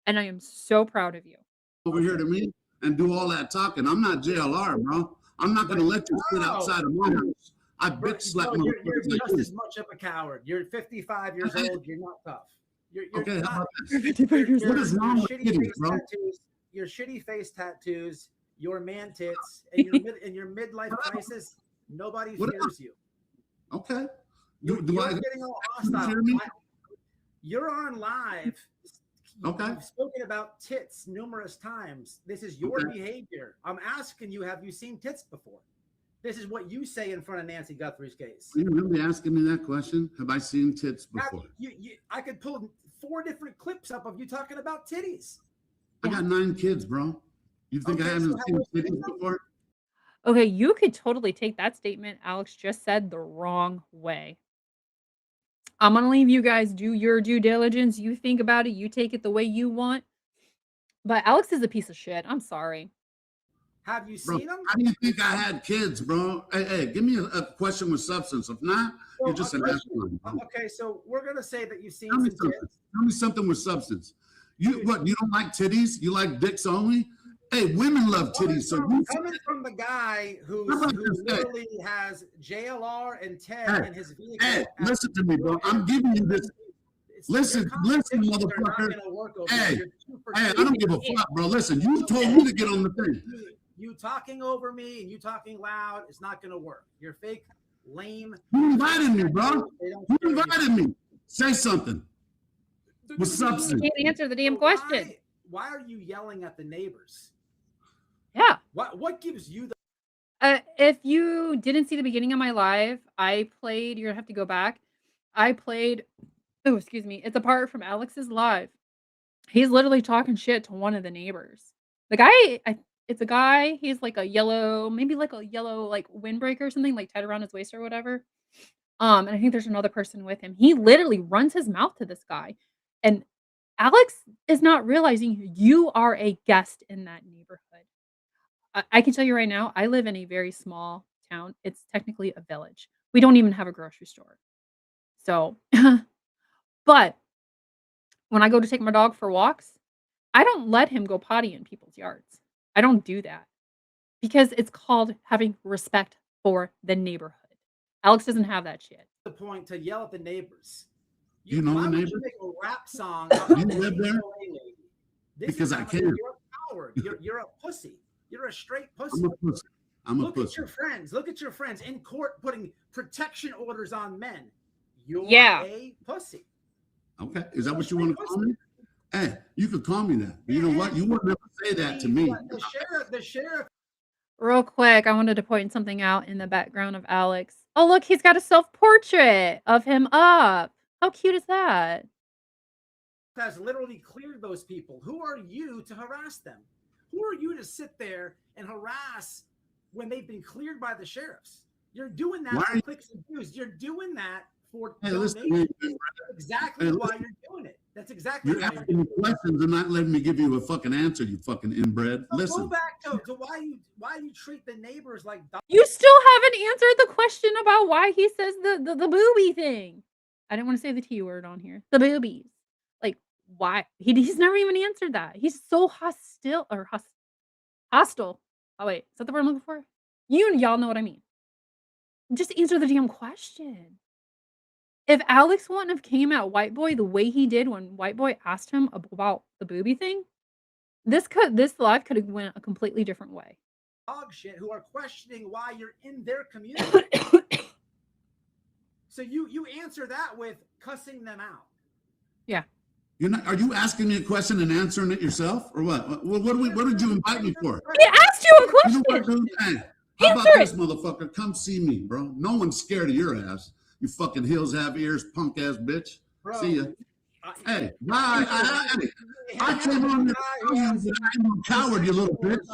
And I am so proud of you. Over here to me and do all that talking. I'm not JLR, bro. I'm not going to let you sit outside of my house. I bitch slap You're motherfuckers like just you. as much of a coward. You're 55 years old. You're not tough. You're Okay, how not. about this? What is wrong with shitty kitties, face bro? tattoos, your shitty face tattoos, your man tits, and your midlife crisis. Nobody fears you. Okay. You're I getting all hostile. hear me? You're on live. Okay. You've spoken about tits numerous times. This is your behavior. I'm asking you, have you seen tits before? This is what you say in front of Nancy Guthrie's case. Are you really asking me that question? Have I seen tits before? I could pull 4 different clips up of you talking about titties. I got 9 kids, bro. You think I haven't seen titties before? Okay, you could totally take that statement Alex just said the wrong way. I'm gonna leave you guys do your due diligence. You think about it. You take it the way you want. But Alex is a piece of shit. I'm sorry. Have you Bro, seen them? how do you think I had kids, bro? Hey, give me a question with substance. If not, you're just an asshole. Okay, so we're gonna say that you've seen Tell me some something. tits. Tell me something with substance. You what? You don't like titties? You like dicks only? Hey, women love titties. So you Coming from the guy who literally has JLR and Ted in his vehicle. Hey, listen to me, bro. I'm giving you this. Listen, motherfucker. Hey, I don't give a fuck, bro. Listen, you told me to get on the thing. You talking over me and you talking loud, it's not gonna work. You're fake, lame. You invited me, bro. You invited me. Say something. With substance. You can't answer the damn question. Why are you yelling at the neighbors? Yeah. What gives you the If you didn't see the beginning of my live, I played, you're gonna have to go back. I played, oh, excuse me. It's a part from Alex's live. He's literally talking shit to one of the neighbors. The guy, it's a guy, he's like a yellow, maybe like a yellow, like windbreaker or something, like tied around his waist or whatever. And I think there's another person with him. He literally runs his mouth to this guy. And Alex is not realizing you are a guest in that neighborhood. I can tell you right now, I live in a very small town. It's technically a village. We don't even have a grocery store. So, but when I go to take my dog for walks, I don't let him go potty in people's yards. I don't do that because it's called having respect for the neighborhood. Alex doesn't have that shit. The point to yell at the neighbors? You know the Why would neighbors? you make a rap song? You live there? Because I can. You're a coward. You're a pussy. You're a straight pussy. I'm a pussy. I'm a Look pussy. at your friends. Look at your friends in court putting protection orders on men. You're a pussy. Okay. Is that what you want to call me? Hey, you could call me that. But you know what? You would never say that to me. The sheriff. Real quick, I wanted to point something out in the background of Alex. Oh, look, he's got a self-portrait of him up. How cute is that? Has literally cleared those people. Who are you to harass them? Who are you to sit there and harass when they've been cleared by the sheriffs? You're doing that for clicks and views. You're doing that for donations. Exactly why you're doing it. That's exactly You're why you're asking doing me questions and not letting me give you a fucking answer, you fucking inbred. it. Go Listen. back to why you treat the neighbors like dogs. You still haven't answered the question about why he says the booby thing. I didn't want to say the T word on here. The boobies. Like, why? He's never even answered that. He's so hostile. Oh, wait. Is that the word I'm looking for? Y'all know what I mean. Just answer the damn question. If Alex wouldn't have came at White Boy the way he did when White Boy asked him about the booby thing, this live could have went a completely different way. Dog shit who are questioning why you're in their community. So you answer that with cussing them out. Yeah. You're not. Are you asking me a question and answering it yourself, or what? What did you invite me for? He asked you a question. You know what, dude? Hey, how about this, motherfucker? Come see me, bro. No one's scared of your ass. You fucking hills have ears, punk ass bitch. Bro, see ya. Hey, bye. I came on there. I'm a coward, you little bitch.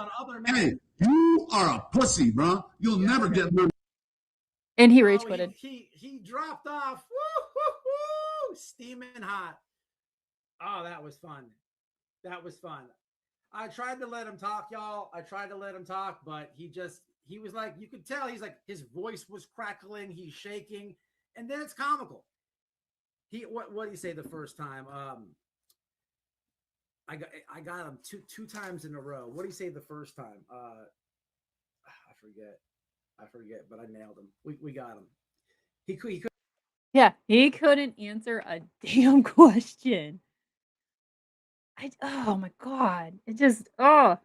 Hey, you are a pussy, bro. You'll never get money. And he rage quitted. He dropped off. Woo, steaming hot. Oh, that was fun. That was fun. I tried to let him talk, y'all. I tried to let him talk, but he was like, you could tell, he's like, his voice was crackling, he's shaking, and then it's comical. What did he say the first time? I got him two times in a row. What do you say the first time? I forget, but I nailed him. We got him. He could. Yeah, he couldn't answer a damn question. Oh my god, it just Oh,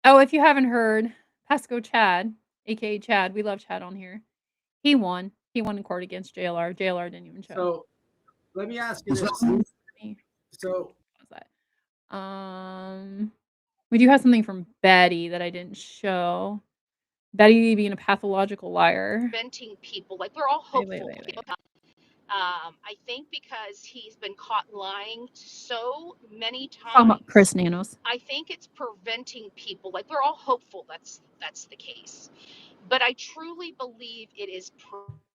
if you haven't heard, Pasco Chad, aka Chad, we love Chad on here. He won. He won in court against JLR. JLR didn't even show. So let me ask you this. So we do have something from Betty that I didn't show. Betty being a pathological liar. Preventing people, like we're all hopeful. I think because he's been caught lying so many times. Chris Nanos. I think it's preventing people, like we're all hopeful that's the case. But I truly believe it is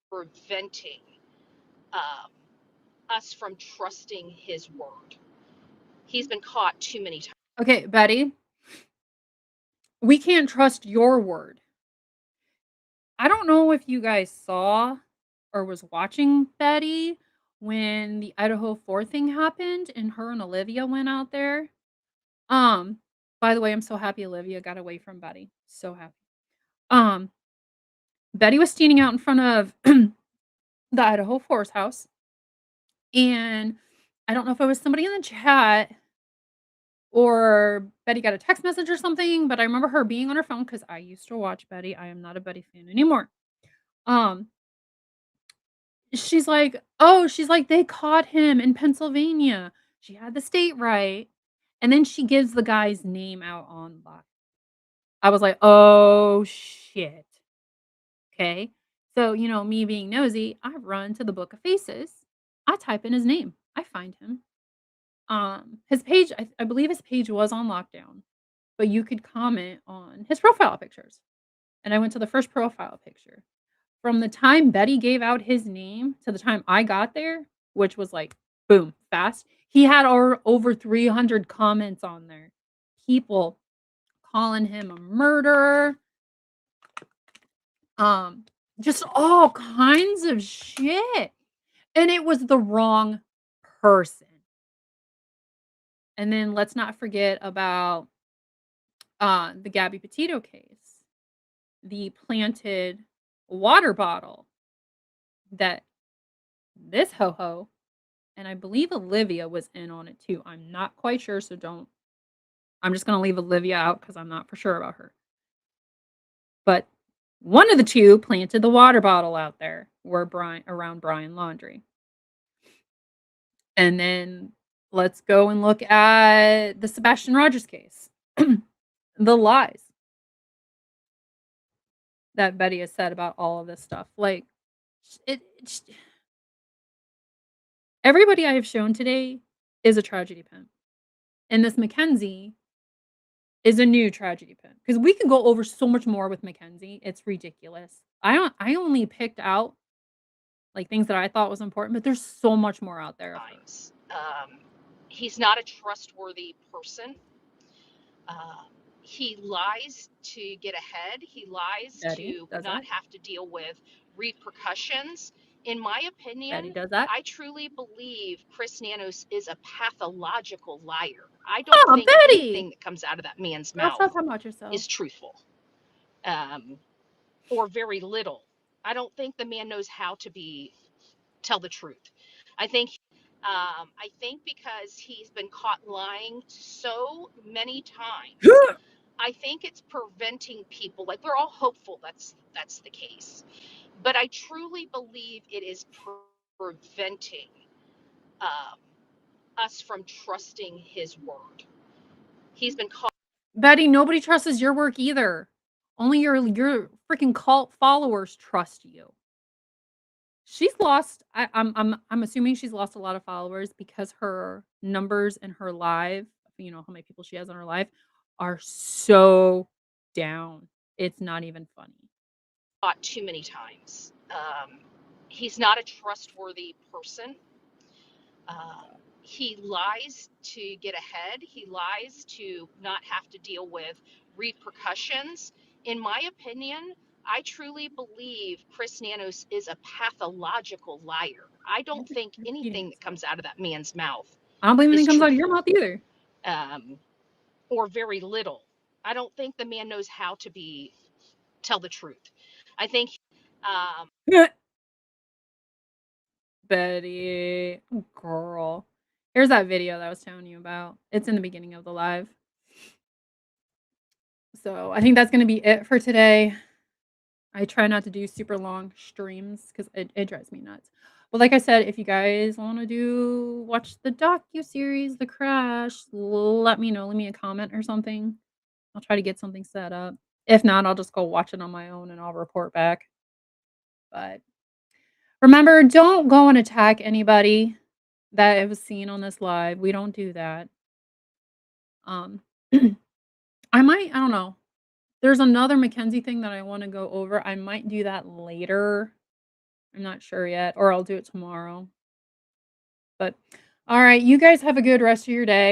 preventing us from trusting his word. He's been caught too many times. Okay, Betty. We can't trust your word. I don't know if you guys saw or was watching Betty when the Idaho 4 thing happened and her and Olivia went out there. By the way, I'm so happy Olivia got away from Betty. So happy. Betty was standing out in front of the Idaho 4's house. And I don't know if it was somebody in the chat or Betty got a text message or something, but I remember her being on her phone because I used to watch Betty. I am not a Betty fan anymore. She's like, they caught him in Pennsylvania. She had the state right. And then she gives the guy's name out on live. I was like, oh shit. Okay. So, me being nosy, I run to the Book of Faces. I type in his name. I find him. His page, I believe his page was on lockdown, but you could comment on his profile pictures. And I went to the first profile picture. From the time Betty gave out his name to the time I got there, which was like, boom, fast, he had over 300 comments on there. People calling him a murderer. Just all kinds of shit. And it was the wrong person. And then let's not forget about the Gabby Petito case. The planted water bottle that this ho-ho, and I believe Olivia was in on it too. I'm not quite sure, so I'm just going to leave Olivia out because I'm not for sure about her. But one of the two planted the water bottle out there around Brian Laundrie. And then let's go and look at the Sebastian Rogers case. The lies that Betty has said about all of this stuff. Like, everybody I have shown today is a tragedy pimp. And this Mackenzie is a new tragedy pimp. Because we can go over so much more with Mackenzie. It's ridiculous. I only picked out like things that I thought was important, but there's so much more out there. He's not a trustworthy person. He lies to get ahead. He lies to not have to deal with repercussions. In my opinion, I truly believe Chris Nanos is a pathological liar. I don't think anything that comes out of that man's mouth is truthful, or very little. I don't think the man knows how to tell the truth. I think because he's been caught lying so many times, I think it's preventing people. Like we're all hopeful that's the case, but I truly believe it is preventing us from trusting his word. He's been caught. Betty, nobody trusts your work either. Only your freaking cult followers trust you. She's lost. I'm assuming she's lost a lot of followers because her numbers in her live, how many people she has on her live, are so down. It's not even funny. Caught too many times. He's not a trustworthy person. He lies to get ahead. He lies to not have to deal with repercussions. In my opinion, I truly believe Chris Nanos is a pathological liar. I don't think anything that comes out of that man's mouth I don't believe anything is comes out of your truthful, mouth either. or very little. I don't think the man knows how to tell the truth. I think Betty, girl. Here's that video that I was telling you about. It's in the beginning of the live. So I think that's going to be it for today. I try not to do super long streams because it drives me nuts. But like I said, if you guys want to watch the docu-series, The Crash, let me know. Leave me a comment or something. I'll try to get something set up. If not, I'll just go watch it on my own and I'll report back. But remember, don't go and attack anybody that was seen on this live. We don't do that. I don't know. There's another Mackenzie thing that I want to go over. I might do that later. I'm not sure yet, or I'll do it tomorrow. But all right, you guys have a good rest of your day.